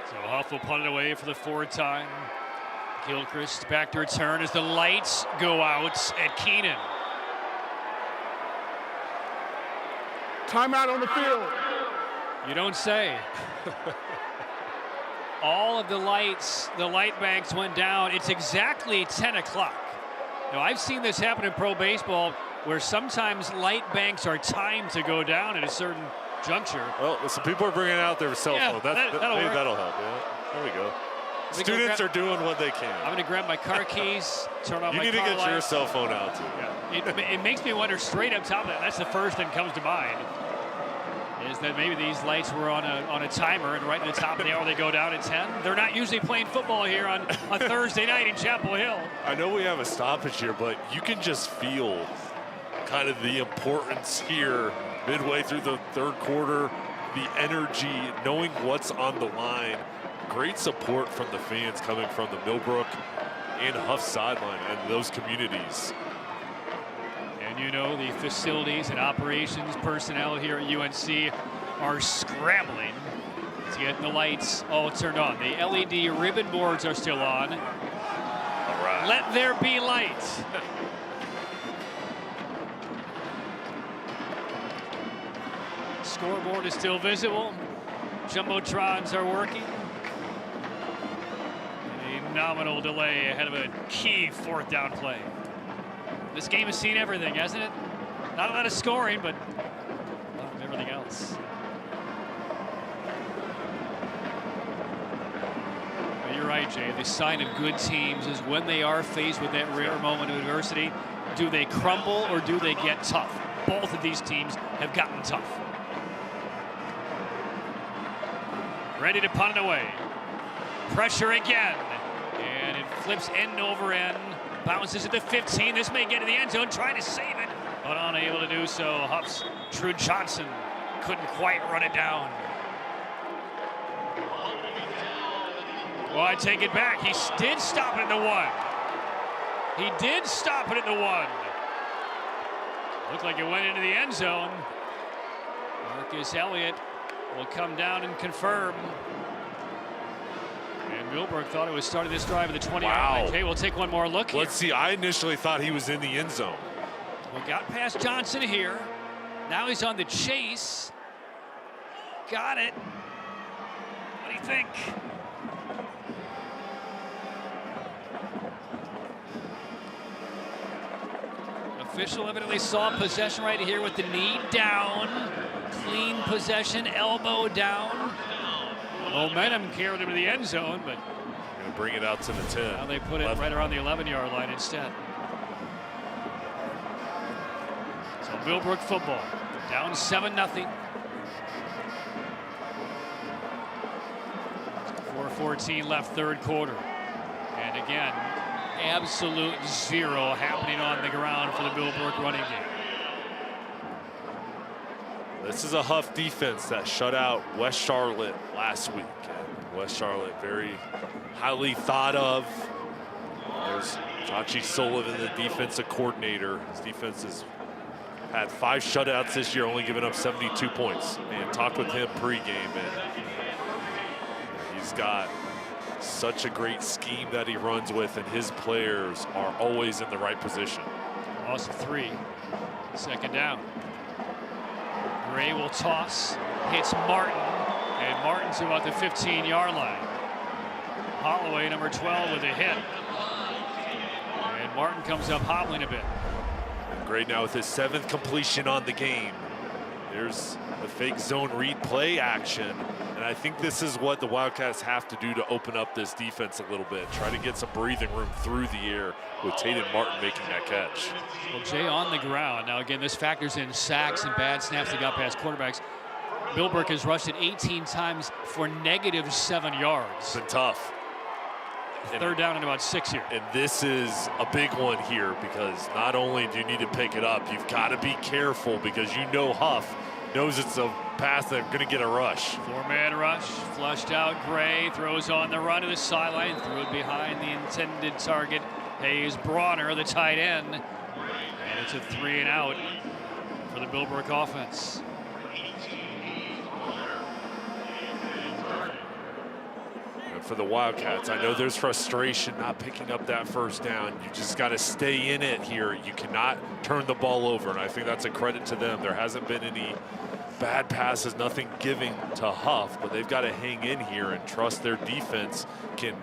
So Hough will punt it away for the 4th time. Gilchrist back to return as the lights go out at Kenan. Timeout on the field. You don't say. All of the lights, the light banks went down. It's exactly 10 o'clock. Now, I've seen this happen in pro baseball where sometimes light banks are timed to go down at a certain juncture. Well, some people are bringing out their cell phone. That'll help. Yeah, there we go. Students are doing what they can. I'm going to grab my car keys, turn on my car lights. You need to get your cell phone out, too. Yeah. It makes me wonder straight up top of that. That's the first thing that comes to mind. Is that maybe these lights were on a timer, and right in the top of the hour they go down at 10. They're not usually playing football here on a Thursday night in Chapel Hill. I know we have a stoppage here, but you can just feel kind of the importance here midway through the 3rd quarter, the energy, knowing what's on the line. Great support from the fans coming from the Millbrook and Hough sideline and those communities. And you know, the facilities and operations personnel here at UNC are scrambling to get the lights all turned on. The LED ribbon boards are still on. All right. Let there be light. Scoreboard is still visible. Jumbotrons are working. A nominal delay ahead of a key 4th down play. This game has seen everything, hasn't it? Not a lot of scoring, but a lot of everything else. But you're right, Jay. The sign of good teams is when they are faced with that rare moment of adversity, do they crumble or do they get tough? Both of these teams have gotten tough. Ready to punt it away. Pressure again. And it flips end over end. Bounces at the 15. This may get to the end zone, trying to save it, but unable to do so. Hough's Drew Johnson couldn't quite run it down. Well, I take it back. He did stop it at the 1. He did stop it at the 1. Looked like it went into the end zone. Marcus Elliott will come down and confirm. And Millbrook thought it was starting this drive at the 20-yard line. Okay, we'll take one more look here. Let's see. I initially thought he was in the end zone. Well, got past Johnson here. Now he's on the chase. Got it. What do you think? Official evidently saw possession right here with the knee down. Clean possession, elbow down. Momentum carried him to the end zone, but going to bring it out to the 10. Now they put it right around the 11-yard line instead. So Millbrook football down 7-0. 4:14 left, 3rd quarter. And again, absolute zero happening on the ground for the Millbrook running game. This is a Hough defense that shut out West Charlotte last week. And West Charlotte, very highly thought of. There's Chachi Sullivan, the defensive coordinator. His defense has had 5 shutouts this year, only giving up 72 points. And talked with him pregame, and he's got such a great scheme that he runs with, and his players are always in the right position. Loss of 3. 2nd down. Gray will toss, hits Martin, and Martin's about the 15-yard line. Holloway, number 12, with a hit. And Martin comes up hobbling a bit. Gray now with his 7th completion on the game. There's the fake zone read play action. And I think this is what the Wildcats have to do to open up this defense a little bit. Try to get some breathing room through the air with Tatum Martin making that catch. Well, Jay on the ground. Now, again, this factors in sacks and bad snaps that got past quarterbacks. Millbrook has rushed it 18 times for -7 yards. It's been tough. Third down and about 6 here. And this is a big one here because not only do you need to pick it up, you've got to be careful because you know Hough knows it's a pass that's going to get a rush. Four-man rush, flushed out. Gray throws on the run to the sideline, threw it behind the intended target. Hayes Bronner, the tight end. And it's a 3-and-out for the Millbrook offense. For the Wildcats, I know there's frustration not picking up that first down. You just got to stay in it here. You cannot turn the ball over, and I think that's a credit to them. There hasn't been any bad passes, nothing giving to Hough, but they've got to hang in here and trust their defense can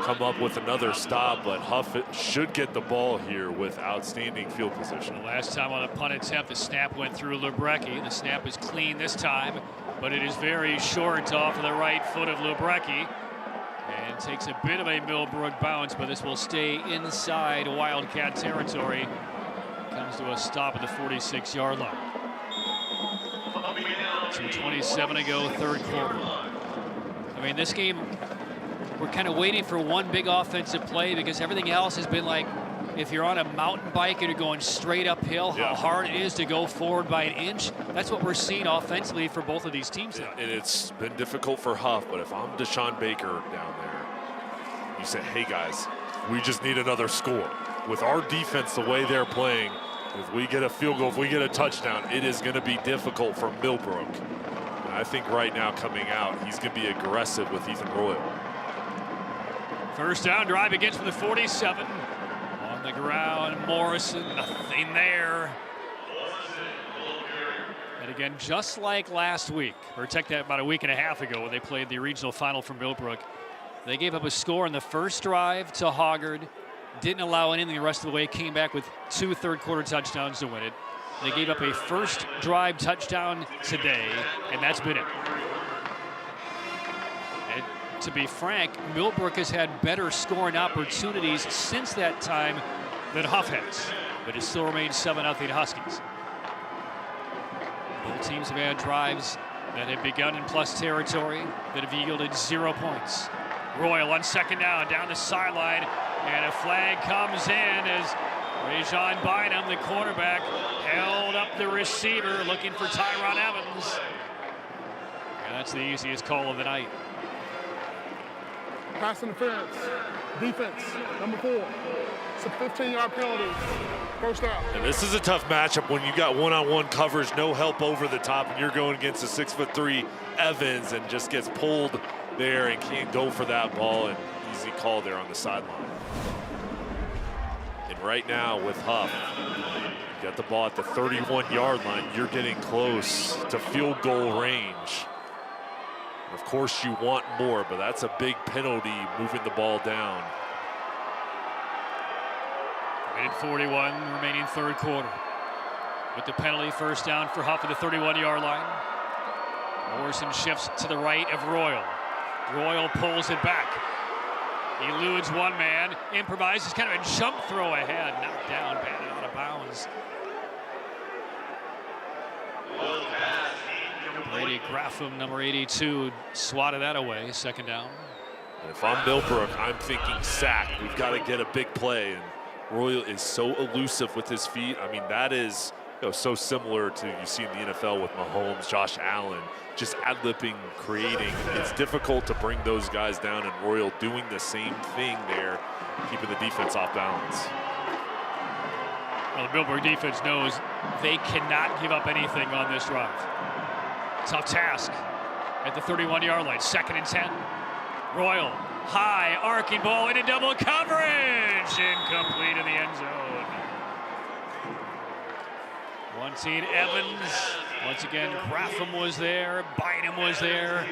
come up with another stop, but Hough should get the ball here with outstanding field position. The last time on a punt attempt, the snap went through Lebrecki. The snap is clean this time, but it is very short off of the right foot of Lebrecki. And takes a bit of a Millbrook bounce, but this will stay inside Wildcat territory. Comes to a stop at the 46-yard line. 2:27 to go, third quarter. I mean, this game, we're kind of waiting for one big offensive play because everything else has been like, if you're on a mountain bike and you're going straight uphill, how hard it is to go forward by an inch. That's what we're seeing offensively for both of these teams. And it's been difficult for Hough, but if I'm Deshaun Baker down there, you say, hey guys, we just need another score. With our defense the way they're playing, if we get a field goal, if we get a touchdown, it is going to be difficult for Millbrook. And I think right now coming out, he's going to be aggressive with Ethan Royal. First down drive begins from the 47. On the ground, Morrison, nothing there. And again, just like last week, or take that about a week and a half ago when they played the regional final for Millbrook, they gave up a score in the first drive to Hoggard, didn't allow anything the rest of the way, came back with 2 third-quarter touchdowns to win it. They gave up a first drive touchdown today, and that's been it. And to be frank, Millbrook has had better scoring opportunities since that time than Hough has, but it still remains 7-0 Huskies. Both teams have had drives that have begun in plus territory that have yielded 0 points. Royal on second down the sideline, and a flag comes in as Rajon Bynum, the quarterback, held up the receiver looking for Tyron Evans. And that's the easiest call of the night. Pass interference, defense, number 4. It's a 15-yard penalty, first down. And this is a tough matchup when you got one-on-one coverage, no help over the top, and you're going against a 6'3" Evans and just gets pulled there and can't go for that ball, and easy call there on the sideline. And right now with Hough, you got the ball at the 31-yard line. You're getting close to field goal range. Of course you want more, but that's a big penalty moving the ball down. Minute 41 remaining third quarter. With the penalty, first down for Hough at the 31-yard line. Morrison shifts to the right of Royal. Royal pulls it back. Eludes one man, improvises kind of a jump throw ahead, knocked down, batted out of bounds. Brady Graffam, number 82, swatted that away, second down. And if I'm Millbrook, I'm thinking sack. We've got to get a big play, and Royal is so elusive with his feet. I mean, that is so similar to you see in the NFL with Mahomes, Josh Allen, just ad-libbing, creating. It's difficult to bring those guys down, and Royal doing the same thing there, keeping the defense off balance. Well, the Millbrook defense knows they cannot give up anything on this drive. Tough task at the 31-yard line, 2nd and 10. Royal, high, arcing ball into double coverage, incomplete in the end zone. Wanting Evans, once again, Graffam was there, Bynum was there,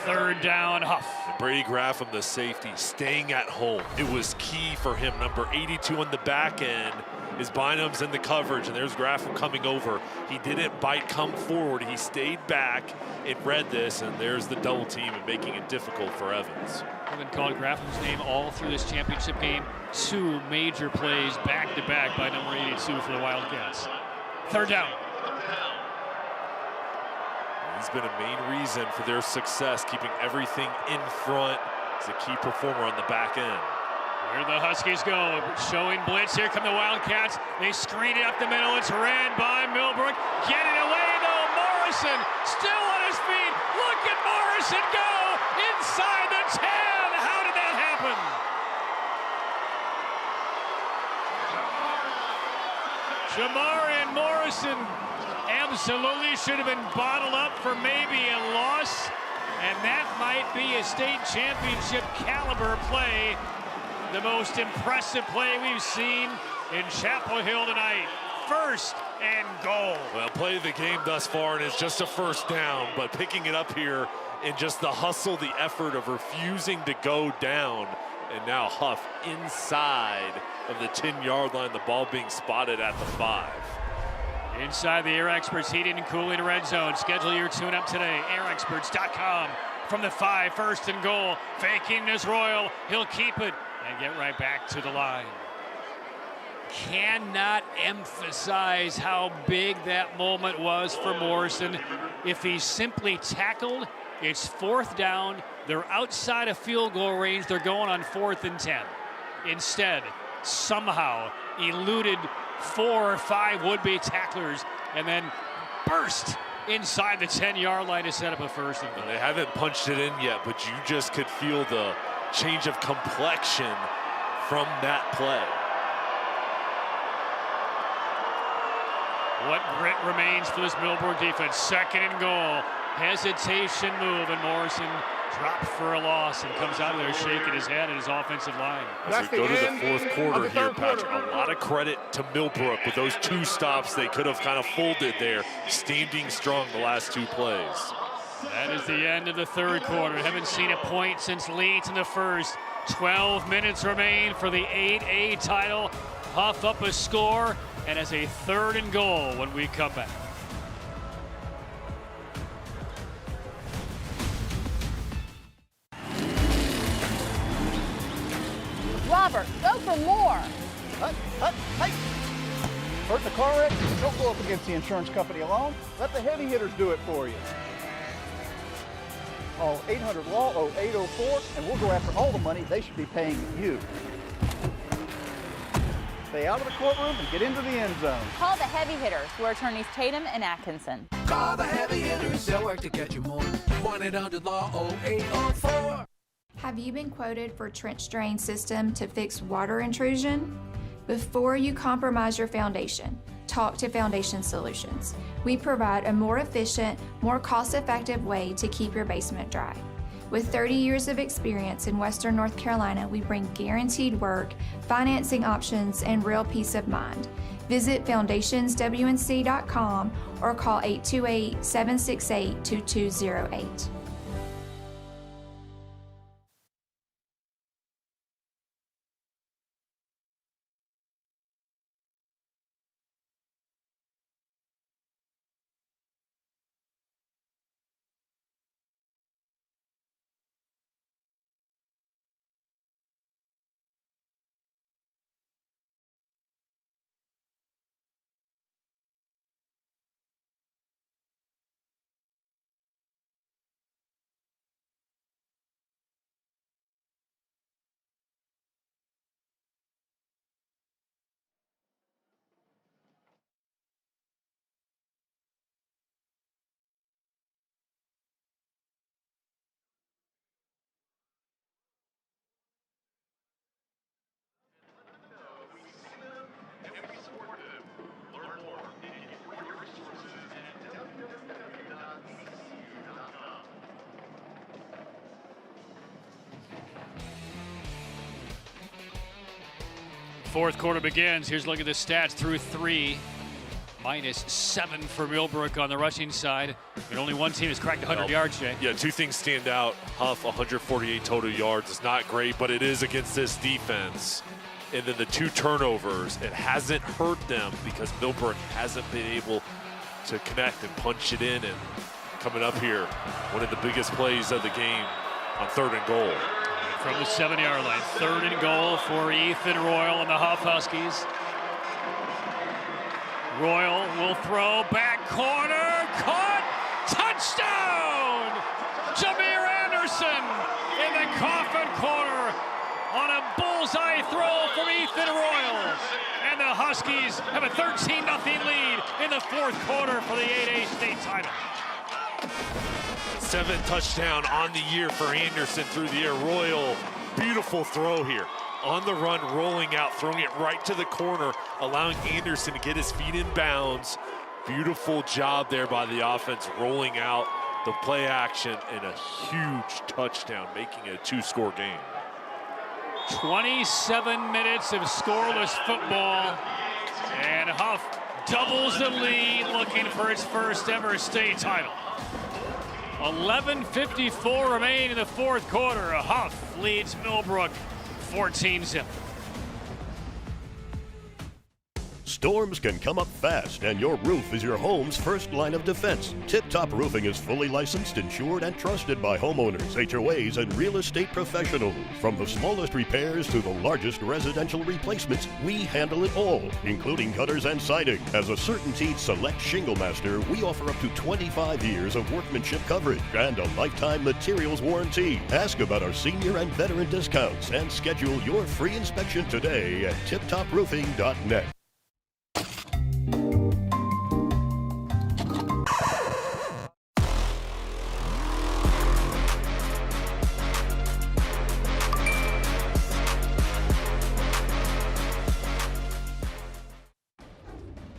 third down, Hough. And Brady Graffam, the safety, staying at home. It was key for him, number 82 on the back end. His Bynum's in the coverage, and there's Graffel coming over. He didn't come forward. He stayed back and read this, and there's the double team and making it difficult for Evans. I've been called Graffel's name all through this championship game. 2 major plays back-to-back by number 82 for the Wildcats. 3rd down. He's been a main reason for their success, keeping everything in front. He's a key performer on the back end. Where the Huskies go, showing blitz. Here come the Wildcats. They screen it up the middle. It's ran by Millbrook. Getting away though, Morrison still on his feet. Look at Morrison go inside the 10. How did that happen? Jamarian Morrison absolutely should have been bottled up for maybe a loss, and that might be a state championship caliber play. The most impressive play we've seen in Chapel Hill tonight. 1st and goal. Well, play of the game thus far, and it's just a 1st down, but picking it up here in just the hustle, the effort of refusing to go down. And now Hough inside of the 10-yard line, the ball being spotted at the 5. Inside the Air Experts heating and cooling red zone. Schedule your tune-up today, airexperts.com. From the 5, 1st and goal. Faking is Royal. He'll keep it and get right back to the line. Cannot emphasize how big that moment was for Morrison. If he simply tackled, it's 4th down. They're outside of field goal range. They're going on 4th and 10. Instead, somehow eluded 4 or 5 would-be tacklers and then burst inside the 10-yard line to set up a 1st and goal. They haven't punched it in yet, but you just could feel the change of complexion from that play. What grit remains for this Millbrook defense? 2nd and goal. Hesitation move, and Morrison dropped for a loss and comes out of there shaking his head at his offensive line. As we go to the 4th quarter here, Patrick, a lot of credit to Millbrook with those 2 stops. They could have kind of folded there, standing strong the last 2 plays. That is the end of the 3rd quarter. Haven't seen a point since Leeds in the 1st. 12 minutes remain for the 8A title. Hough up a score, and as a 3rd and goal when we come back. Robert, go for more. Hey! Hurt in a car wreck? Don't go up against the insurance company alone. Let the heavy hitters do it for you. Call 800-LAW-0804 and we'll go after all the money they should be paying you. Stay out of the courtroom and get into the end zone. Call the heavy hitters, where attorneys Tatum and Atkinson. Call the heavy hitters, they'll work to get you more. 1-800-LAW-0804. Have you been quoted for trench drain system to fix water intrusion? Before you compromise your foundation, talk to Foundation Solutions. We provide a more efficient, more cost-effective way to keep your basement dry. With 30 years of experience in Western North Carolina, we bring guaranteed work, financing options, and real peace of mind. Visit foundationswnc.com or call 828-768-2208. Fourth quarter begins. Here's a look at the stats through 3. -7 for Millbrook on the rushing side. But only one team has cracked 100 yards, Jay. Yeah, 2 things stand out. Hough, 148 total yards. It's not great, but it is against this defense. And then the 2 turnovers, it hasn't hurt them because Millbrook hasn't been able to connect and punch it in. And coming up here, one of the biggest plays of the game on 3rd and goal. From the 7-yard line, 3rd and goal for Ethan Royal and the Hough Huskies. Royal will throw, back corner, caught, touchdown! Jameer Anderson in the coffin corner on a bullseye throw from Ethan Royal. And the Huskies have a 13-0 lead in the 4th quarter for the 8A state title. 7th touchdown on the year for Anderson through the air. Royal, beautiful throw here. On the run, rolling out, throwing it right to the corner, allowing Anderson to get his feet in bounds. Beautiful job there by the offense, rolling out the play action and a huge touchdown, making it a 2-score game. 27 minutes of scoreless football, and Hough doubles the lead, looking for its first ever state title. 11:54 remain in the 4th quarter. Hough leads Millbrook 14-0. Storms can come up fast, and your roof is your home's first line of defense. Tip Top Roofing is fully licensed, insured, and trusted by homeowners, HOAs, and real estate professionals. From the smallest repairs to the largest residential replacements, we handle it all, including gutters and siding. As a CertainTeed Select Shingle Master, we offer up to 25 years of workmanship coverage and a lifetime materials warranty. Ask about our senior and veteran discounts and schedule your free inspection today at tiptoproofing.net.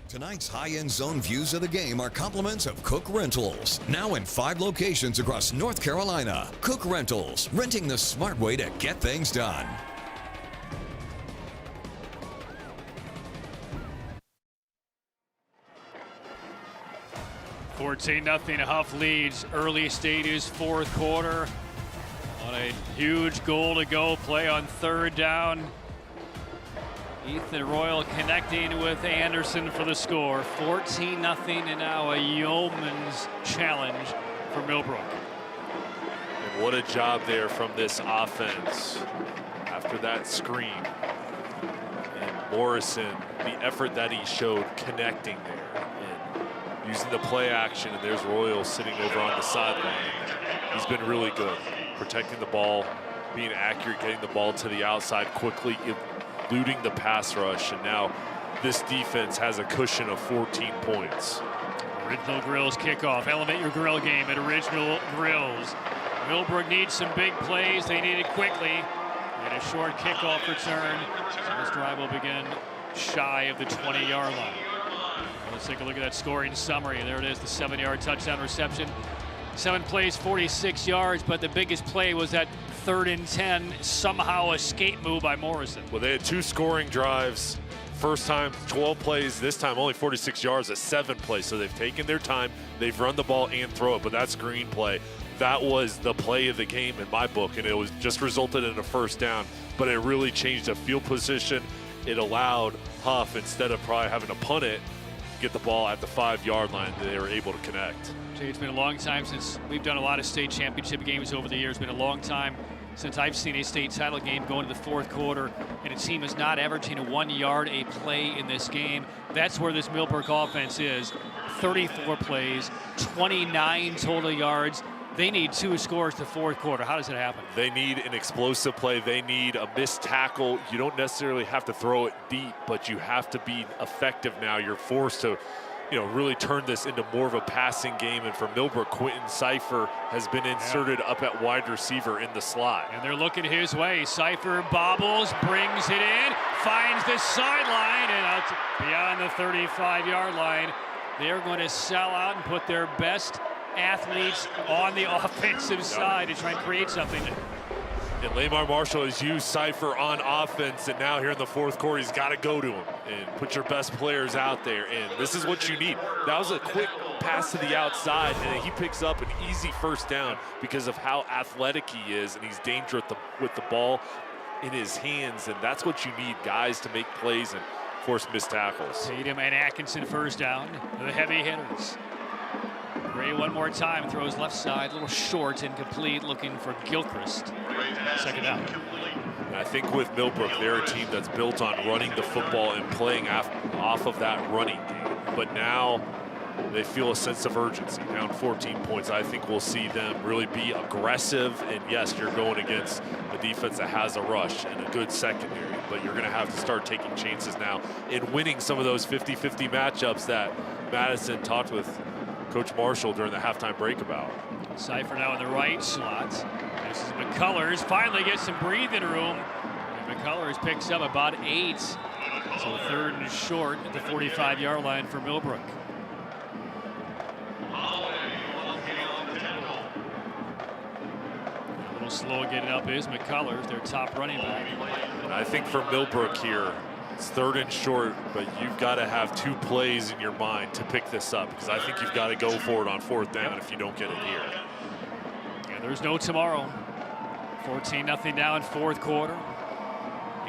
Tonight's high-end zone views of the game are compliments of Cook Rentals. Now in 5 locations across North Carolina. Cook Rentals, renting the smart way to get things done. $14-0 Hough leads early stages 4th quarter on a huge goal to go play on 3rd down. Ethan Royal connecting with Anderson for the score. 14-0, and now a yeoman's challenge for Millbrook. And what a job there from this offense after that screen. And Morrison, the effort that he showed connecting there and using the play action, and there's Royal sitting over on the sideline. He's been really good, protecting the ball, being accurate, getting the ball to the outside quickly, eluding the pass rush, and now this defense has a cushion of 14 points. Original Grills kickoff. Elevate your grill game at Original Grills. Millbrook needs some big plays. They need it quickly. And a short kickoff return. So this drive will begin shy of the 20-yard line. Let's take a look at that scoring summary. There it is, the 7-yard touchdown reception. 7 plays, 46 yards, but the biggest play was that 3rd and 10 somehow escape move by Morrison. Well, they had 2 scoring drives. First time 12 plays, this time only 46 yards at 7 plays. So they've taken their time, they've run the ball and throw it, but that screen play, that was the play of the game in my book, and it was just resulted in a 1st down, but it really changed the field position. It allowed Hough, instead of probably having to punt it, get the ball at the 5-yard line. They were able to connect. It's been a long time since we've done a lot of state championship games over the years. It's been a long time since I've seen a state title game go into the 4th quarter and a team is not averaging a 1 yard a play in this game. That's where this Millbrook offense is. 34 plays, 29 total yards. They need 2 scores to 4th quarter. How does it happen? They need an explosive play. They need a missed tackle. You don't necessarily have to throw it deep, but you have to be effective now. You're forced to, really turn this into more of a passing game. And for Millbrook, Quentin Cipher has been inserted up at wide receiver in the slot. And they're looking his way. Cipher bobbles, brings it in, finds the sideline, and out beyond the 35-yard line. They're going to sell out and put their best athletes on the offensive side to try and create something. And Lamar Marshall has used Cipher on offense, and now here in the 4th quarter, he's got to go to him and put your best players out there. And this is what you need. That was a quick pass to the outside, and he picks up an easy 1st down because of how athletic he is, and he's dangerous with the ball. in his hands, and that's what you need, guys to make plays and force missed tackles. Tatum and Atkinson first down, the heavy hitters. Gray one more time, throws left side, a little short, incomplete, looking for Gilchrist. Second down. And I think with Millbrook, they're a team that's built on running the football and playing off of that running game. But now they feel a sense of urgency. Down 14 points, I think we'll see them really be aggressive. And yes, you're going against a defense that has a rush and a good secondary, but you're going to have to start taking chances now in winning some of those 50-50 matchups that Madison talked with Coach Marshall during the halftime break about. Cypher now in the right slot. This is McCullers, finally gets some breathing room. And McCullers picks up about 8. So third and short at the 45-yard line for Millbrook. A little slow getting up is McCullers, their top running back. And I think for Millbrook here, it's third and short, but you've got to have 2 plays in your mind to pick this up, because I think you've got to go for it on 4th down if you don't get it here. Yeah, there's no tomorrow. 14-0 now in 4th quarter.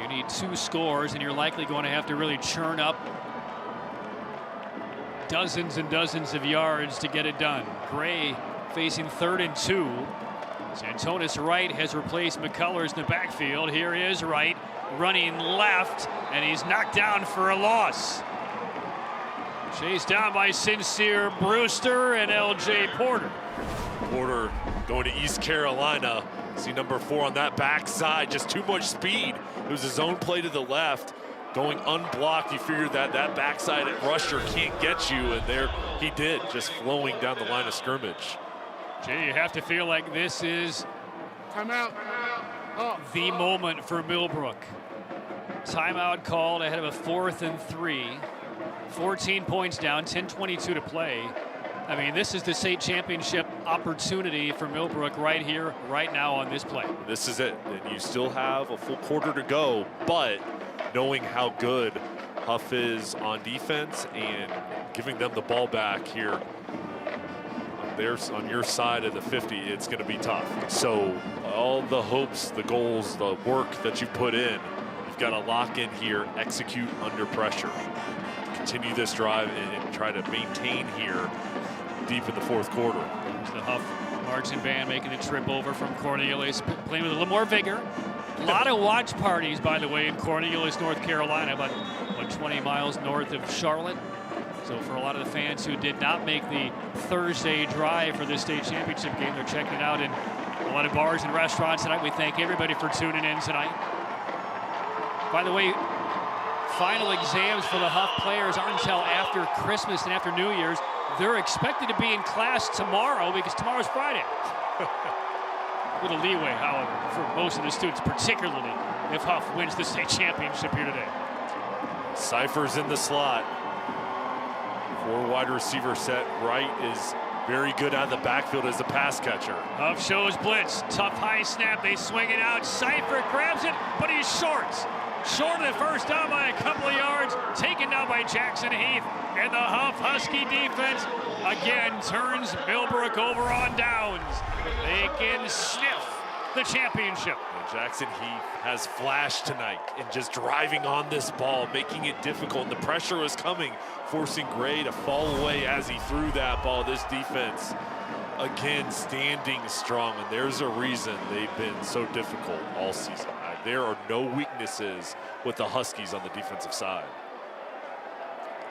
You need 2 scores, and you're likely going to have to really churn up dozens and dozens of yards to get it done. Gray facing 3rd and 2. Santonis Wright has replaced McCullers in the backfield. Here is Wright running left, and he's knocked down for a loss. Chased down by Sincere Brewster and L.J. Porter. Porter going to East Carolina. See number 4 on that backside, just too much speed. It was his own play to the left. Going unblocked, you figured that backside rusher can't get you, and there he did, just flowing down the line of scrimmage. Jay, you have to feel like this is Timeout. the moment for Millbrook. Timeout called ahead of a 4th and 3. 14 points down, 10:22 to play. I mean, this is the state championship opportunity for Millbrook right here, right now on this play. This is it, and you still have a full quarter to go, but knowing how good Hough is on defense and giving them the ball back here on your side of the 50, it's going to be tough. So all the hopes, the goals, the work that you put in, you've got to lock in here, execute under pressure, continue this drive and try to maintain here deep in the 4th quarter. There's the Hough marching band making the trip over from Cornelius, playing with a little more vigor. A lot of watch parties, by the way, in Cornelius, North Carolina, about 20 miles north of Charlotte. So for a lot of the fans who did not make the Thursday drive for this state championship game, they're checking it out in a lot of bars and restaurants tonight. We thank everybody for tuning in tonight. By the way, final exams for the Hough players aren't until after Christmas and after New Year's. They're expected to be in class tomorrow because tomorrow's Friday. A little leeway, however, for most of the students, particularly if Hough wins the state championship here today. Cypher's in the slot. 4 wide receiver set. Wright is very good out of the backfield as a pass catcher. Hough shows blitz. Tough high snap. They swing it out. Cypher grabs it, but he's short. Short of the first down by a couple of yards. Taken now by Jackson Heath. And the Hough Husky defense again turns Millbrook over on downs. They can sniff the championship. And Jackson Heath has flashed tonight and just driving on this ball, making it difficult. The pressure was coming, forcing Gray to fall away as he threw that ball. This defense, again, standing strong. And there's a reason they've been so difficult all season. There are no weaknesses with the Huskies on the defensive side.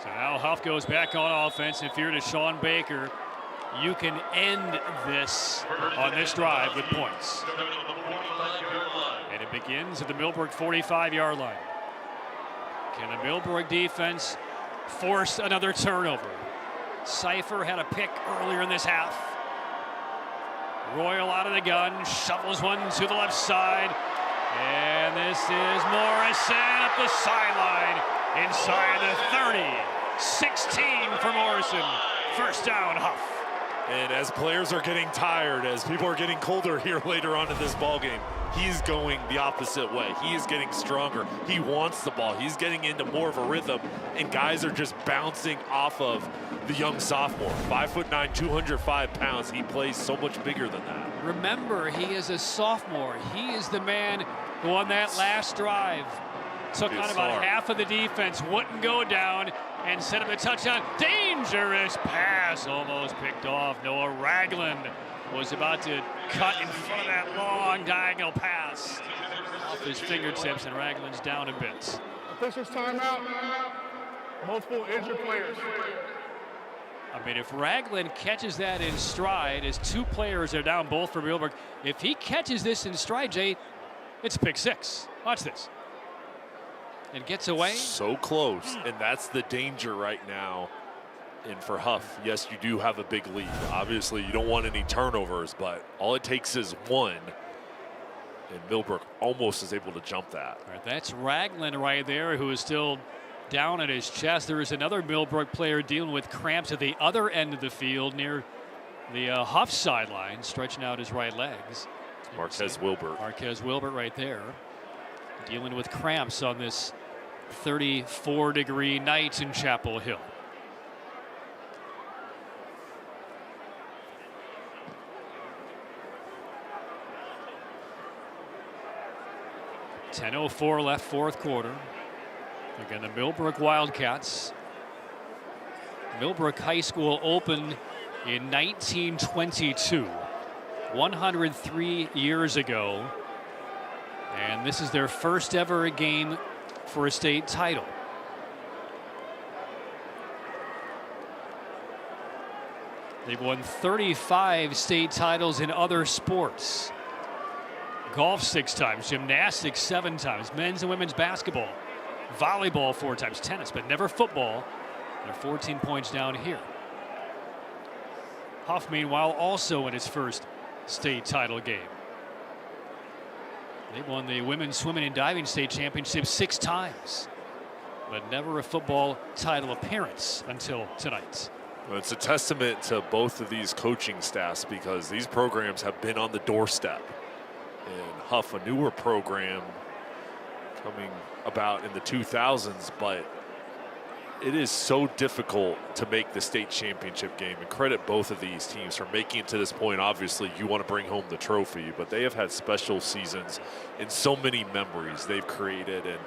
So now Hough goes back on offense. If you're to Sean Baker, you can end this on this drive with points. And it begins at the Millbrook 45-yard line. Can the Millbrook defense force another turnover? Cypher had a pick earlier in this half. Royal out of the gun, shovels one to the left side. And this is Morrison up the sideline inside the 30. 16 for Morrison. First down, Hough. And as players are getting tired, as people are getting colder here later on in this ball game, he's going the opposite way. He is getting stronger. He wants the ball. He's getting into more of a rhythm, and guys are just bouncing off of the young sophomore. 5'9", 205 pounds. He plays so much bigger than that. Remember, he is a sophomore. He is the man who on that last drive took on about half of the defense, wouldn't go down, and set up a touchdown. Dangerous pass, almost picked off. Noah Ragland was about to cut in front of that long diagonal pass off his fingertips, and Ragland's down in bits. Officials timeout. Multiple injured players. I mean, if Ragland catches that in stride, as 2 players are down, both for Millbrook, if he catches this in stride, Jay, it's pick 6. Watch this. And gets away. So close, and that's the danger right now. And for Hough, yes, you do have a big lead. Obviously, you don't want any turnovers, but all it takes is 1. And Millbrook almost is able to jump that. All right, that's Ragland right there, who is still down at his chest. There is another Millbrook player dealing with cramps at the other end of the field near the Hough sideline, stretching out his right legs. Marquez Wilbert. Marquez Wilbert right there, dealing with cramps on this 34-degree night in Chapel Hill. .10:04 left, fourth quarter. Again, the Millbrook Wildcats. Millbrook High School opened in 1922, 103 years ago. And this is their first ever game for a state title. They've won 35 state titles in other sports. Golf 6 times, gymnastics 7 times, men's and women's basketball, volleyball 4 times, tennis, but never football. They're 14 points down here. Hough, meanwhile, also in its first state title game. They won the women's swimming and diving state championship 6 times, but never a football title appearance until tonight. Well, it's a testament to both of these coaching staffs because these programs have been on the doorstep. And Hough, a newer program coming about in the 2000s, but it is so difficult to make the state championship game, and credit both of these teams for making it to this point. Obviously, you want to bring home the trophy, but they have had special seasons and so many memories they've created, and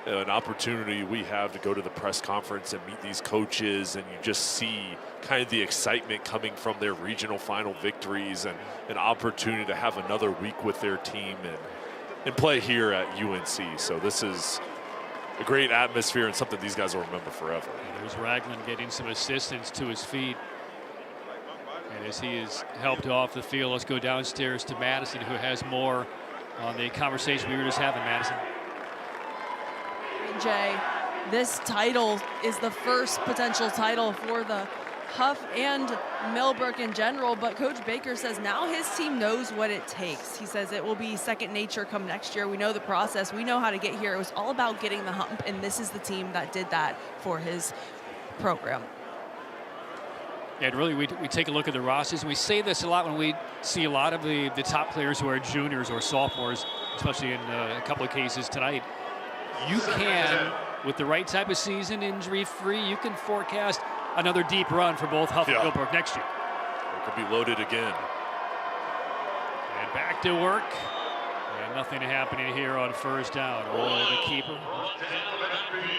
an opportunity we have to go to the press conference and meet these coaches, and you just see kind of the excitement coming from their regional final victories and an opportunity to have another week with their team and play here at UNC. So this is a great atmosphere and something these guys will remember forever. There's Ragland getting some assistance to his feet. And as he is helped off the field, let's go downstairs to Madison, who has more on the conversation we were just having. Madison. Jay, this title is the first potential title for the Hough and Millbrook in general, but Coach Baker says now his team knows what it takes. He says it will be second nature come next year. We know the process. We know how to get here. It was all about getting the hump, and this is the team that did that for his program. Yeah, and really, we take a look at the rosters, and we say this a lot when we see a lot of the top players who are juniors or sophomores, especially in a couple of cases tonight. You can, with the right type of season, injury-free, you can forecast another deep run for both Hough and Millbrook next year. It could be loaded again. And back to work. And nothing happening here on first down. Roll the keeper.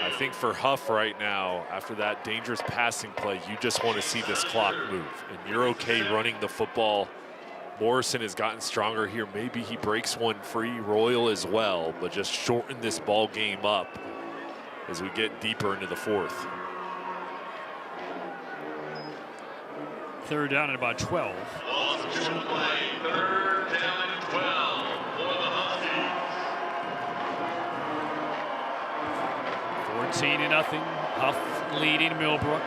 I think for Hough right now, after that dangerous passing play, you just want to see this clock move. And you're okay running the football. Morrison has gotten stronger here. Maybe he breaks one free, Royal as well, but just shorten this ball game up as we get deeper into the fourth. Third down at about 12. Third down and 12 for the Huskies. 14-0. Hough leading Millbrook.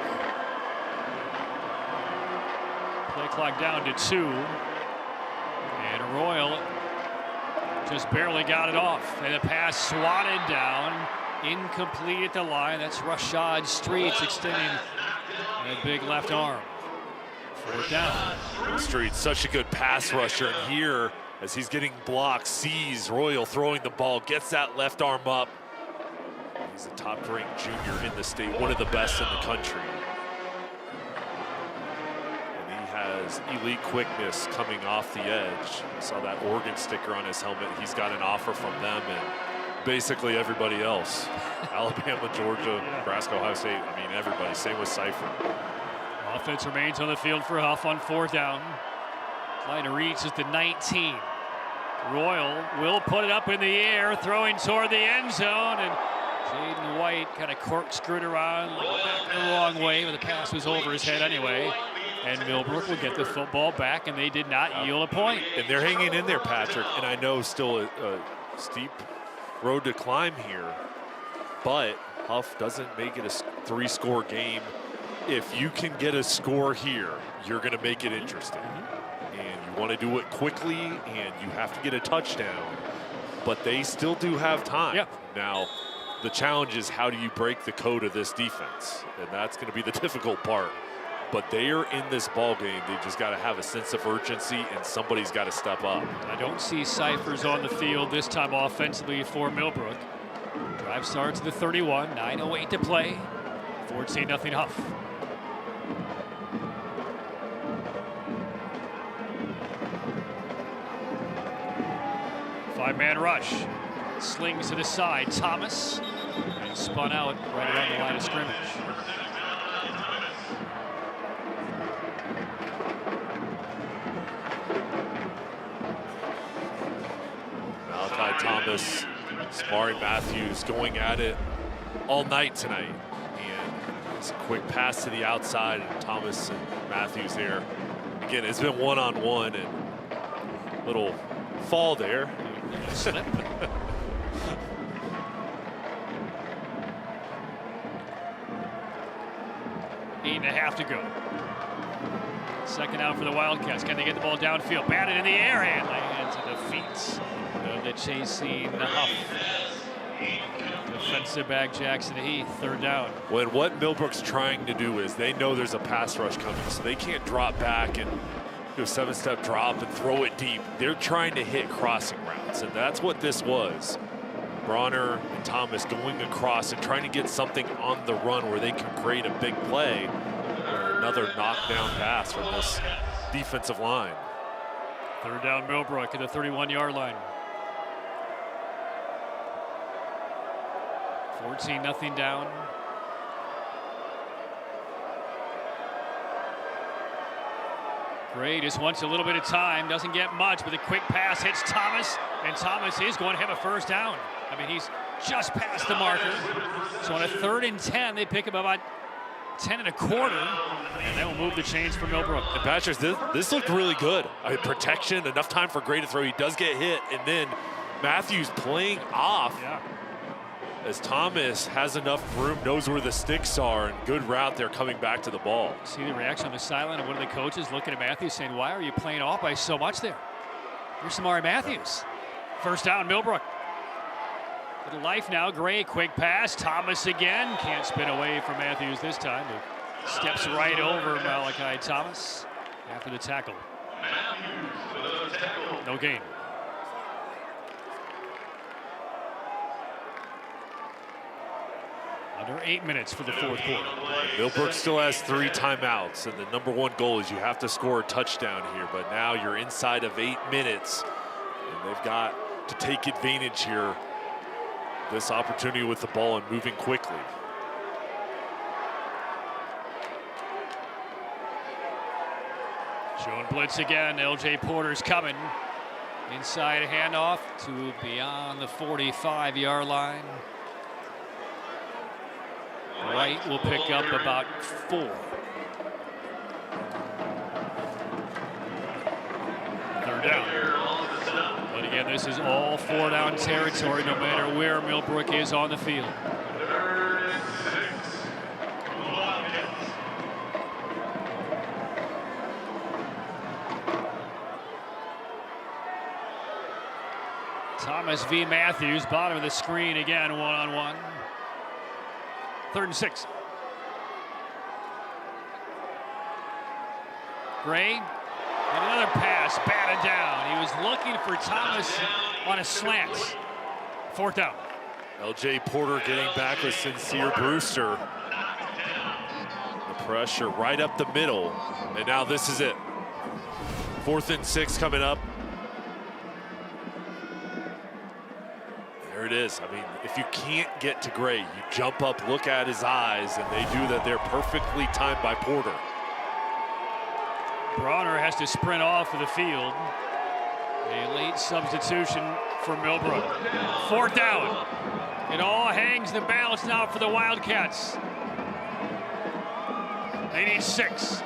Play clock down to 2. And Royal just barely got it off. And the pass swatted down. Incomplete at the line. That's Rashad Streets extending that big left arm. Fourth down. Streets, such a good pass rusher. And here, as he's getting blocked, sees Royal throwing the ball, gets that left arm up. He's a top-ranked junior in the state, one of the best in the country. And he has elite quickness coming off the edge. I saw that Oregon sticker on his helmet. He's got an offer from them and basically everybody else. Alabama, Georgia, Nebraska, Ohio State. I mean, everybody. Same with Cypher. Offense remains on the field for Hough on 4th down. Line of reach is the 19. Royal will put it up in the air, throwing toward the end zone, and Jaden White kind of corkscrewed around back the wrong way, but the pass was over his head anyway. And Millbrook will get the football back, and they did not yield a point. And they're hanging in there, Patrick. And I know still a steep road to climb here, but Hough doesn't make it a 3-score game. If you can get a score here, you're going to make it interesting. And you want to do it quickly, and you have to get a touchdown. But they still do have time. Yep. Now, the challenge is how do you break the code of this defense? And that's going to be the difficult part. But they are in this ball game. They just got to have a sense of urgency, and somebody's got to step up. I don't see Cyphers on the field this time offensively for Millbrook. Drive starts at the 31, 9:08 to play. 14-0 Hough. Five-man rush. Slings to the side. Thomas. And spun out right around the line of scrimmage. Thomas, Samari Matthews going at it all night tonight. And it's a quick pass to the outside, and Thomas and Matthews there. Again, it's been one-on-one, and little fall there. Slip. 8.5 to go. Second out for the Wildcats. Can they get the ball downfield? Batted in the air and lands at the feet of the chasing Hough. Defensive back Jackson Heath, 3rd down. When what Millbrook's trying to do is they know there's a pass rush coming, so they can't drop back and do a 7-step drop and throw it deep. They're trying to hit crossing routes, and that's what this was. Bronner and Thomas going across and trying to get something on the run where they can create a big play. Another knockdown pass from this defensive line. 3rd down Millbrook at the 31-yard line. 14-0 down. Gray just wants a little bit of time, doesn't get much, but a quick pass hits Thomas, and Thomas is going to have a 1st down. I mean, he's just past the marker. So on a 3rd and 10, they pick up about 10 1/4, and they will move the chains for Millbrook. And Patrick, this looked really good. I mean, protection, enough time for Gray to throw. He does get hit, and then Matthews playing off. Yeah. As Thomas has enough room, knows where the sticks are, and good route there coming back to the ball. See the reaction on the sideline of one of the coaches looking at Matthews saying, why are you playing off by so much there? Here's Samari Matthews. 1st down Millbrook. Little life now. Gray, quick pass. Thomas again. Can't spin away from Matthews this time. But steps right over Malachi Thomas after the tackle. No gain. Under 8 minutes for the 4th quarter. Millbrook still has 3 timeouts, and the #1 goal is you have to score a touchdown here, but now you're inside of 8 minutes, and they've got to take advantage here. This opportunity with the ball and moving quickly. Showing blitz again. LJ Porter's coming. Inside a handoff to beyond the 45-yard line. Wright will pick up about 4. 3rd down. But again, this is all 4-down territory, no matter where Millbrook is on the field. Thomas v. Matthews, bottom of the screen again, one-on-one. 3rd and 6. Gray, and another pass, batted down. He was looking for Thomas on a slant. 4th down. LJ Porter getting back with Sincere Brewster. The pressure right up the middle, and now this is it. 4th and 6 coming up. There it is. I mean, if you can't get to Gray, you jump up, look at his eyes, and they do that. They're perfectly timed by Porter. Bronner has to sprint off of the field. A late substitution for Millbrook. 4th down. It all hangs in the balance now for the Wildcats. They need 6.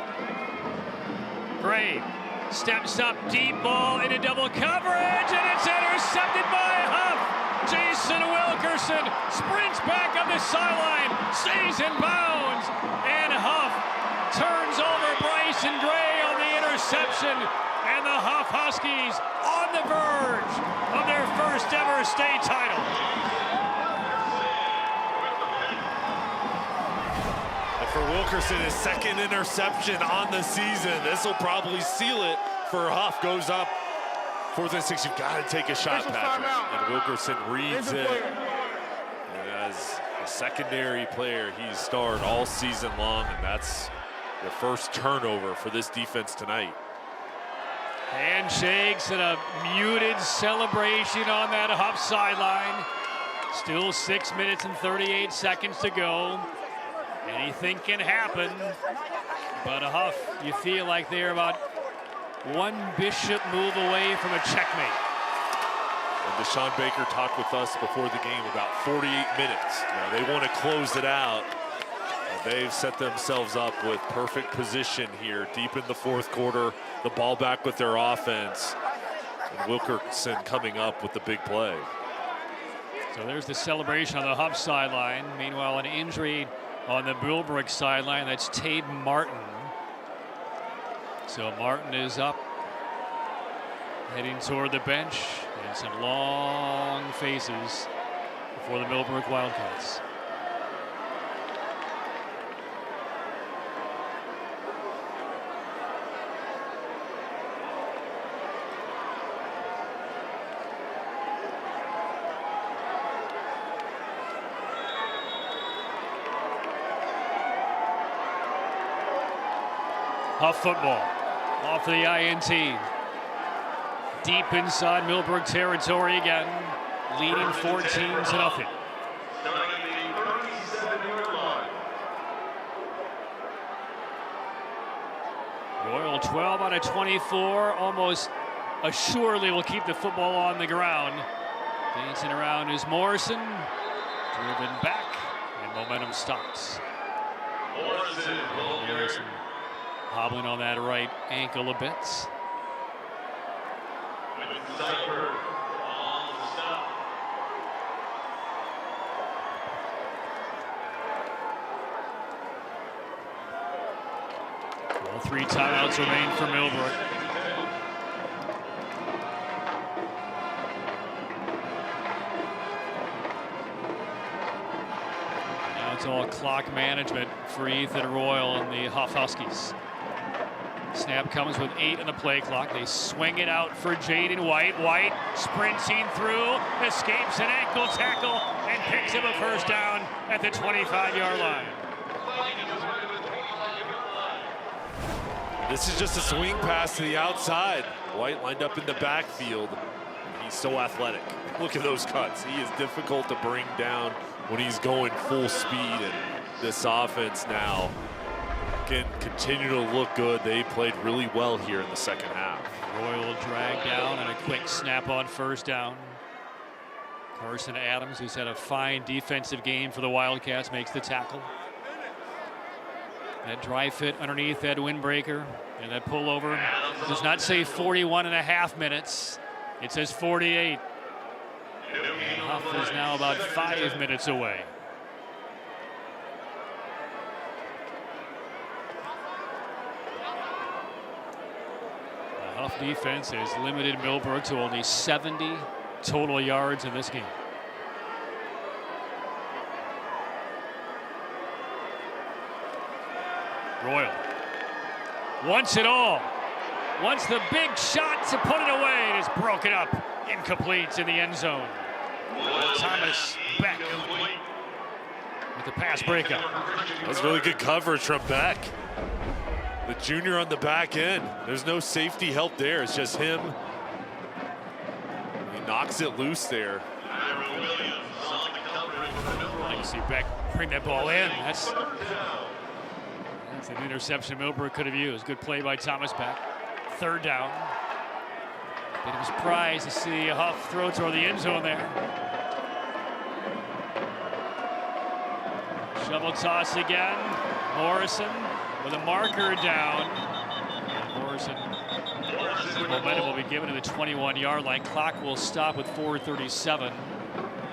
Gray steps up, deep ball into double coverage, and it's intercepted by Hough. Jason Wilkerson sprints back up the sideline, stays in bounds, and Hough turns over Bryson Gray on the interception, and the Hough Huskies on the verge of their first ever state title. And for Wilkerson, his 2nd interception on the season. This will probably seal it for Hough. Goes up 4th and 6. You've got to take a shot, Patrick. And Wilkerson reads it. And as a secondary player, he's starred all season long, and that's the first turnover for this defense tonight. Handshakes and a muted celebration on that Hough sideline. Still 6 minutes and 38 seconds to go. Anything can happen. But Hough, you feel like they're about one bishop move away from a checkmate. And Deshaun Baker talked with us before the game about 48 minutes. Now they want to close it out. They've set themselves up with perfect position here, deep in the 4th quarter. The ball back with their offense. And Wilkerson coming up with the big play. So there's the celebration on the Hough sideline. Meanwhile, an injury on the Millbrook sideline. That's Tade Martin. So Martin is up, heading toward the bench, and some long faces for the Millbrook Wildcats. Hough football off the INT. Deep inside Millbrook territory again, leading 14-0. Royal 12 out of 24, almost assuredly will keep the football on the ground. Dancing around is Morrison, driven back, and momentum stops. Morrison hobbling on that right ankle a bit. Well, 3 timeouts remain for Millbrook. Now it's all clock management for Ethan Royal and the Hough Huskies. Snap comes with 8 on the play clock. They swing it out for Jaden White. White sprinting through, escapes an ankle tackle, and picks up a first down at the 25-yard line. This is just a swing pass to the outside. White lined up in the backfield. He's so athletic. Look at those cuts. He is difficult to bring down when he's going full speed. And this offense now can continue to look good. They played really well here in the second half. Royal drag down and a quick snap on first down. Carson Adams, who's had a fine defensive game for the Wildcats, makes the tackle. That dry fit underneath that windbreaker, and that pullover does not say 41.5 minutes. It says 48. And Hough is now about 5 minutes away. The Hough defense has limited Millbrook to only 70 total yards in this game. Royal wants it all. Wants the big shot to put it away. It is broken up. Incomplete in the end zone. Thomas Beck with the pass breakup. That was really good coverage from Beck. The junior on the back end. There's no safety help there. It's just him. He knocks it loose there. I can see Beck bring that ball in. That's an interception Millbrook could have used. Good play by Thomas Beck. 3rd down. Bit of a surprise to see Hough throw toward the end zone there. Shovel toss again. Morrison with a marker down. Morrison. Momentum will be given to the 21-yard line. Clock will stop with 4:37.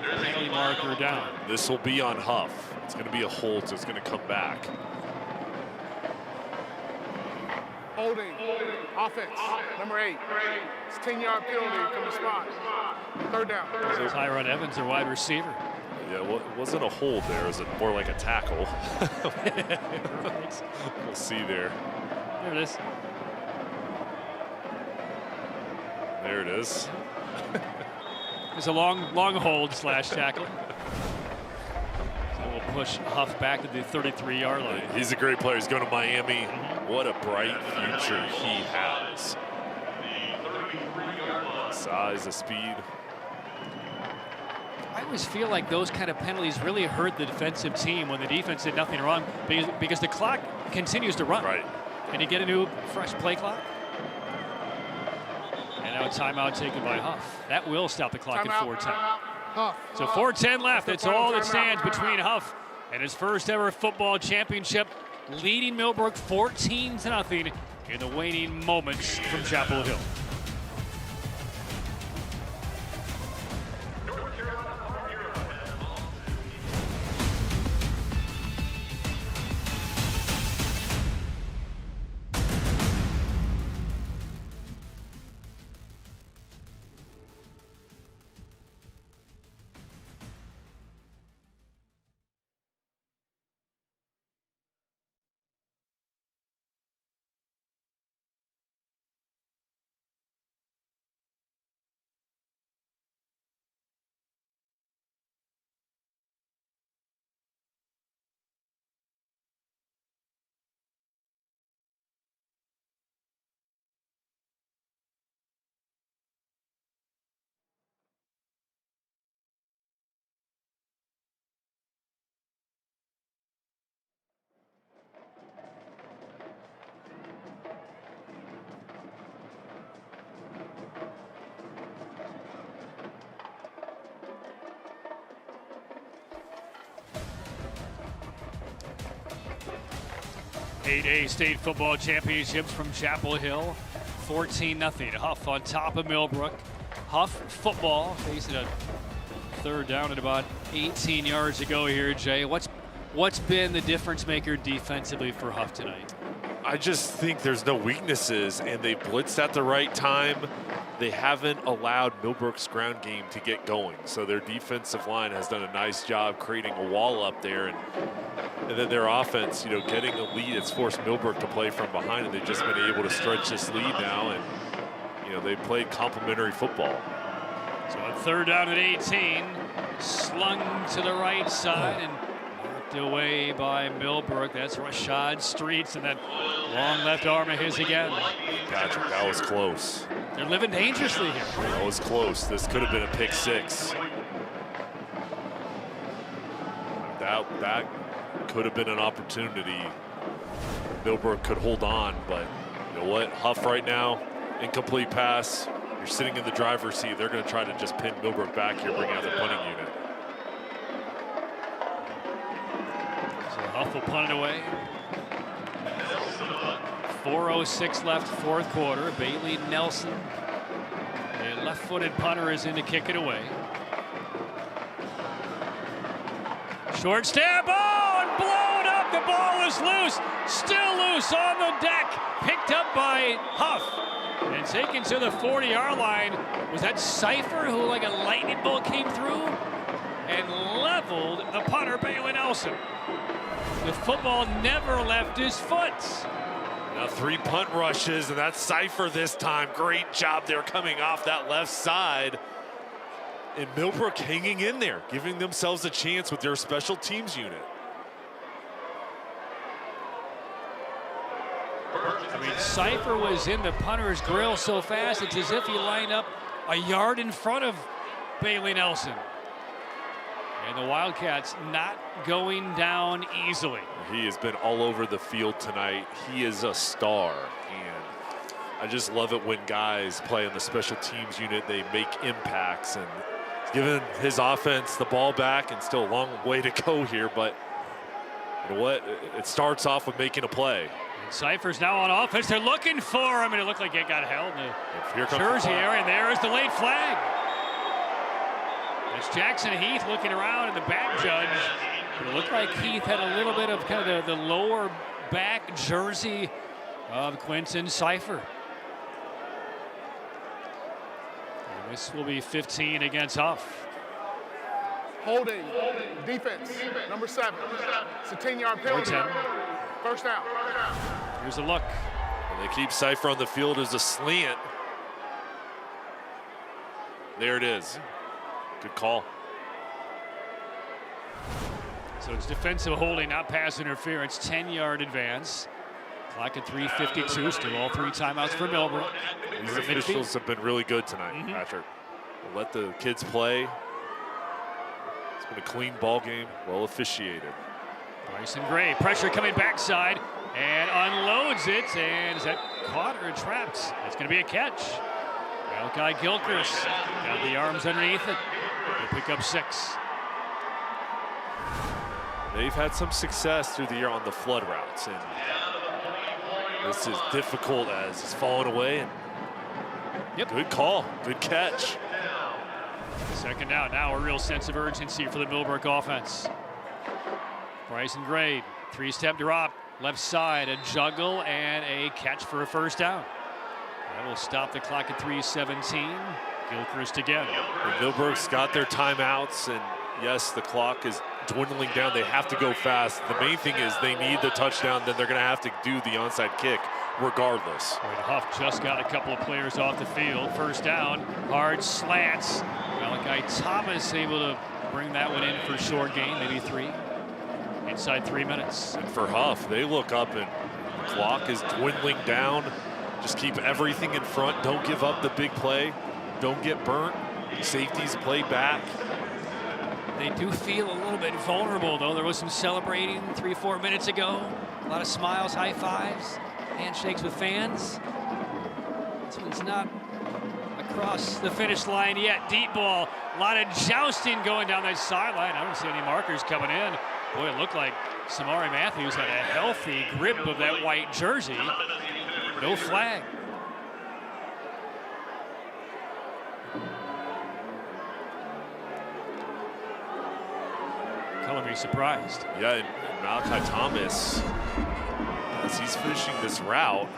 Penalty marker down. This will be on Hough. It's going to be a hold, so it's going to come back. Holding. Offense. Number 8. It's 10-yard penalty from the spot. 3rd down. So Tyron Evans, their wide receiver. Yeah, well, it wasn't a hold there. It was more like a tackle. We'll see there. There it is. There it is. It's a long hold / tackle. So we'll push Hough back to the 33-yard line. He's a great player. He's going to Miami. What a bright future he has. Size, the speed. I always feel like those kind of penalties really hurt the defensive team when the defense did nothing wrong because the clock continues to run. Right. And you get a new fresh play clock. And now a timeout taken by Hough. That will stop the clock at 4:10. So 4:10 left. That's all that stands between Hough and his first ever football championship, leading Millbrook 14-0 in the waning moments from Chapel Hill. A state football championships from Chapel Hill, 14-0. Hough on top of Millbrook. Hough football facing a 3rd down at about 18 yards to go here, Jay. What's been the difference maker defensively for Hough tonight? I just think there's no weaknesses, and they blitzed at the right time. They haven't allowed Millbrook's ground game to get going. So their defensive line has done a nice job creating a wall up there. And then their offense, getting a lead, it's forced Millbrook to play from behind, and they've just been able to stretch this lead now. And, they played complementary football. So on 3rd down at 18, slung to the right side and knocked away by Millbrook. That's Rashad Streets, and that long left arm of his again. Patrick, that was close. They're living dangerously here. That was close. This could have been a pick 6. That could have been an opportunity. Millbrook could hold on, but you know what? Hough right now, incomplete pass. You're sitting in the driver's seat. They're going to try to just pin Millbrook back here, bring out the punting unit. So Hough will punt it away. 4:06 left, 4th quarter. Bailey Nelson, a left-footed punter, is in to kick it away. Short snap, and blown up. The ball is loose, still loose on the deck. Picked up by Hough and taken to the 40-yard line. Was that Cypher who, like a lightning bolt, came through and leveled the punter, Bailey Nelson? The football never left his foot. Now 3 punt rushes, and that's Cypher this time. Great job there coming off that left side. And Millbrook hanging in there, giving themselves a chance with their special teams unit. I mean, Cypher was in the punter's grill so fast, it's as if he lined up a yard in front of Bailey Nelson. And the Wildcats not going down easily. He has been all over the field tonight. He is a star. And I just love it when guys play in the special teams unit. They make impacts, and giving his offense the ball back, and still a long way to go here. But you know what? It starts off with making a play. And Cypher's now on offense. They're looking for him, and it looked like it got held in Here the comes jersey the area, and there is the late flag. It's Jackson Heath looking around, and the back judge. It looked like Heath had a little bit of kind of the lower back jersey of Quinton Cypher. And this will be 15 against Hough. Holding, defense, number 7. It's a 10-yard penalty. First down. Here's a look. And they keep Cypher on the field as a slant. There it is. Good call. So it's defensive holding, not pass interference. 10-yard advance. Clock at 3:52. Still all 3 timeouts for Millbrook. These officials have been really good tonight, Patrick. We'll let the kids play. It's been a clean ball game, well officiated. Bryson Gray, pressure coming backside, and unloads it. And is that caught or trapped? That's going to be a catch. Malachi Gilchrist got the arms underneath it. They pick up 6. They've had some success through the year on the flood routes, and this is difficult as it's falling away. And good call, good catch. Second down, now a real sense of urgency for the Millbrook offense. Bryson Gray, 3-step drop, left side, a juggle, and a catch for a first down. That will stop the clock at 3:17. Gilchrist again. And Millbrook's got their timeouts, and yes, the clock is dwindling down. They have to go fast. The main thing is they need the touchdown, then they're going to have to do the onside kick regardless. Hough just got a couple of players off the field. First down, hard slants. Malachi Thomas able to bring that one in for short gain, maybe 3. Inside 3 minutes. And for Hough, they look up and the clock is dwindling down. Just keep everything in front. Don't give up the big play. Don't get burnt. Safeties play back. They do feel a little bit vulnerable, though. There was some celebrating 3-4 minutes ago. A lot of smiles, high fives, handshakes with fans. This one's not across the finish line yet. Deep ball, a lot of jousting going down that sideline. I don't see any markers coming in. Boy, it looked like Samari Matthews had a healthy grip of that white jersey. No flag. Color me surprised. Yeah, and Malachi Thomas, as he's finishing this route,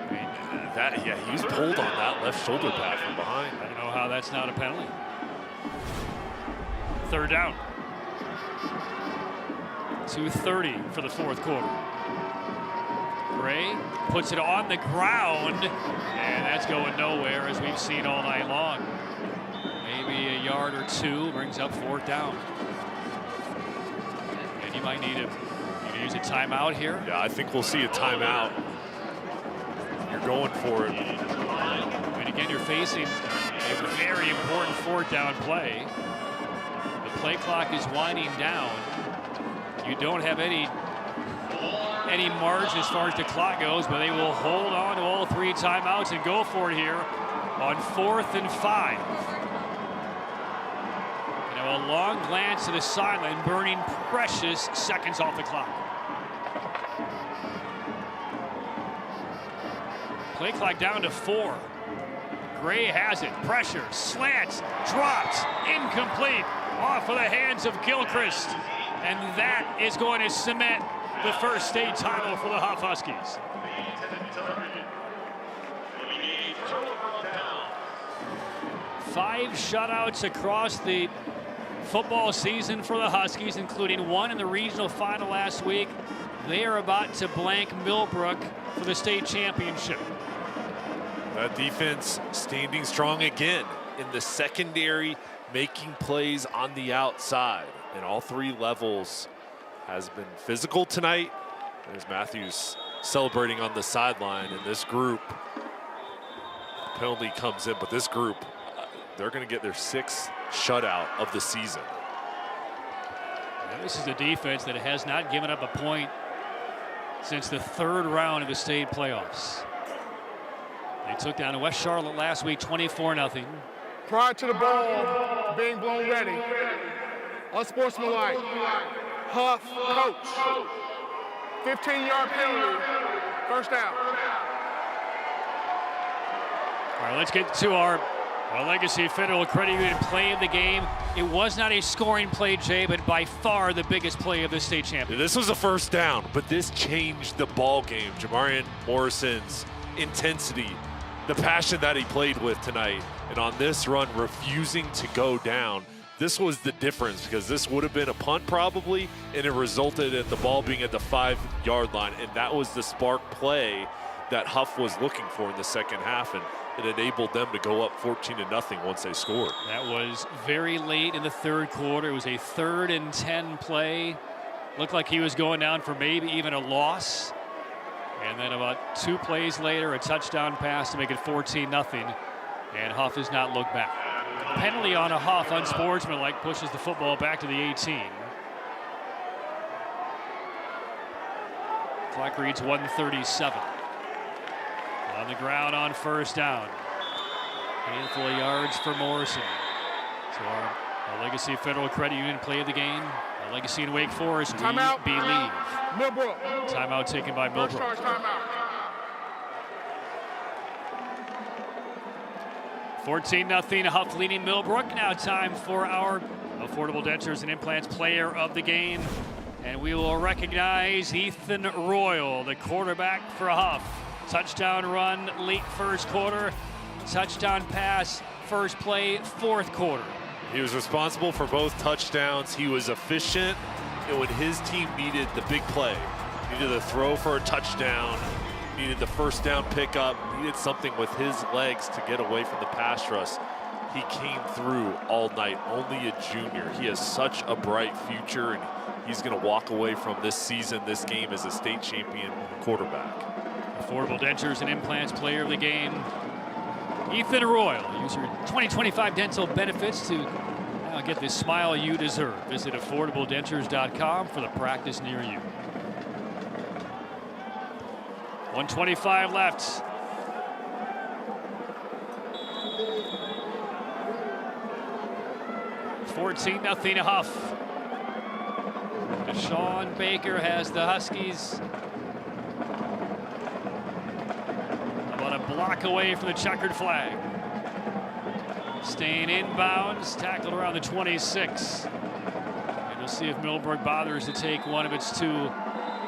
I mean, he was pulled on that left shoulder pad from behind. I don't know how that's not a penalty. Third down. 2:30 for the 4th quarter. Gray puts it on the ground, and that's going nowhere, as we've seen all night long. Maybe a yard or 2, brings up 4th down. And you might need to use a timeout here. Yeah, I think we'll see a timeout. You're going for it. And again, you're facing a very important 4th down play. The play clock is winding down. You don't have any margin as far as the clock goes, but they will hold on to all 3 timeouts and go for it here on 4th and 5. A long glance to the sideline, burning precious seconds off the clock. Play clock down to 4. Gray has it. Pressure, slants, drops, incomplete. Off of the hands of Gilchrist. And that is going to cement the first state title for the Hough Huskies. Five shutouts across the football season for the Huskies, including one in the regional final last week. They are about to blank Millbrook for the state championship. That defense standing strong again in the secondary, making plays on the outside. And all 3 levels has been physical tonight. There's Matthews celebrating on the sideline, and this group, penalty comes in, but this group, they're going to get their 6th shutout of the season. And this is a defense that has not given up a point since the 3rd round of the state playoffs. They took down West Charlotte last week 24-0. Prior to the ball being blown ready, unsportsmanlike, Hough, coach, 15-yard penalty, first down. All right, let's get to our Legacy Federal Credit Union play of the game. It was not a scoring play, Jay, but by far the biggest play of the state championship. This was a first down, but this changed the ball game. Jamarian Morrison's intensity, the passion that he played with tonight, and on this run, refusing to go down. This was the difference, because this would have been a punt probably, and it resulted in the ball being at the 5-yard line, and that was the spark play that Hough was looking for in the second half, and it enabled them to go up 14-0 once they scored. That was very late in the 3rd quarter. It was a 3rd and 10 play. Looked like he was going down for maybe even a loss. And then about 2 plays later, a touchdown pass to make it 14-0. And Hough has not looked back. Penalty on a Hough, unsportsmanlike, pushes the football back to the 18. Clock reads 1:37. On the ground on first down. Handful of yards for Morrison. So our Legacy Federal Credit Union play of the game. Our Legacy and Wake Forest, Timeout. we believe. Millbrook. Timeout taken by First Millbrook. charge, timeout. 14-0 Hough leading Millbrook. Now time for our Affordable Dentures and Implants player of the game. And we will recognize Ethan Royal, the quarterback for Hough. Touchdown run late 1st quarter. Touchdown pass first play 4th quarter. He was responsible for both touchdowns. He was efficient, and when his team needed the big play, needed a throw for a touchdown, needed the first down pickup, needed something with his legs to get away from the pass rush, he came through all night. Only a junior. He has such a bright future, and he's going to walk away from this season, this game, as a state champion quarterback. Affordable Dentures and Implants player of the game, Ethan Royal. Use your 2025 dental benefits to now get the smile you deserve. Visit affordabledentures.com for the practice near you. 1:25 left. $14-0 Hough. Deshaun Baker has the Huskies about a block away from the checkered flag. Staying inbounds, tackled around the 26. And we'll see if Millbrook bothers to take one of its 2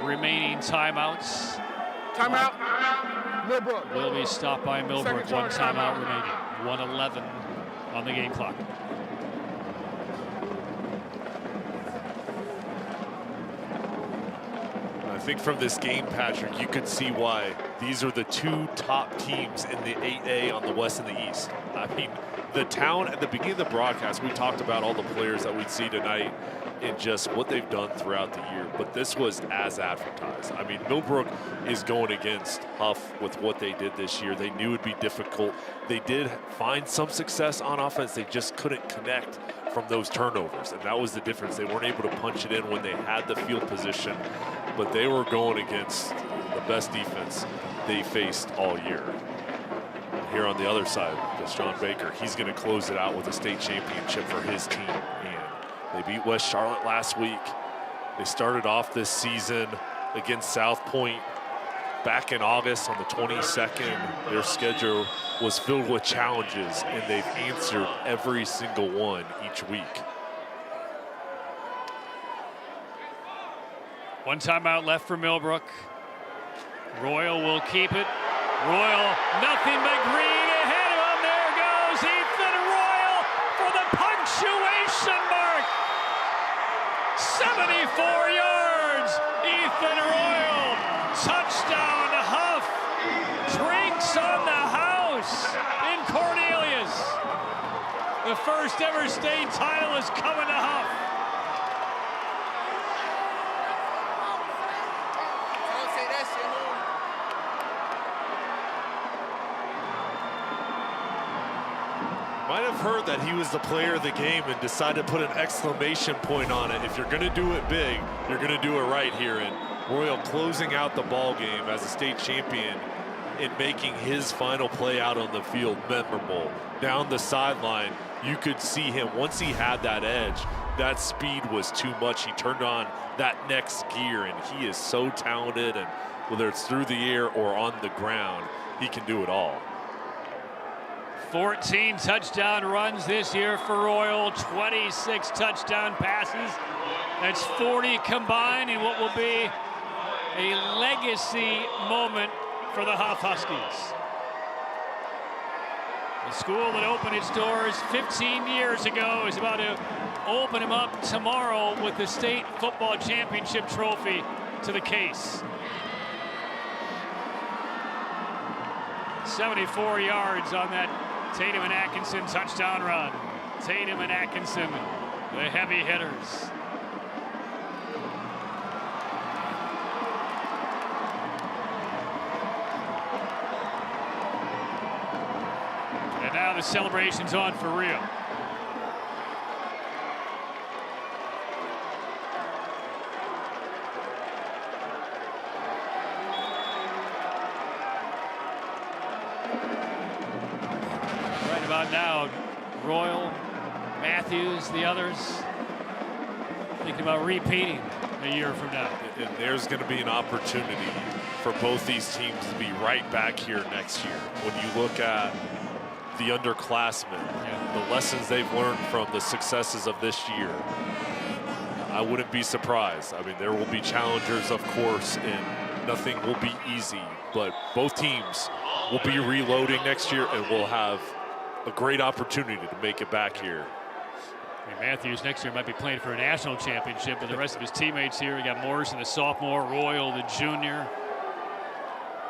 remaining timeouts. Timeout. Millbrook. Will be stopped by Millbrook. 1 timeout remaining. 1:11 on the game clock. I think from this game, Patrick, you could see why these are the 2 top teams in the 8A on the West and the East. I mean, the town at the beginning of the broadcast, we talked about all the players that we'd see tonight and just what they've done throughout the year, but this was as advertised. I mean, Millbrook is going against Hough with what they did this year. They knew it would be difficult. They did find some success on offense. They just couldn't connect from those turnovers, and that was the difference. They weren't able to punch it in when they had the field position, but they were going against the best defense they faced all year. Here on the other side, Deshaun Baker, he's going to close it out with a state championship for his team. And they beat West Charlotte last week. They started off this season against South Point back in August on the 22nd. Their schedule was filled with challenges, and they've answered every single one each week. 1 timeout left for Millbrook. Royal will keep it. Royal, nothing but green ahead of him. There goes Ethan Royal for the punctuation mark. 74 yards. Ethan Royal, touchdown to Hough. Drinks on the house in Cornelius. The first ever state title is coming to Hough. heard that he was the player of the game and decided to put an exclamation point on it. If you're going to do it big, you're going to do it right here. And Royal closing out the ball game as a state champion and making his final play out on the field memorable. Down the sideline, you could see him, once he had that edge, that speed was too much. He turned on that next gear, and he is so talented, and whether it's through the air or on the ground, he can do it all. 14 touchdown runs this year for Royal, 26 touchdown passes. That's 40 combined in what will be a legacy moment for the Hough Huskies. The school that opened its doors 15 years ago is about to open them up tomorrow with the state football championship trophy to the case. 74 yards on that Tatum and Atkinson touchdown run. Tatum and Atkinson, the heavy hitters. And now the celebration's on for real. Now, Royal, Matthews, the others, thinking about repeating a year from now. And there's going to be an opportunity for both these teams to be right back here next year. When you look at the underclassmen, the lessons they've learned from the successes of this year, I wouldn't be surprised. I mean, there will be challengers, of course, and nothing will be easy, but both teams will be reloading next year and will have a great opportunity to make it back here. I mean, Matthews next year might be playing for a national championship, but the rest of his teammates here, we got Morrison, the sophomore, Royal, the junior,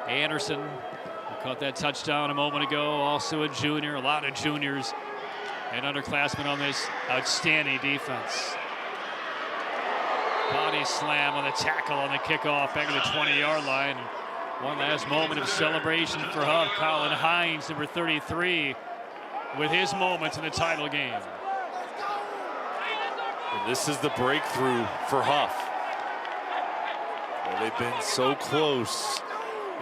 Anderson, who caught that touchdown a moment ago, also a junior, a lot of juniors and underclassmen on this outstanding defense. Body slam on the tackle on the kickoff back at the 20-yard line. One last moment of celebration for Hough. Colin Hines, number 33, with his moments in the title game. And this is the breakthrough for Hough. Well, they've been so close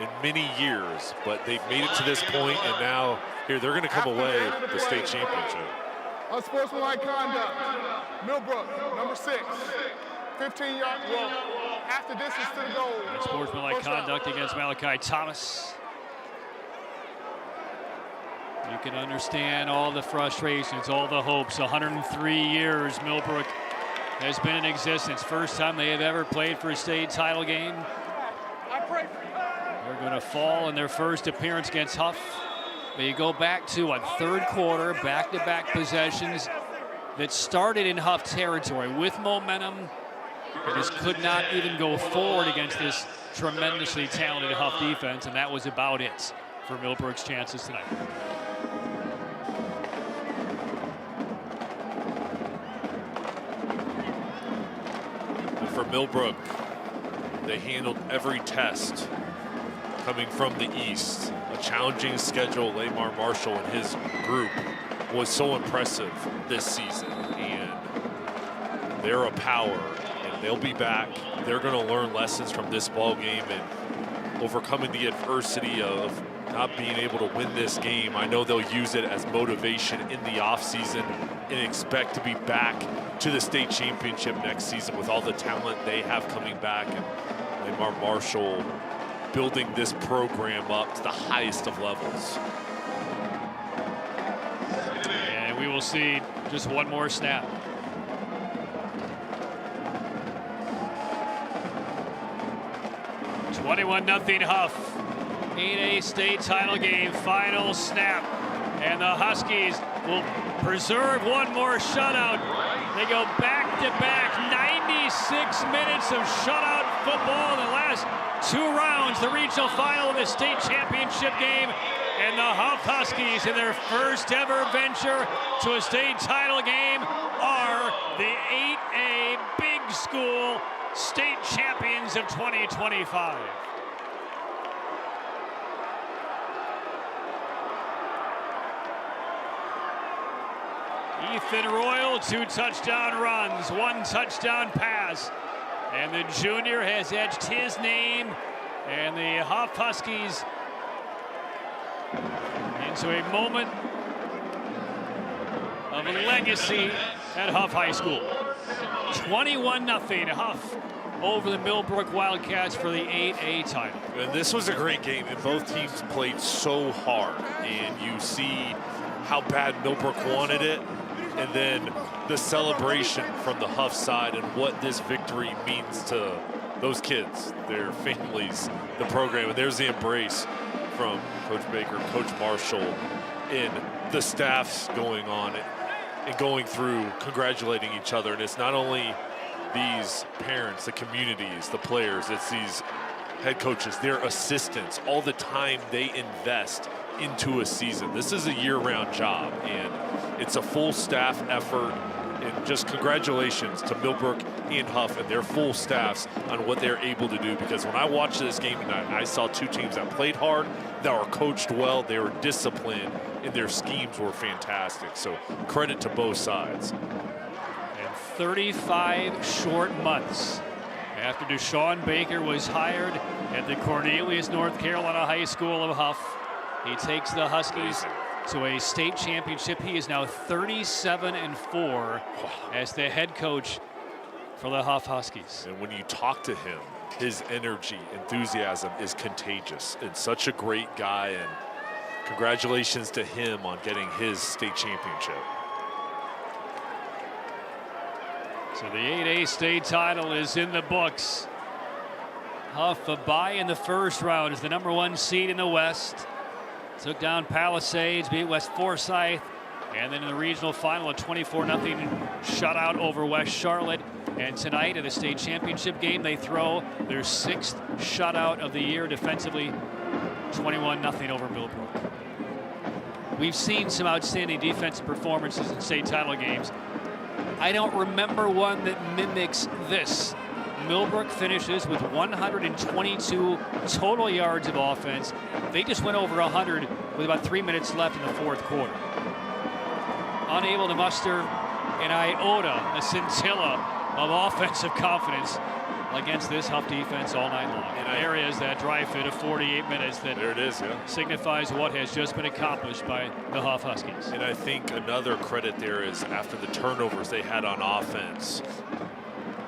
in many years, but they've made it to this point, and now here they're going to come away with the state championship. Unsportsmanlike conduct, Millbrook, number 6, 15 yards, well, half the distance to the goal. Unsportsmanlike conduct against Malachi Thomas. You can understand all the frustrations, all the hopes. 103 years Millbrook has been in existence. First time they have ever played for a state title game. They're going to fall in their first appearance against Hough. But you go back to a third quarter, back-to-back possessions that started in Hough territory with momentum. They just could not even go forward against this tremendously talented Hough defense, and that was about it for Millbrook's chances tonight. For Millbrook, they handled every test coming from the East. A challenging schedule. Lamar Marshall and his group was so impressive this season, and they're a power, and they'll be back. They're going to learn lessons from this ball game and overcoming the adversity of not being able to win this game. I know they'll use it as motivation in the offseason and expect to be back to the state championship next season with all the talent they have coming back, and Lamar Marshall building this program up to the highest of levels. And we will see just one more snap. (21-0) Hough. 8A state title game, final snap, and the Huskies will preserve one more shutout. They go back-to-back, 96 minutes of shutout football in the last 2 rounds, the regional final of the state championship game, and the Hough Huskies, in their first ever venture to a state title game, are the 8A Big School state champions of 2025. Ethan Royal, 2 touchdown runs, 1 touchdown pass. And the junior has etched his name and the Hough Huskies into a moment of legacy at Hough High School. 21-0 Hough over the Millbrook Wildcats for the 8A title. And this was a great game, and both teams played so hard. And you see how bad Millbrook wanted it, and then the celebration from the Hough side and what this victory means to those kids, their families, the program. And there's the embrace from Coach Baker, Coach Marshall, and the staffs going on and going through, congratulating each other. And it's not only these parents, the communities, the players, it's these head coaches, their assistants, all the time they invest into a season. This is a year-round job, and it's a full staff effort. And just congratulations to Millbrook and Hough and their full staffs on what they're able to do, because when I watched this game tonight, I saw 2 teams that played hard, that were coached well, they were disciplined, and their schemes were fantastic. So credit to both sides. And 35 short months after Deshaun Baker was hired at the Cornelius, North Carolina High School of Hough, he takes the Huskies to a state championship. He is now 37-4 as the head coach for the Hough Huskies. And when you talk to him, his energy, enthusiasm is contagious. And such a great guy, and congratulations to him on getting his state championship. So the 8A state title is in the books. Hough a bye in the first round as the #1 seed in the West. Took down Palisades, beat West Forsyth, and then in the regional final, a 24-0 shutout over West Charlotte. And tonight at the state championship game, they throw their 6th shutout of the year defensively, 21-0 over Millbrook. We've seen some outstanding defensive performances in state title games. I don't remember one that mimics this. Millbrook finishes with 122 total yards of offense. They just went over 100 with about 3 minutes left in the 4th quarter. Unable to muster an iota, a scintilla of offensive confidence against this Hough defense all night long. And there is that dry fit of 48 minutes that there it is, yeah, signifies what has just been accomplished by the Hough Huskies. And I think another credit there is after the turnovers they had on offense,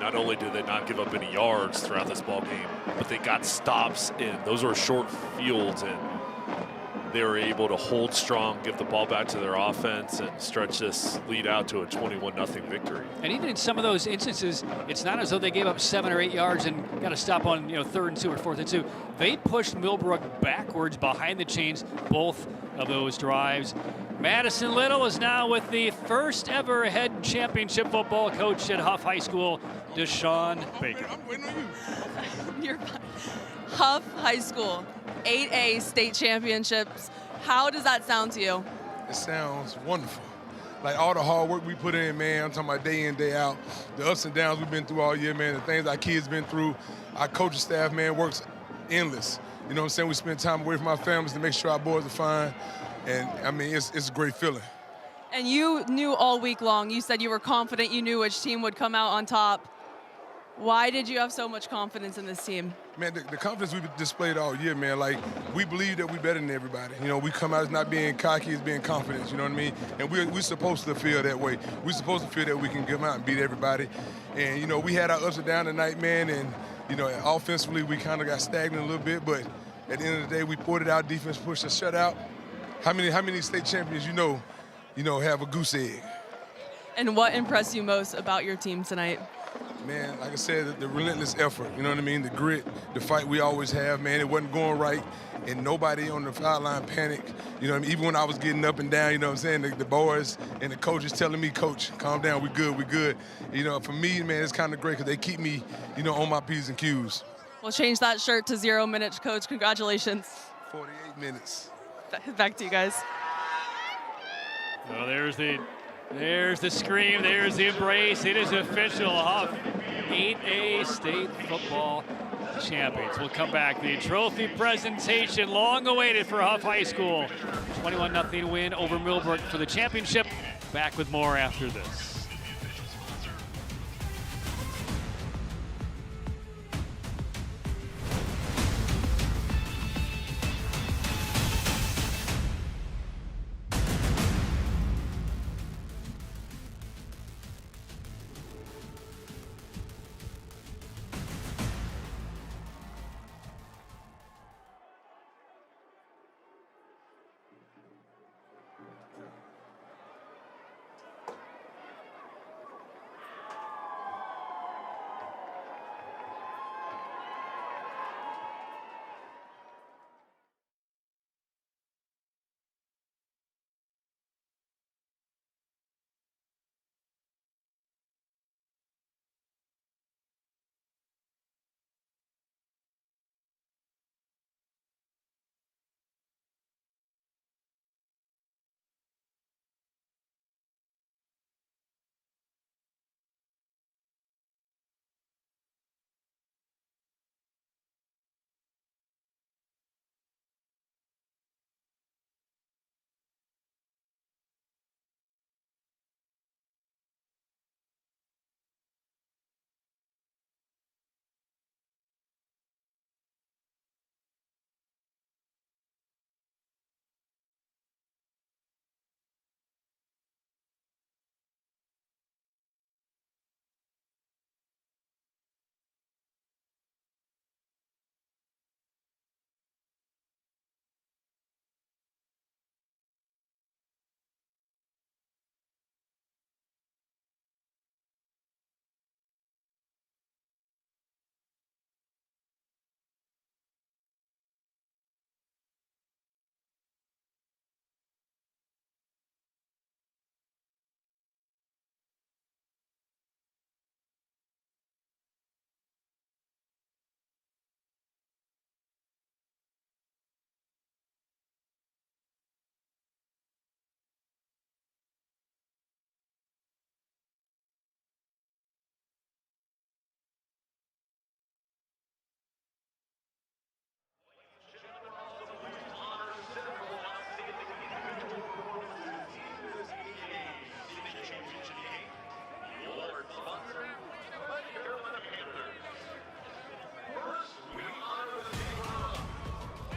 not only did they not give up any yards throughout this ball game, but they got stops in. Those were short fields, and they were able to hold strong, give the ball back to their offense, and stretch this lead out to a 21-0 victory. And even in some of those instances, it's not as though they gave up 7 or 8 yards and got to stop on 3rd and 2 or 4th and 2. They pushed Millbrook backwards behind the chains both of those drives. Madison Little is now with the first ever head championship football coach at Hough High School, Deshaun Baker. You're fine. Hough High School, 8A state championships. How does that sound to you? It sounds wonderful. Like all the hard work we put in, man, I'm talking about day in, day out. The ups and downs we've been through all year, man, the things our kids been through. Our coaching staff, man, works endless. You know what I'm saying? We spend time away from our families to make sure our boys are fine. And, I mean, it's a great feeling. And you knew all week long, you said you were confident you knew which team would come out on top. Why did you have so much confidence in this team? Man, the confidence we've displayed all year, man, like, we believe that we're better than everybody. You know, we come out as not being cocky, as being confident, you know what I mean? And we're supposed to feel that way. We're supposed to feel that we can come out and beat everybody. And, you know, we had our ups and downs tonight, man, and, you know, offensively we kind of got stagnant a little bit, but at the end of the day, we poured it out, defense pushed a shutout. How many state champions you know have a goose egg? And what impressed you most about your team tonight? Man, like I said, the relentless effort, you know what I mean? The grit, the fight we always have, man. It wasn't going right, and nobody on the foul line panicked. You know what I mean? Even when I was getting up and down, you know what I'm saying? The boys and the coaches telling me, Coach, calm down, we good, we good. You know, for me, man, it's kind of great because they keep me, you know, on my P's and Q's. We'll change that shirt to 0 minutes, Coach. Congratulations. 48 minutes. Back to you guys. So there's the scream, there's the embrace. It is official. Hough 8A state football champions. We'll come back. The trophy presentation, long awaited for Hough High School. 21-0 win over Millbrook for the championship. Back with more after this.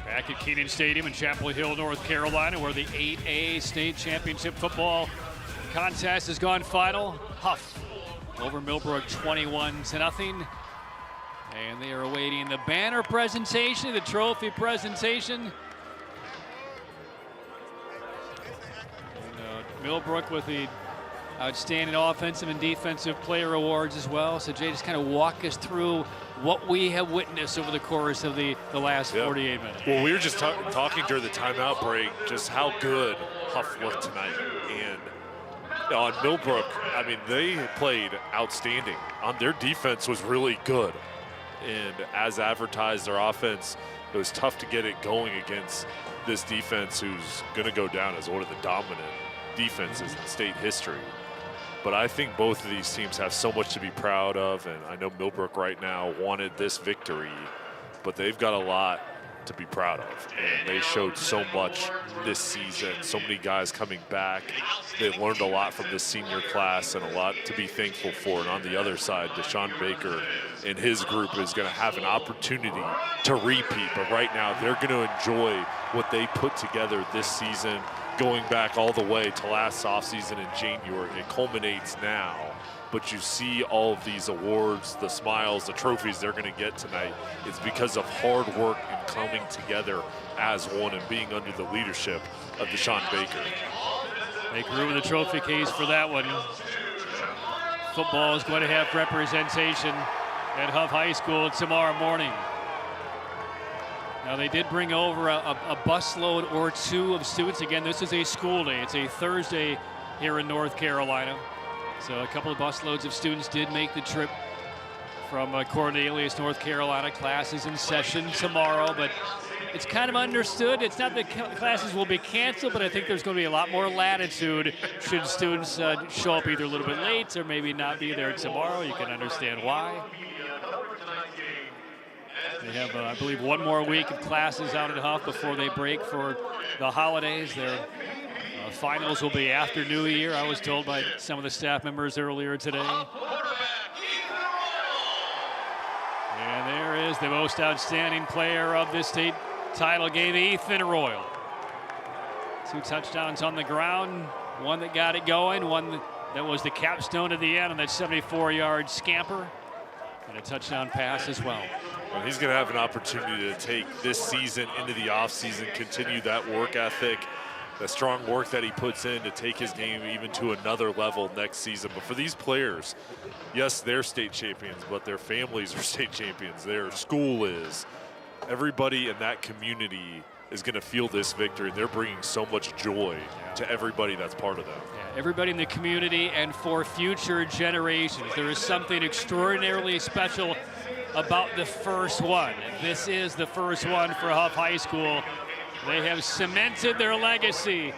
Back at Kenan Stadium in Chapel Hill, North Carolina, where the 8A state championship football contest has gone final. Hough over Millbrook 21-0. And they are awaiting the banner presentation, the trophy presentation. And, Millbrook with the outstanding offensive and defensive player awards as well. So Jay, just kind of walk us through what we have witnessed over the course of the last 48 minutes. Well, we were just talking during the timeout break just how good Hough looked tonight. And on Millbrook, I mean, they played outstanding. On their defense was really good. And as advertised, their offense, it was tough to get it going against this defense who's going to go down as one of the dominant defenses in state history. But I think both of these teams have so much to be proud of, and I know Millbrook right now wanted this victory, but they've got a lot to be proud of. And they showed so much this season, so many guys coming back. They learned a lot from this senior class and a lot to be thankful for. And on the other side, Deshaun Baker and his group is going to have an opportunity to repeat. But right now, they're going to enjoy what they put together this season, going back all the way to last offseason in January. It culminates now. But you see all of these awards, the smiles, the trophies they're going to get tonight. It's because of hard work and coming together as one and being under the leadership of Deshaun Baker. Make room in the trophy case for that one. Football is going to have representation at Hough High School tomorrow morning. Now, they did bring over a busload or two of students. Again, this is a school day. It's a Thursday here in North Carolina. So a couple of busloads of students did make the trip from Cornelius, North Carolina. Classes in session tomorrow, but it's kind of understood. It's not that classes will be canceled, but I think there's going to be a lot more latitude should students show up either a little bit late or maybe not be there tomorrow. You can understand why. They have, I believe, one more week of classes out at Hough before they break for the holidays. They're Finals will be after New Year, I was told by some of the staff members earlier today. And there is the most outstanding player of this state title game, Ethan Royal. 2 touchdowns on the ground, one that got it going, one that was the capstone at the end on that 74-yard scamper, and a touchdown pass as well. Well, he's going to have an opportunity to take this season into the offseason, continue that work ethic, the strong work that he puts in to take his game even to another level next season. But for these players, yes, they're state champions, but their families are state champions. Their school is. Everybody in that community is going to feel this victory, and they're bringing so much joy to everybody that's part of that. Yeah, everybody in the community and for future generations. There is something extraordinarily special about the first one. This is the first one for Hough High School. They have cemented their legacy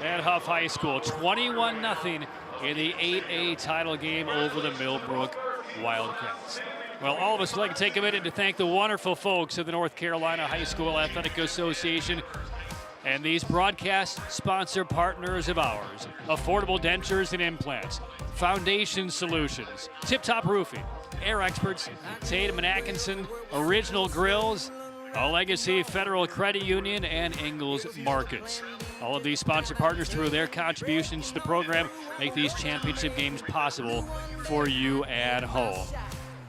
at Hough High School. 21-0 in the 8A title game over the Millbrook Wildcats. Well, all of us would like to take a minute to thank the wonderful folks of the North Carolina High School Athletic Association and these broadcast sponsor partners of ours: Affordable Dentures and Implants, Foundation Solutions, Tip Top Roofing, Air Experts, Tatum and Atkinson, Original Grills, A Legacy Federal Credit Union, and Ingalls Markets. All of these sponsor partners, through their contributions to the program, make these championship games possible for you at home.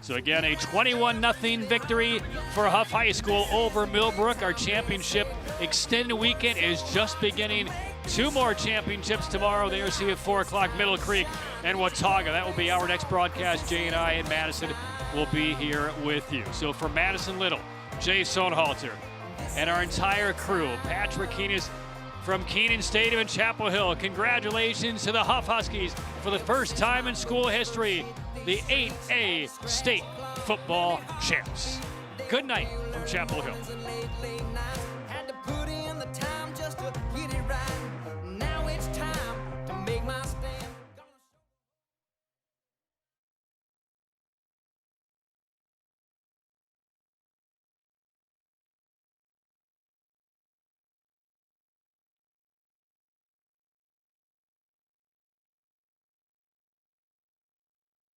So again, a 21-0 victory for Hough High School over Millbrook. Our championship extended weekend is just beginning. 2 more championships tomorrow. They are at 4 o'clock, Middle Creek and Watauga. That will be our next broadcast. Jay and I in Madison will be here with you. So for Madison Little, Jay Sonhalter, and our entire crew, Patrick Keenis from Kenan Stadium in Chapel Hill, congratulations to the Hough Huskies for the first time in school history, the 8A state football champs. Good night from Chapel Hill.